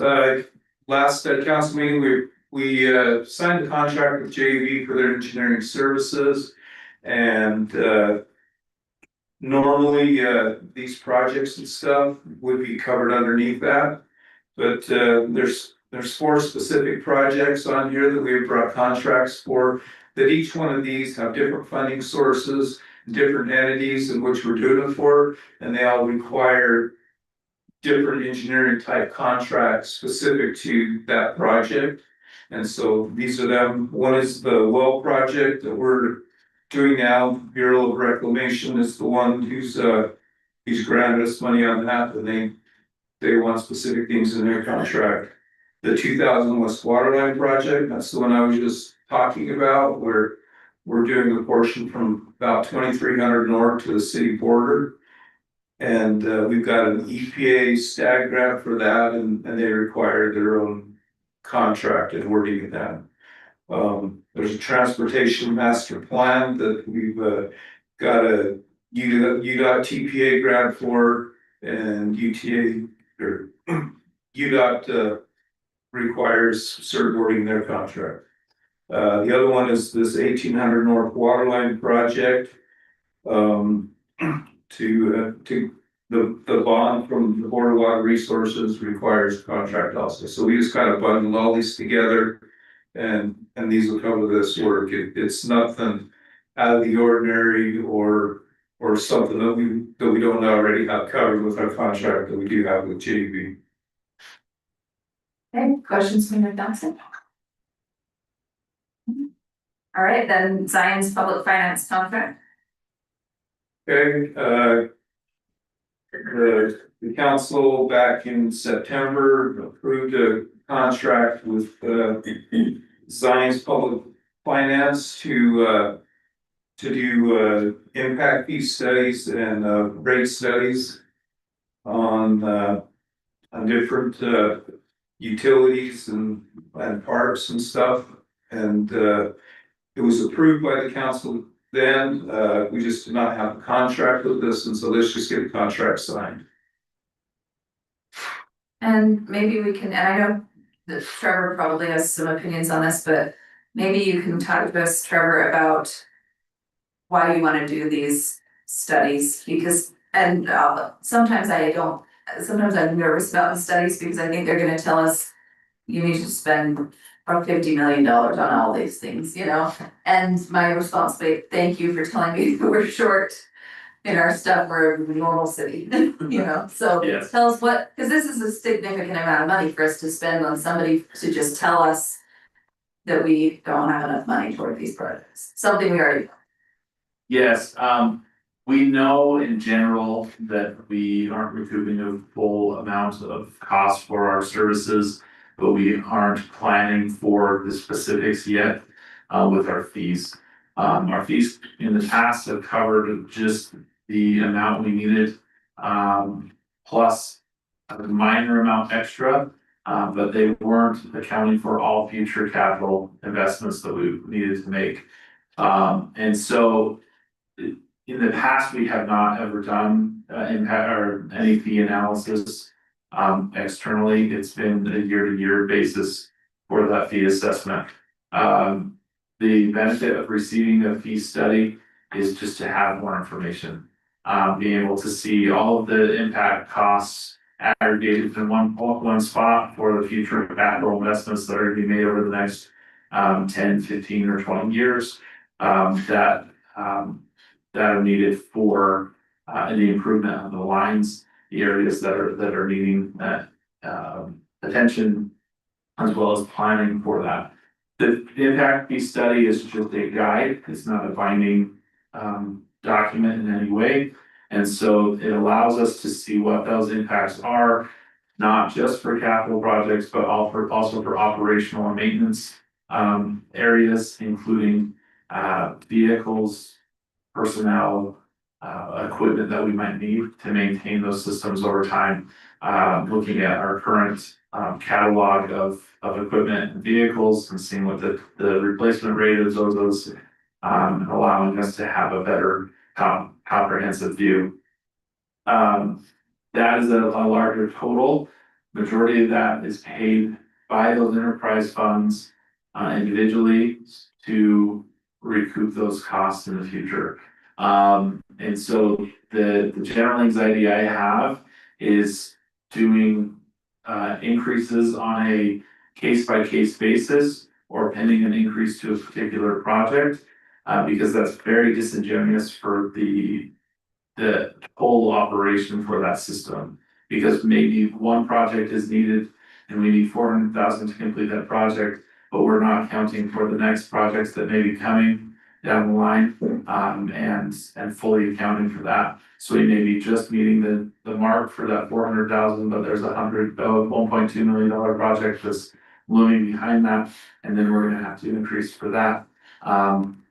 last council meeting, we signed a contract with JUB for their engineering services. And normally these projects and stuff would be covered underneath that. But there's 4 specific projects on here that we have brought contracts for, that each one of these have different funding sources, different entities in which we're doing it for, and they all require different engineering type contracts specific to that project. And so these are them. One is the well project that we're doing now. Bureau of Reclamation is the one who's granted us money on that, and they want specific things in their contract. The 2000 West Waterline project, that's the one I was just talking about, where we're doing a portion from about 2300 north to the city border. And we've got an EPA STAG grant for that, and they require their own contract and wording of that. There's a transportation master plan that we've got a UDOT TPA grant for, and UDOT requires certain wording in their contract. The other one is this 1800 North Waterline project. To the bond from the Board of Water Resources requires contract also. So we just kind of bundle all these together, and these will cover this work. It's nothing out of the ordinary or something that we don't already have covered with our contract that we do have with JB. Okay, questions from Mr. Johnson? All right, then Zion's public finance contract. Okay, the council back in September approved a contract with Zion's Public Finance to do impact fee studies and rate studies on different utilities and parks and stuff. And it was approved by the council. Then we just did not have a contract with this, and so let's just get a contract signed. And maybe we can, and I know that Trevor probably has some opinions on this, but maybe you can talk to us, Trevor, about why you want to do these studies, because, and sometimes I'm nervous about the studies because I think they're gonna tell us you need to spend $50 million on all these things, and my response, thank you for telling me we're short in our stuff, we're a normal city, so Yes. tell us because this is a significant amount of money for us to spend on somebody to just tell us that we don't have enough money toward these projects, something we already know. Yes, we know in general that we aren't recouping a full amount of cost for our services, but we aren't planning for the specifics yet, with our fees. Our fees in the past have covered just the amount we needed, plus a minor amount extra, but they weren't accounting for all future capital investments that we needed to make. And so in the past, we have not ever done impact or any fee analysis externally. It's been a year-to-year basis for that fee assessment. The benefit of receiving a fee study is just to have more information. Being able to see all of the impact costs aggregated in one spot for the future capital investments that are to be made over the next 10, 15, or 20 years. That are needed for the improvement of the lines, the areas that are needing that attention, as well as planning for that. The impact fee study is just a guide, it's not a binding document in any way. And so it allows us to see what those impacts are, not just for capital projects, but also for operational and maintenance areas, including vehicles, personnel, equipment that we might need to maintain those systems over time. Looking at our current catalog of equipment and vehicles and seeing what the replacement rate is of those, allowing us to have a better comprehensive view. That is a larger total. Majority of that is paid by those enterprise funds individually to recoup those costs in the future. And so the general anxiety I have is doing increases on a case-by-case basis or pending an increase to a particular project, because that's very disingenuous for the whole operation for that system. Because maybe one project is needed and we need 400,000 to complete that project, but we're not counting for the next projects that may be coming down the line, and fully accounting for that. So we may be just meeting the mark for that 400,000, but there's $1.2 million project that's looming behind that, and then we're gonna have to increase for that.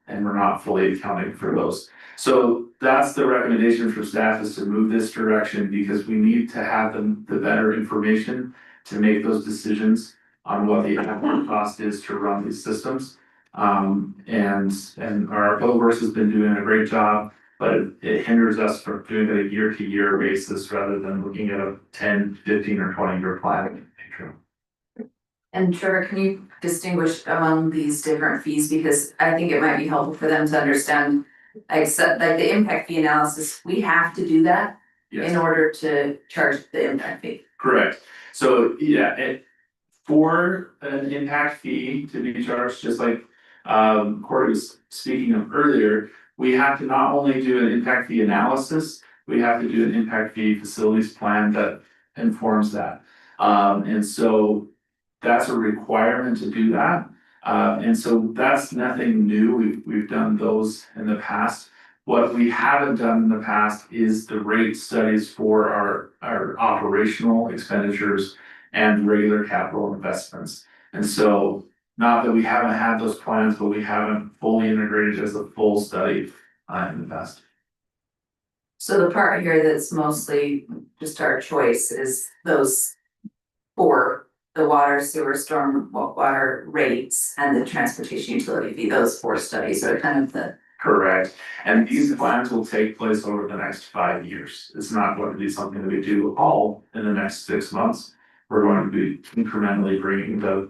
And we're not fully accounting for those. So that's the recommendation for staff, is to move this direction, because we need to have the better information to make those decisions on what the actual cost is to run these systems. And our public works has been doing a great job, but it hinders us from doing it a year-to-year basis rather than looking at a 10, 15, or 20-year plan. And Trevor, can you distinguish among these different fees? Because I think it might be helpful for them to understand, like the impact fee analysis, we have to do that in order to charge the impact fee. Correct. So yeah, for an impact fee to be charged, just like Corey was speaking of earlier, we have to not only do an impact fee analysis, we have to do an impact fee facilities plan that informs that. And so that's a requirement to do that. And so that's nothing new. We've done those in the past. What we haven't done in the past is the rate studies for our operational expenditures and regular capital investments. And so, not that we haven't had those plans, but we haven't fully integrated as a full study in the past. So the part here that's mostly just our choice is those four: the water, sewer, storm water rates, and the transportation utility fee. Those four studies are kind of the. Correct. And these plans will take place over the next 5 years. It's not going to be something that we do all in the next 6 months. We're going to be incrementally bringing the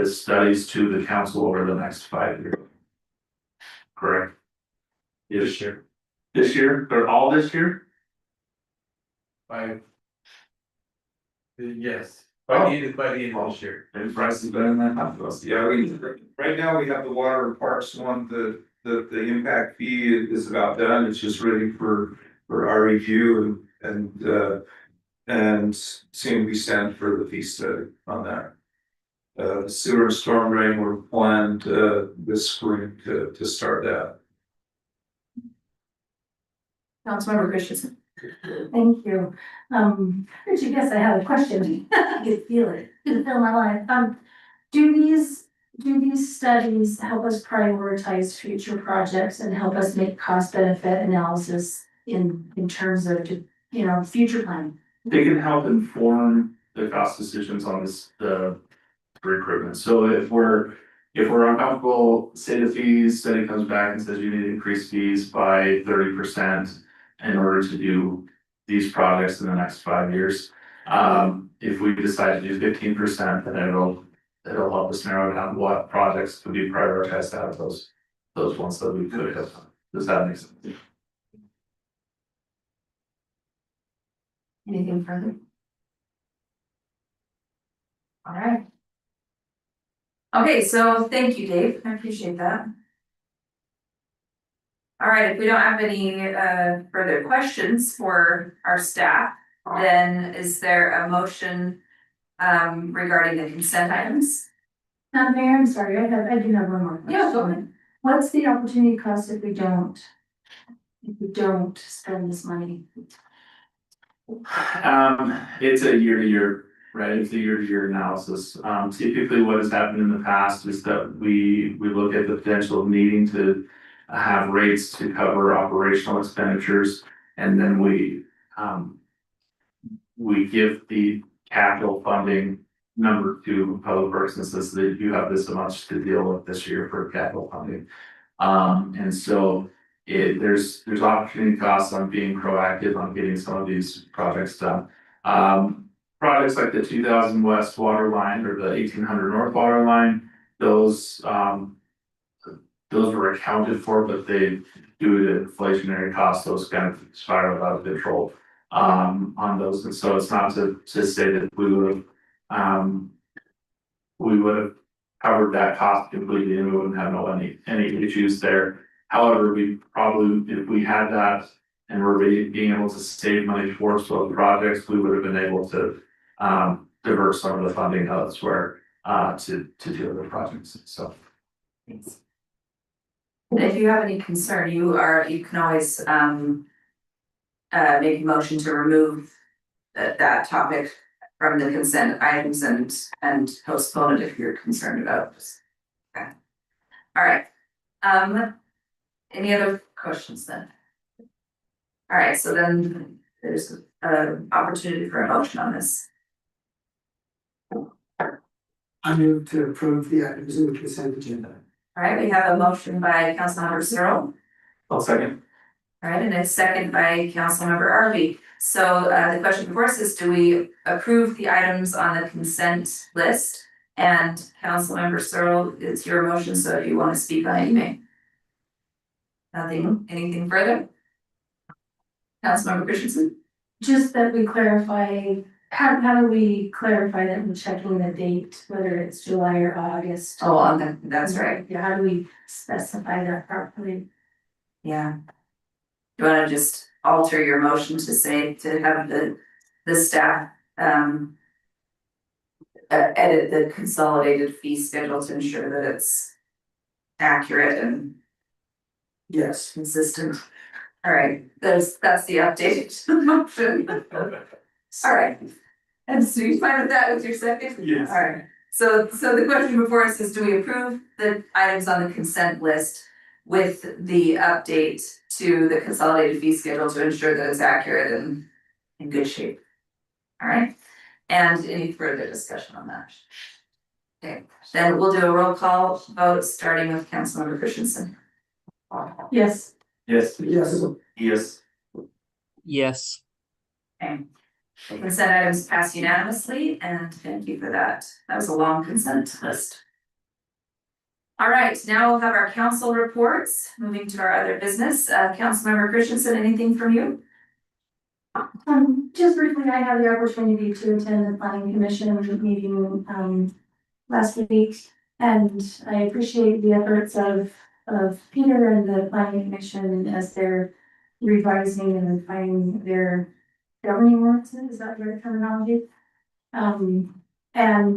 studies to the council over the next 5 years. Correct. This year. This year, they're all this year? Yes. By the end of this year. And price is better than that. Yeah, right now we have the water parks one, the impact fee is about done, it's just ready for our review and seeing we stand for the fee study on that. The sewer and storm drain were planned this spring to start that. Councilmember Christensen. Thank you. Did you guess I had a question? I could feel it, could feel my life. Do these studies help us prioritize future projects and help us make cost benefit analysis in terms of, future planning? They can help inform the cost decisions on the recruitment. So if we're uncomfortable, say the fees study comes back and says you need to increase fees by 30% in order to do these projects in the next 5 years. If we decide to do 15%, then it'll help us narrow down what projects could be prioritized out of those ones that we could have. Does that make sense? Anything further? All right. Okay, so thank you, Dave. I appreciate that. All right, if we don't have any further questions for our staff, then is there a motion regarding the consent items? Mayor, I'm sorry, I do have one more question. Yeah, go ahead. What's the opportunity cost if we don't spend this money? It's a year-to-year, right? It's a year-to-year analysis. Typically what has happened in the past is that we look at the potential of needing to have rates to cover operational expenditures. And then we give the capital funding number to public works and says that you have this much to deal with this year for capital funding. And so there's opportunity costs on being proactive on getting some of these projects done. Projects like the 2000 West Water Line or the 1800 North Water Line, those were accounted for, but they, due to inflationary costs, those kind of spiraled out of control on those. And so it's not to say that we would have covered that cost completely and we wouldn't have any issues there. However, we probably, if we had that and we're being able to save money towards those projects, we would have been able to divert some of the funding elsewhere to deal with the projects. So. Thanks. If you have any concern, you can always make a motion to remove that topic from the consent items and postpone it if you're concerned about this. Okay. All right. Any other questions then? All right, so then there's an opportunity for a motion on this. I move to approve the items in the consent agenda. All right, we have a motion by Councilmember Searle. I'll second. All right, and a second by Councilmember Arby. So the question before us is, do we approve the items on the consent list? And Councilmember Searle, it's your motion, so if you want to speak on it, you may. Nothing, anything further? Councilmember Christensen? Just that we clarify, how do we clarify that we're checking the date, whether it's July or August? Oh, that's right. Yeah, how do we specify that properly? Yeah. You wanna just alter your motion to say, to have the staff, edit the consolidated fee schedule to ensure that it's accurate and Yes. consistent. All right, that's the updated motion. All right. And so you fine with that with your second? Yes. All right, so the question before us is, do we approve the items on the consent list with the update to the consolidated fee schedule to ensure that it's accurate and in good shape? All right, and any further discussion on that? Okay, then we'll do a roll call vote, starting with Councilmember Christensen. Yes. Yes. Yes. Yes. Yes. Okay. Consent items pass unanimously, and thank you for that. That was a long consent list. All right, now we'll have our council reports. Moving to our other business, Councilmember Christensen, anything from you? Just briefly, I had the opportunity to attend the planning commission meeting last week, and I appreciate the efforts of Peter and the planning commission as they're revising and refining their governing ordinances, is that the right terminology? And one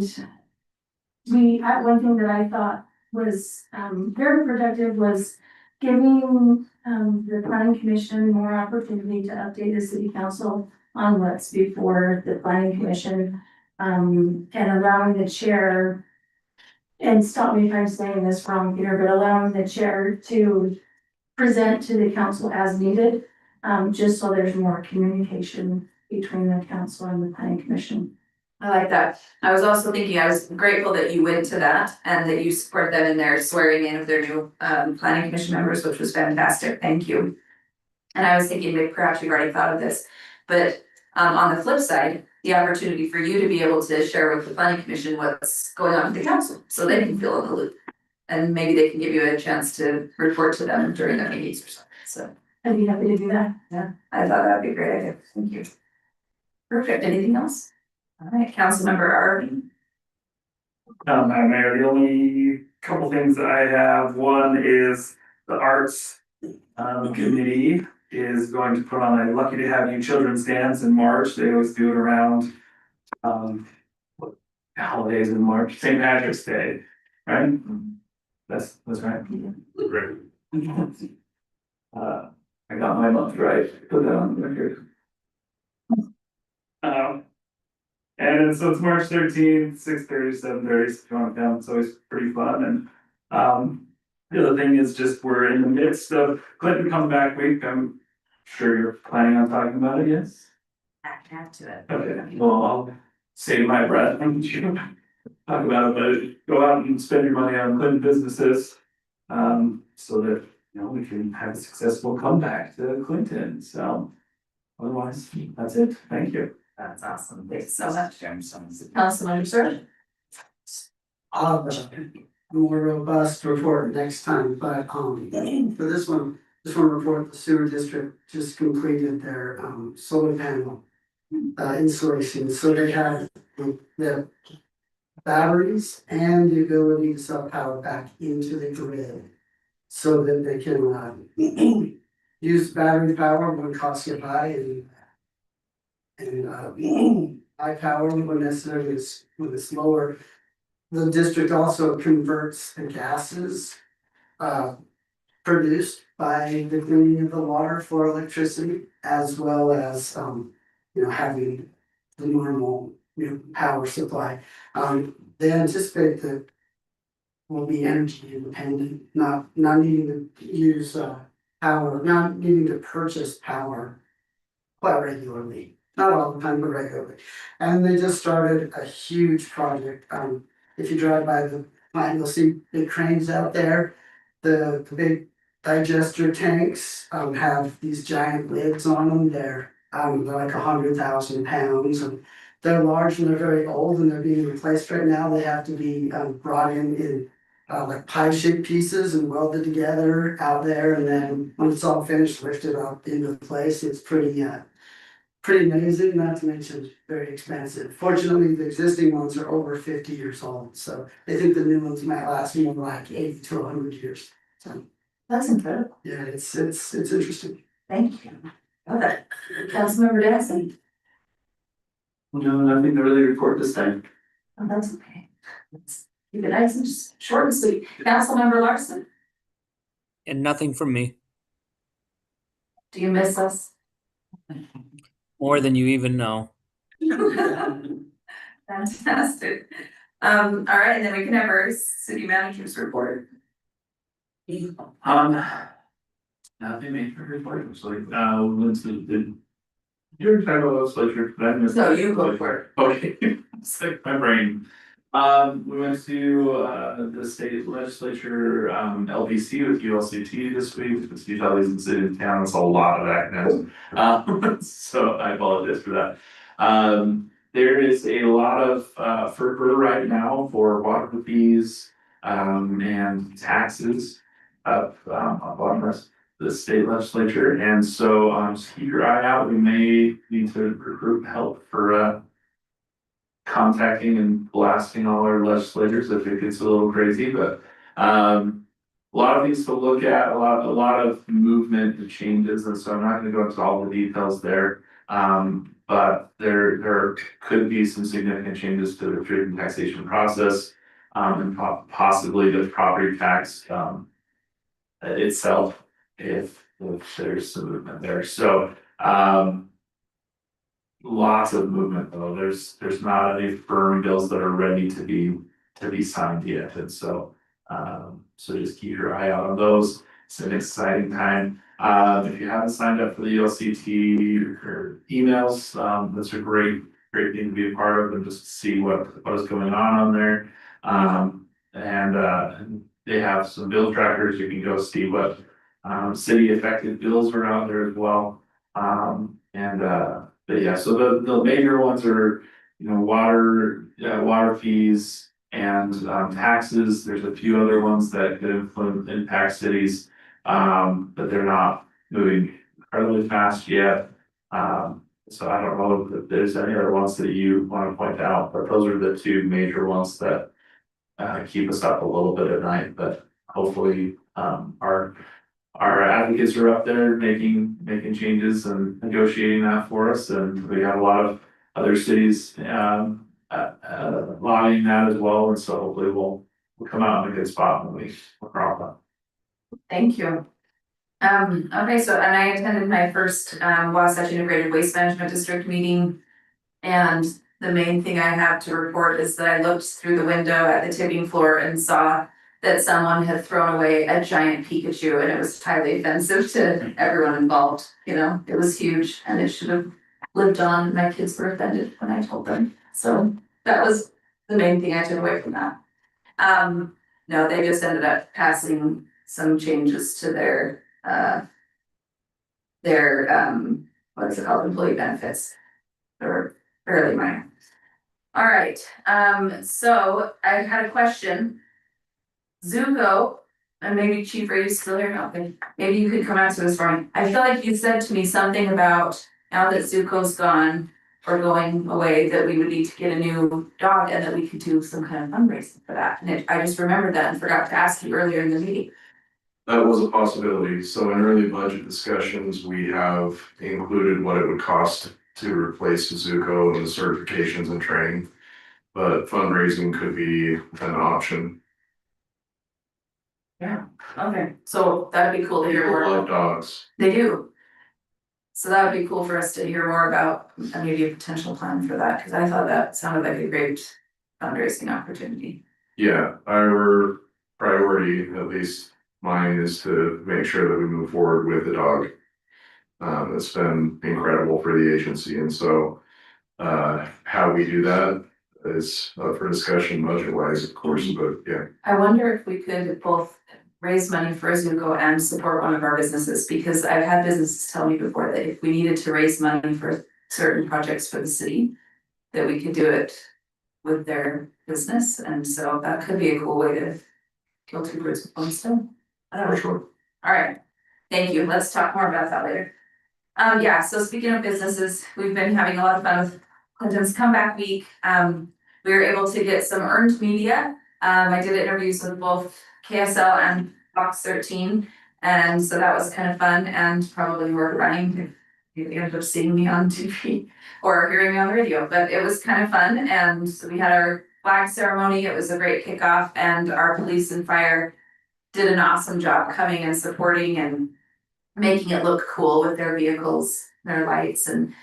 thing that I thought was very productive was giving the planning commission more opportunity to update the city council on what's before the planning commission. And allowing the chair, and stop me if I'm saying this wrong here, but allowing the chair to present to the council as needed. Just so there's more communication between the council and the planning commission. I like that. I was also thinking, I was grateful that you went to that and that you support them in their swearing in of their new planning commission members, which was fantastic. Thank you. And I was thinking that perhaps you've already thought of this, but on the flip side, the opportunity for you to be able to share with the planning commission what's going on with the council, so they can feel in the loop. And maybe they can give you a chance to report to them during their meetings or something, so. I'd be happy to do that. Yeah, I thought that'd be a great idea. Thank you. Perfect. Anything else? All right, Councilmember Arvin. Madam Mayor, the only couple things that I have, one is the Arts Committee is going to put on a Lucky to Have You Children's Dance in March. They always do it around holidays in March, St. Patrick's Day, right? That's right. Great. I got my month right, put that on the record. And so it's March 13th, 6:30, 7:30, so if you want to come, it's always pretty fun. And the other thing is just we're in the midst of Clinton Comeback Week. I'm sure you're planning on talking about it, yes? Back to it. Okay, well, I'll save my breath and you talk about it, but go out and spend your money on Clinton businesses. So that, we can have a successful comeback to Clinton, so otherwise, that's it, thank you. That's awesome. Thanks so much. Councilmember Sir. I'll have a more robust report next time, but for this one report, the sewer district just completed their solar panel installation, so they have the batteries and the ability to sell power back into the grid. So that they can use battery power when costs get high and high power when necessary when it's lower. The district also converts the gases produced by the cleaning of the water for electricity, as well as having the normal power supply. They anticipate that will be energy independent, not needing to use power, not needing to purchase power quite regularly, not all the time, but regularly. And they just started a huge project. If you drive by the plant, you'll see big cranes out there. The big digester tanks have these giant lids on them. They're like 100,000 pounds. And they're large and they're very old and they're being replaced right now. They have to be brought in like pie-shaped pieces and welded together out there, and then when it's all finished, lifted up into place. It's pretty amazing, not to mention very expensive. Fortunately, the existing ones are over 50 years old, so they think the new ones might last more like 80 to 100 years. So That's incredible. yeah, it's interesting. Thank you. Okay. Councilmember Dancing. No, nothing to really report this time. Oh, that's okay. Let's keep it nice and just short and sweet. Councilmember Larson, And nothing from me, do you miss us? more than you even know. Fantastic. All right, and then we can have our city manager's report. Nothing major report, it's like, we went to the. You're talking about legislature, but I missed. No, you go for it. Okay, it's like my brain. We went to the state legislature, LBC with ULCT this week, with utilities in the city and town, it's a lot of acronyms. So I apologize for that. There is a lot of FERPA right now for water fees and taxes up on the rest of the state legislature, and so just keep your eye out. We may need to recruit help for contacting and blasting all our legislators if it gets a little crazy, but a lot of things to look at, a lot of movement and changes, and so I'm not gonna go into all the details there. But there could be some significant changes to the trade and taxation process, and possibly the property tax itself if there's some movement there. So, lots of movement though. There's not any firm bills that are ready to be signed yet. And so, so just keep your eye out on those. It's an exciting time. If you haven't signed up for the ELCT or emails, that's a great thing to be a part of and just see what is going on there. And they have some bill trackers. You can go see what city affected bills are out there as well. But yeah, so the major ones are, water fees and taxes. There's a few other ones that could impact cities, but they're not moving incredibly fast yet. So I don't know if there's any other ones that you want to point out, but those are the two major ones that keep us up a little bit at night. But hopefully, our advocates are up there making changes and negotiating that for us, and we have a lot of other cities lobbying that as well, and so hopefully we'll come out in a good spot when we crop up. Thank you. Okay, so, and I attended my first Wasatch Integrated Waste Management District meeting. And the main thing I have to report is that I looked through the window at the tipping floor and saw that someone had thrown away a giant Pikachu, and it was highly offensive to everyone involved. It was huge and it should have lived on. My kids were offended when I told them. So that was the main thing I took away from that. No, they just ended up passing some changes to their what is it called, employee benefits. They're fairly minor. All right, so I had a question. Zuko, and maybe Chief, are you still here? No, maybe you could come out to this for me. I feel like you said to me something about now that Zuko's gone or going away, that we would need to get a new dog and that we could do some kind of fundraising for that. And I just remembered that and forgot to ask you earlier in the meeting. That was a possibility. So in early budget discussions, we have included what it would cost to replace Zuko and the certifications and training. But fundraising could be an option. Yeah, okay, so that'd be cool to hear People more. love dogs. They do. So that would be cool for us to hear more about maybe a potential plan for that, because I thought that sounded like a great fundraising opportunity. Yeah, our priority, at least mine, is to make sure that we move forward with the dog. It's been incredible for the agency, and so how we do that is up for discussion budget wise, of course, but yeah. I wonder if we could both raise money for Zuko and support one of our businesses, because I've had businesses tell me before that if we needed to raise money for certain projects for the city, that we could do it with their business, and so that could be a cool way to kill two birds with one stone. I don't know. For sure. All right, thank you. Let's talk more about that later. Yeah, so speaking of businesses, we've been having a lot of fun with Clinton's comeback week. We were able to get some earned media. I did interviews with both KSL and Fox 13, and so that was kind of fun and probably horrifying if you ended up seeing me on TV or hearing me on the radio, but it was kind of fun. And so we had our flag ceremony. It was a great kickoff, and our police and fire did an awesome job coming and supporting and making it look cool with their vehicles, their lights, and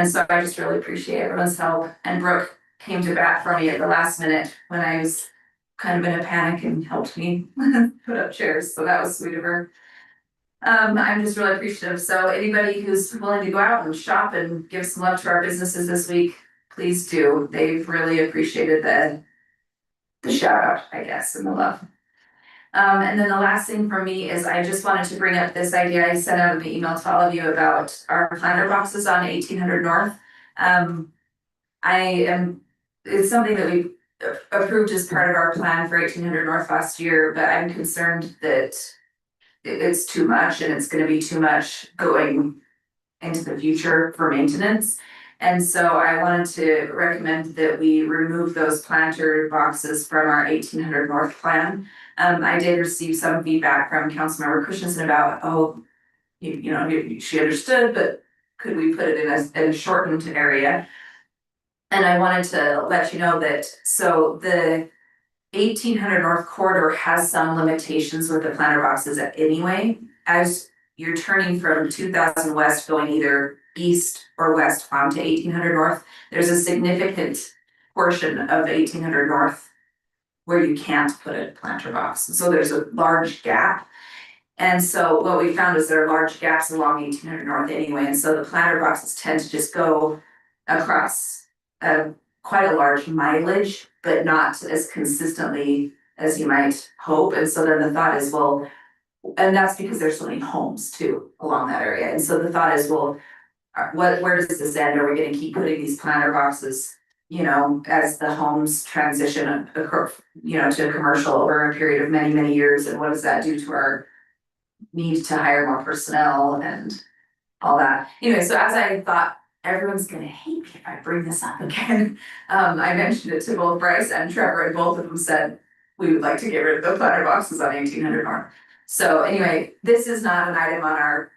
so I just really appreciate everyone's help. And Brooke came to bat for me at the last minute when I was kind of in a panic and helped me put up chairs, so that was sweet of her. I'm just really appreciative. So anybody who's willing to go out and shop and give some love to our businesses this week, please do. They've really appreciated the shout out, I guess, and the love. And then the last thing for me is I just wanted to bring up this idea I sent out in the email to all of you about our planter boxes on 1800 North. It's something that we approved as part of our plan for 1800 North last year, but I'm concerned that it's too much and it's gonna be too much going into the future for maintenance. And so I wanted to recommend that we remove those planter boxes from our 1800 North plan. I did receive some feedback from Councilmember Christensen about, she understood, but could we put it in a shortened area? And I wanted to let you know that, so the 1800 North Corridor has some limitations with the planter boxes anyway. As you're turning from 2000 West going either east or west onto 1800 North, there's a significant portion of 1800 North where you can't put a planter box. So there's a large gap. And so what we found is there are large gaps along 1800 North anyway, and so the planter boxes tend to just go across quite a large mileage, but not as consistently as you might hope. And so then the thought is, well, and that's because there's so many homes too along that area. And so the thought is, well, where does this end? Are we gonna keep putting these planter boxes, you know, as the homes transition, you know, to commercial over a period of many, many years? And what does that do to our need to hire more personnel and all that? Anyway, so as I thought, everyone's gonna hate me if I bring this up again. I mentioned it to both Bryce and Trevor, and both of them said, we would like to get rid of the planter boxes on 1800 North. So anyway, this is not an item on our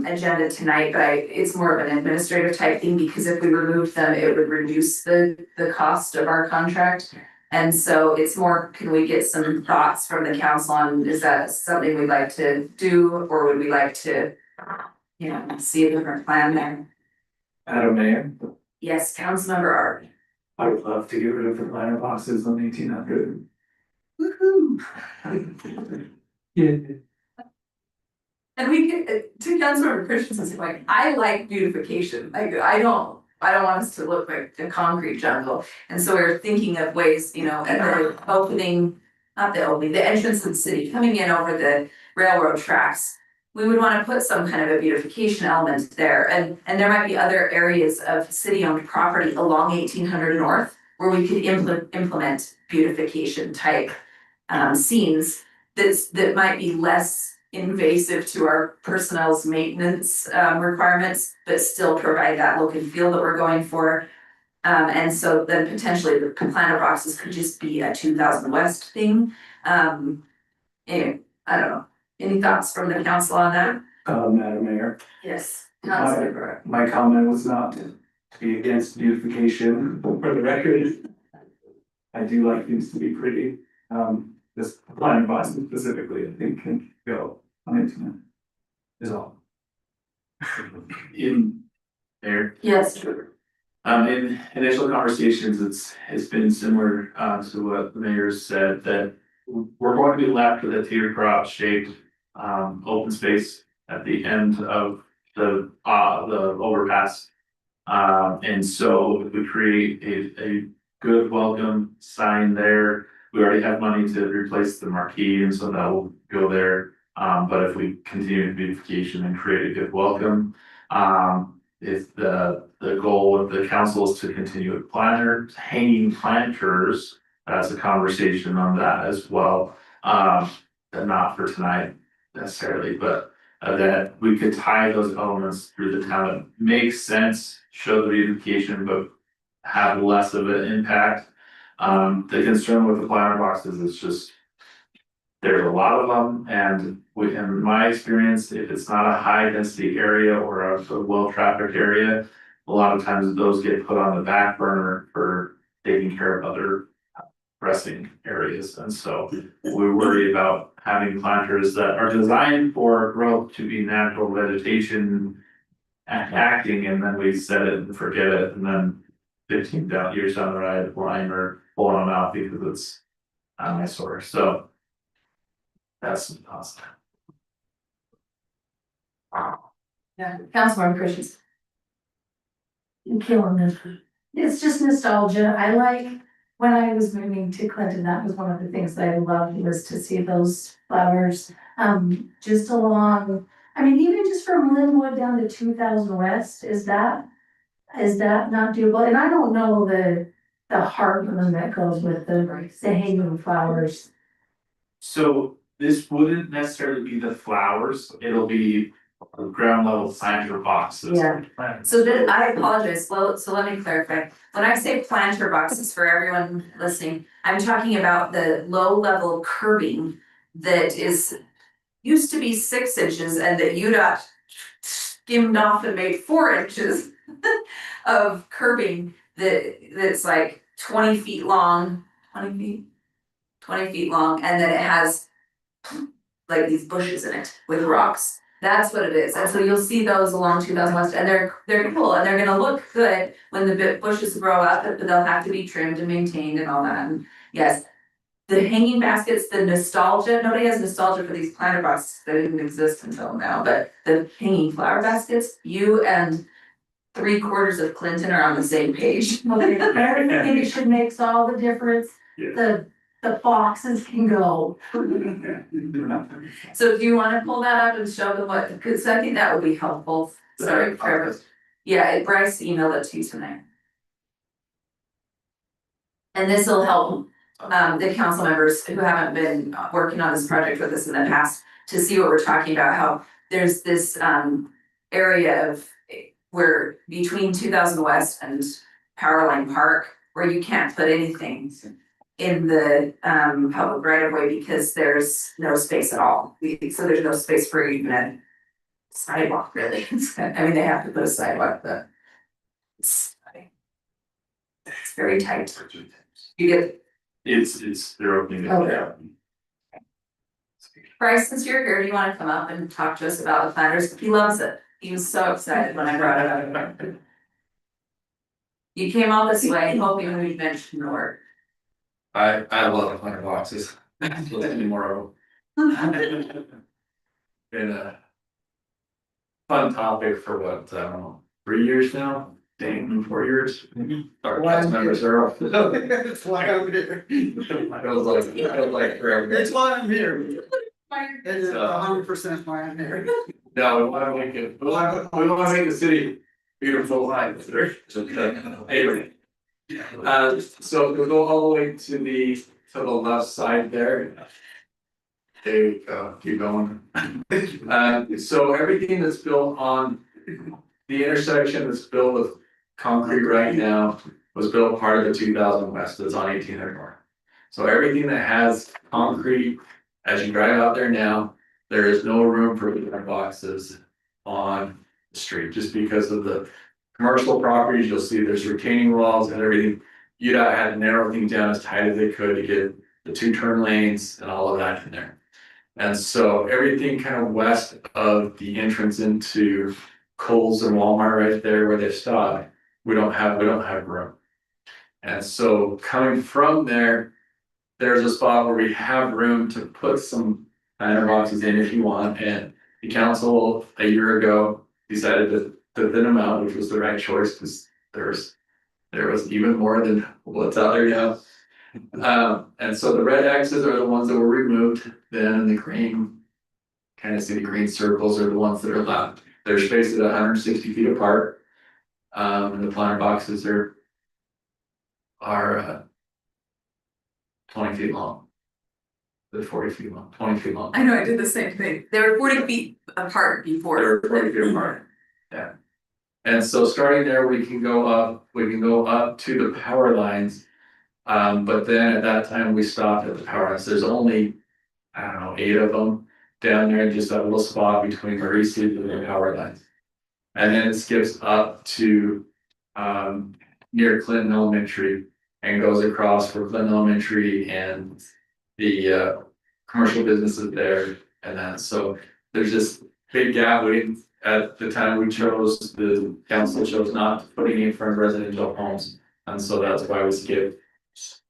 agenda tonight, but it's more of an administrative type thing, because if we remove them, it would reduce the cost of our contract. And so it's more, can we get some thoughts from the council on, is that something we'd like to do, or would we like to, you know, see a different plan there? Madam Mayor, Yes, Councilmember Art. I would love to get rid of the planter boxes on 1800. Woohoo! Yeah. And we could, to Councilmember Christensen's point, I like beautification, like I don't want us to look like a concrete jungle. And so we're thinking of ways, you know, at the opening, the entrance of the city, coming in over the railroad tracks. We would want to put some kind of a beautification element there, and there might be other areas of city-owned property along 1800 North where we could implement beautification type scenes that might be less invasive to our personnel's maintenance requirements, but still provide that look and feel that we're going for. And so then potentially the planter boxes could just be a 2000 West thing. Anyway, I don't know. Any thoughts from the council on that? Madam Mayor, Yes. Councilor. my comment was not to be against beautification, for the record. I do like things to be pretty, this planter box specifically, I think can go on internet. Is all. In there. Yes. In initial conversations, it's been similar to what the mayor said, that we're going to be left with a teardrop shaped open space at the end of the overpass. And so if we create a good welcome sign there, we already have money to replace the marquee, and so that will go there. But if we continue beautification and create a good welcome, if the goal of the council is to continue with hanging planters, that's a conversation on that as well. Not for tonight necessarily, but that we could tie those elements through the town that makes sense, show the beautification, but have less of an impact. The concern with the planter boxes is just there's a lot of them, and in my experience, if it's not a high density area or a well trafficked area, a lot of times those get put on the back burner for taking care of other pressing areas. And so we worry about having planters that are designed for growth to be natural vegetation acting, and then we set it and forget it, and then 15 years down the line or pulling them out because it's an eyesore. So that's awesome. Yeah, Councilmember Christensen. I'm killing this. It's just nostalgia. I like, when I was moving to Clinton, that was one of the things that I loved, was to see those flowers. Just along, I mean, even just from Linwood down to 2000 West, is that not doable? And I don't know the heartburn that goes with the hanging flowers. So this wouldn't necessarily be the flowers, it'll be ground level planter boxes. Yeah. So then I apologize, well, so let me clarify. When I say planter boxes, for everyone listening, I'm talking about the low level curbing that used to be 6 inches and that UDOT skimmed off and made 4 inches of curbing that's like 20 feet long 20 feet. 20 feet long, and then it has like these bushes in it with rocks. That's what it is, and so you'll see those along 2000 West, and they're cool, and they're gonna look good when the bushes grow up, but they'll have to be trimmed and maintained and all that, and yes. The hanging baskets, the nostalgia, nobody has nostalgia for these planter boxes that didn't exist until now, but the hanging flower baskets, you and 3/4 of Clinton are on the same page. Everything should makes all the difference, Yeah. the boxes can go. So do you wanna pull that up and show them what, cause I think that would be helpful, sorry, Trevor. Yeah, Bryce emailed it to you tonight. And this will help the council members who haven't been working on this project with us in the past to see what we're talking about, how there's this area of where between 2000 West and Powerline Park, where you can't put anything in the public right of way because there's no space at all. So there's no space for even a sidewalk really. I mean, they have to put a sidewalk, but it's very tight. You get, they're opening it Okay. up. Bryce, since you're here, do you wanna come up and talk to us about the planters? He loves it. He was so excited when I brought it up. You came all this way hoping we'd mention the word. I love planter boxes. Any more of them. Been a fun topic for what, I don't know, 3 years now? Dang, 4 years? Our cast members are off. That's why I'm here. It was like forever. That's why I'm here. It is So- 100% why I'm here. No, we wanna make it, we wanna make the city beautiful. Anyway. So we'll go all the way to the left side there. There you go, keep going. So everything that's built on the intersection that's built with concrete right now was built part of the 2000 West that's on 1800 North. So everything that has concrete, as you drive out there now, there is no room for planter boxes on the street, just because of the commercial properties. You'll see there's retaining walls and everything. UDOT had to narrow things down as tight as they could to get the 2 turn lanes and all of that in there. And so everything kind of west of the entrance into Kohl's and Walmart right there where they stop, we don't have room. And so coming from there, there's a spot where we have room to put some planter boxes in if you want, and the council a year ago decided to thin them out, which was the right choice, because there was even more than what's out there now. And so the red X's are the ones that were removed, then the green, kind of see the green circles are the ones that are left. They're spaced at 160 feet apart. And the planter boxes are 20 feet long. They're 40 feet long, 20 feet long. I know, I did the same thing. They were 40 feet apart before. They're 40 feet apart, yeah. And so starting there, we can go up to the power lines. But then at that time, we stopped at the power lines. There's only, I don't know, 8 of them down there, just that little spot between Maurice and the power lines. And then it skips up to near Clinton Elementary and goes across for Clinton Elementary and the commercial businesses there. And then so there's this big gap. We didn't, at the time we chose, the council chose not to put any in front of residential homes. And so that's why we skipped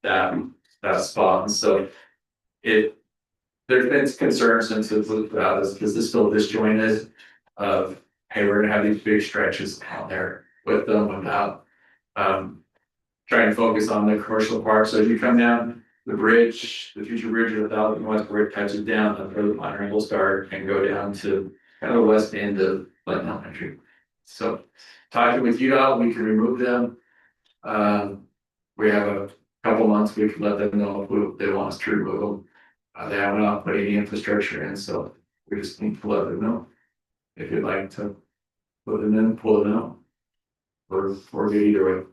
that spot. And so there's been concerns since it's looked about this, because it's still disjointed of, hey, we're gonna have these big stretches out there with them without trying to focus on the commercial part. So if you come down the bridge, the future bridge of the 1000 West, where it touches down, that's where the planter will start and go down to kind of the west end of Clinton Elementary. So talking with UDOT, we can remove them. We have a couple months, we can let them know if they want us to remove them. They have not put any infrastructure in, so we just need to let them know. If you'd like to put them in, pull them out. Or good either way.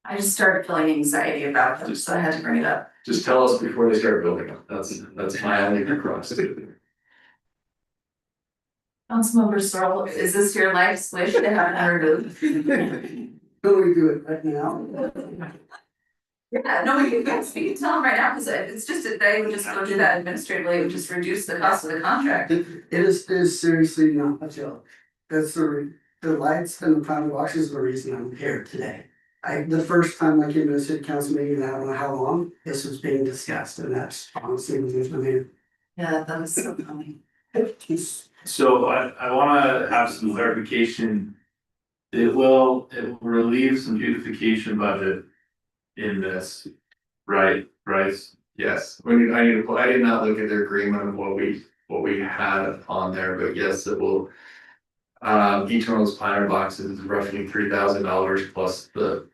I just started feeling anxiety about them, so I had to bring it up. Just tell us before they start building them. That's my only request. Councilmember Searle, is this your life's wish to have it removed? Can we do it right now? Yeah, no, you guys, you can tell them right now, because it's just that they would just go do that administratively, it would just reduce the cost of the contract. It is seriously not a joke. That's the lights and the planter boxes are the reason I'm here today. The first time I came to a city council meeting, and I don't know how long, this was being discussed, and that's honestly was my main. Yeah, that was so funny. So I wanna have some clarification. It will relieve some beautification budget in this, right, Bryce? Yes, I did not look at their agreement of what we had on there, but yes, it will. Each one of those planter boxes is roughly $3,000 plus the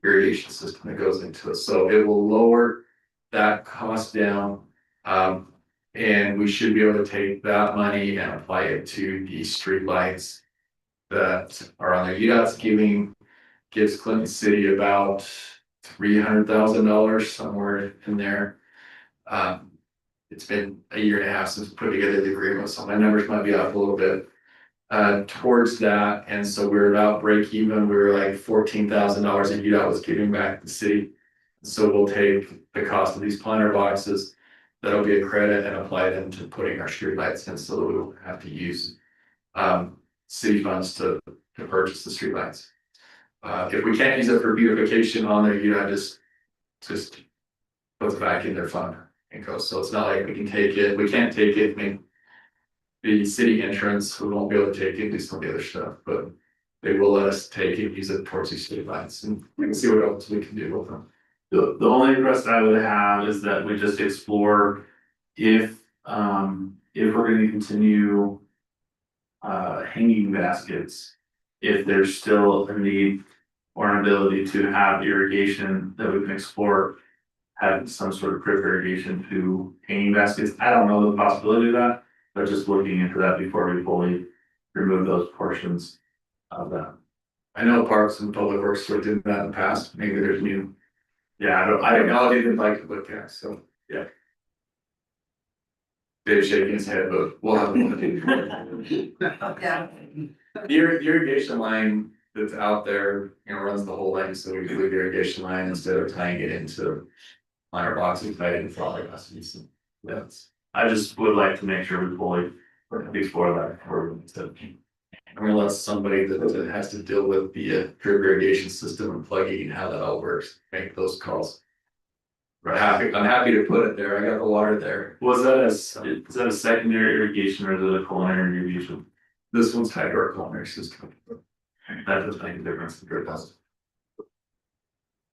irrigation system that goes into it, so it will lower that cost down. And we should be able to take that money and apply it to the streetlights that are on there. UDOT's gives Clinton City about $300,000, somewhere in there. It's been a year and a half since we put together the agreement, so my numbers might be up a little bit. Towards that, and so we're about break even, we were like $14,000 that UDOT was giving back to the city. So we'll take the cost of these planter boxes, that'll be a credit, and apply them to putting our streetlights in, so that we won't have to use city funds to purchase the streetlights. If we can't use it for beautification on there, UDOT just puts it back in their fund and goes, so it's not like we can't take it, I mean. The city entrance, we won't be able to take it, do some of the other stuff, but they will let us take it, use it towards these city lights, and we can see what else we can do with them. The only request I would have is that we just explore if we're gonna continue. Hanging baskets, if there's still a need or an ability to have irrigation that we can explore. Having some sort of drip irrigation to hanging baskets, I don't know the possibility of that, but just looking into that before we fully remove those portions of that. I know Parks and Public Works sort of did that in the past, maybe there's new. Yeah, I don't know, they'd like to look at, so, yeah. Dave's shaking his head, but we'll have to. Yeah. The irrigation line that's out there, runs the whole length, so we do the irrigation line instead of tying it into. Planter boxes, tied in flower baskets, and that's. I just would like to make sure we fully explore that before we step. Unless somebody that has to deal with the drip irrigation system and plugging and how that all works, make those calls. I'm happy to put it there, I got the water there. Is that a secondary irrigation or is it a culinary irrigation? This one's hydrocolonary system. That does make a difference.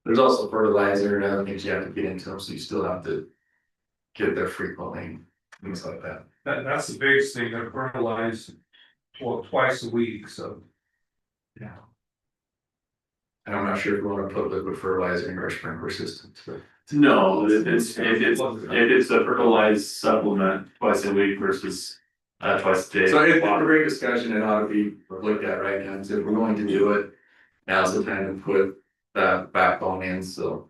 There's also fertilizer and other things you have to get into them, so you still have to get there frequently, things like that. That's the biggest thing, they're fertilized, twice a week, so. Yeah. And I'm not sure if we want to put liquid fertilizer in our sprinkler systems, but. No, if it's a fertilized supplement twice a week versus twice a day. So it's a great discussion, it ought to be looked at right now, so if we're going to do it, now's the time to put that backbone in, so.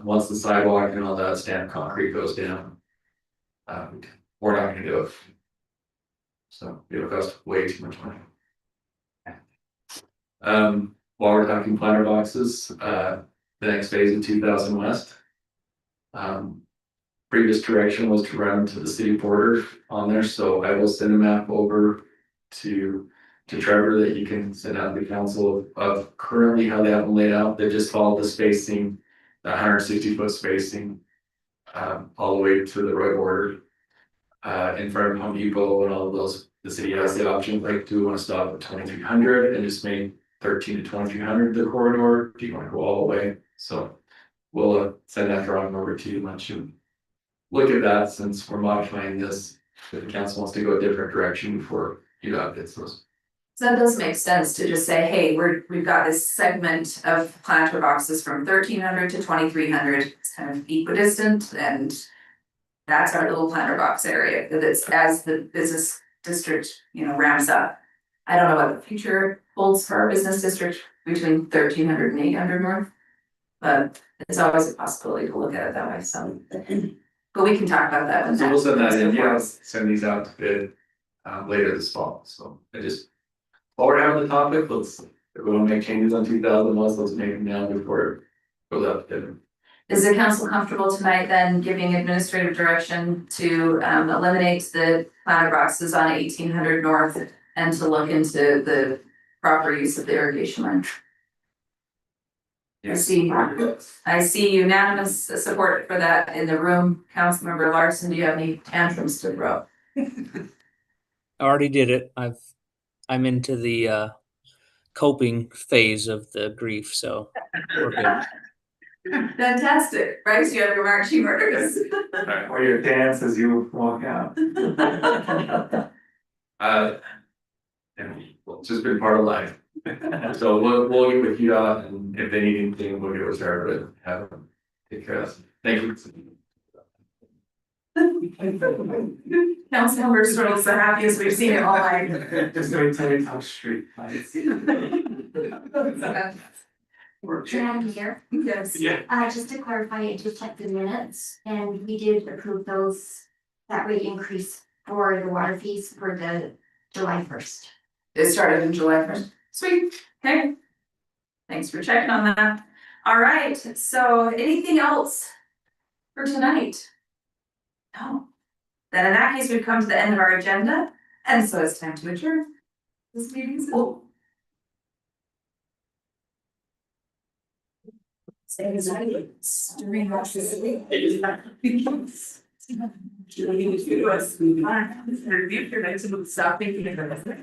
Once the sidewalk and all that stamped concrete goes down. We're not gonna do it. So it'll cost way too much money. While we're talking planter boxes, the next phase of 2000 West. Previous direction was to run to the city border on there, so I will send a map over to Trevor that he can send out to the council of currently how they have them laid out. They just followed the spacing, the 160-foot spacing, all the way to the road border. In front of Home Depot and all of those, the city has the option, like, do we want to stop at 2300 and just make 13 to 2300 the corridor? Do you want to go all the way? So we'll send that drawing over to you, let you look at that, since we're modifying this. If the council wants to go a different direction before UDOT gets those. So that does make sense to just say, hey, we've got this segment of planter boxes from 1300 to 2300, it's kind of equidistant, and that's our little planter box area, that it's as the business district, ramps up. I don't know what the future holds for our business district between 1300 and 800 north. But it's always a possibility to look at it that way, so. But we can talk about that. So we'll send that in, send these out to bid later this fall, so while we're having the topic, if we want to make changes on 2000 West, let's make them now before it goes out to bid. Is the council comfortable tonight then giving administrative direction to eliminate the planter boxes on 1800 North and to look into the proper use of the irrigation line? I see unanimous support for that in the room. Councilmember Larson, do you have any tantrums to throw? I already did it. I'm into the coping phase of the grief, so we're good. Fantastic. Bryce, you have your marching orders. Or your dance as you walk out. It's just been part of life. So we'll get with you and if they need anything, we'll get with Sarah, but have them take care of us. Thank you. Councilmember Stroll's the happiest we've seen him all night. Just wait till we touch street lights. Can I hear? Yes. Yeah. Just to clarify, I just checked the minutes and we did approve that rate increase for the water fees for the July 1st. It started in July 1st. Sweet, okay. Thanks for checking on that. All right, so anything else for tonight? No. Then in that case, we've come to the end of our agenda, and so it's time to adjourn. This meeting's over. Stop thinking about this.